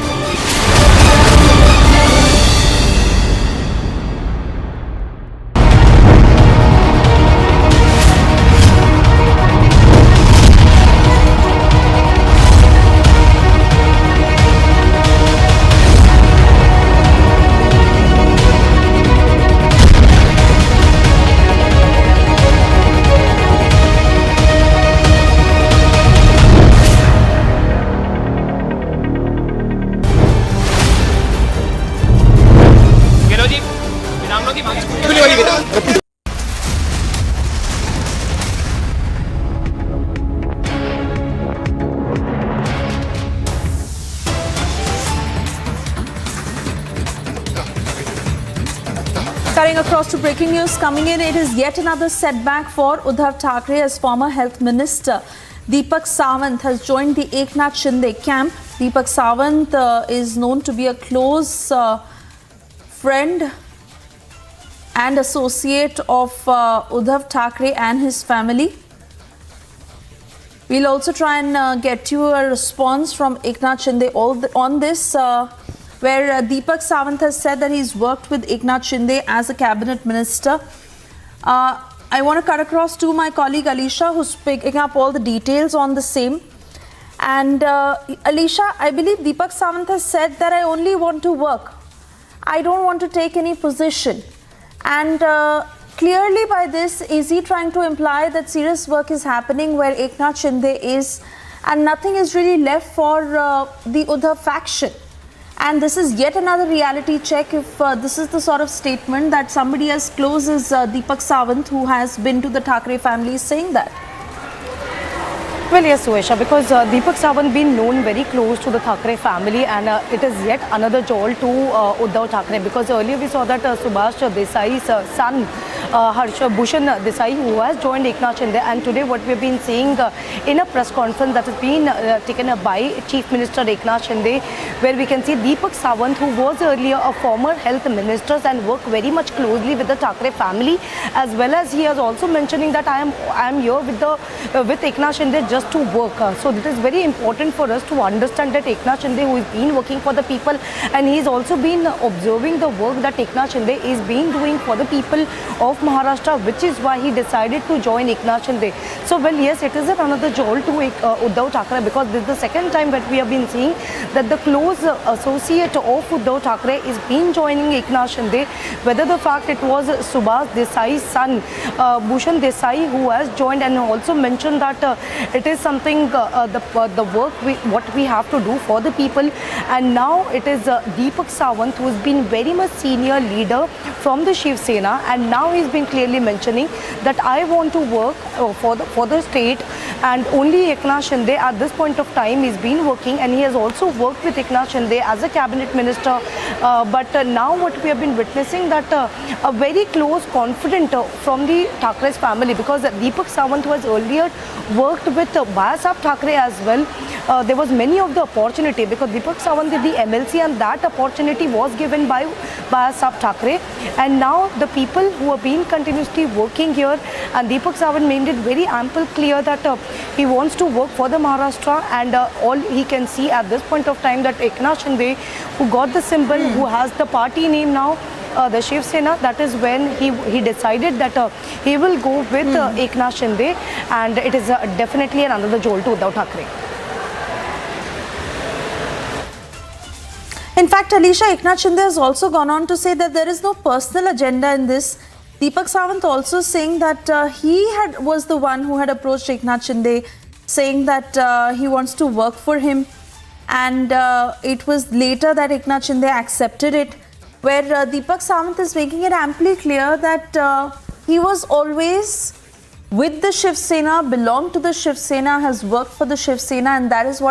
Cutting across to breaking news coming in, it is yet another setback for Uddhav Thackeray as former health minister. Deepak Sawant has joined the Eknath Shinde camp. Deepak Sawant is known to be a close friend and associate of Uddhav Thackeray and his family. We'll also try and get you a response from Eknath Shinde on this, where Deepak Sawant has said that he's worked with Eknath Shinde as a cabinet minister. I want to cut across to my colleague Alisha, who's picking up all the details on the same. And Alisha, I believe Deepak Sawant has said that I only want to work. I don't want to take any position. And clearly by this, is he trying to imply that serious work is happening where Eknath Shinde is, and nothing is really left for the Uddhav faction? And this is yet another reality check if this is the sort of statement that somebody as close as Deepak Sawant, who has been to the Thackeray family, is saying that. Well, yes, Suesha, because Deepak Sawant been known very close to the Thackeray family, and it is yet another jolt to Uddhav Thackeray, because earlier we saw that Subhash Desai's son, Bhushan Desai, who has joined Eknath Shinde, and today what we have been seeing in a press conference that has been taken up by Chief Minister Eknath Shinde, where we can see Deepak Sawant, who was earlier a former health minister and worked very much closely with the Thackeray family, as well as he has also mentioning that I am here with Eknath Shinde just to work. So it is very important for us to understand that Eknath Shinde, who has been working for the people, and he's also been observing the work that Eknath Shinde is been doing for the people of Maharashtra, which is why he decided to join Eknath Shinde. So, well, yes, it is another jolt to Uddhav Thackeray, because this is the second time that we have been seeing that the close associate of Uddhav Thackeray is been joining Eknath Shinde, whether the fact it was Subhash Desai's son, Bhushan Desai, who has joined, and also mentioned that it is something, the work what we have to do for the people. And now it is Deepak Sawant, who has been very much senior leader from the Shiv Sena, and now he's been clearly mentioning that I want to work for the state, and only Eknath Shinde at this point of time is been working, and he has also worked with Eknath Shinde as a cabinet minister. But now what we have been witnessing, that a very close confidant from the Thackeray's family, because Deepak Sawant, who has earlier worked with Bayasaheb Thackeray as well, there was many of the opportunity, because Deepak Sawant did the MLC, and that opportunity was given by Bayasaheb Thackeray. And now the people who have been continuously working here, and Deepak Sawant made it very ample clear that he wants to work for the Maharashtra, and all he can see at this point of time that Eknath Shinde, who got the symbol, who has the party name now, the Shiv Sena, that is when he decided that he will go with Eknath Shinde, and it is definitely another jolt to Uddhav Thackeray. In fact, Alisha, Eknath Shinde has also gone on to say that there is no personal agenda in this. Deepak Sawant also saying that he was the one who had approached Eknath Shinde, saying that he wants to work for him, and it was later that Eknath Shinde accepted it, where Deepak Sawant is making it amply clear that he was always with the Shiv Sena, belonged to the Shiv Sena, has worked for the Shiv Sena, and that is what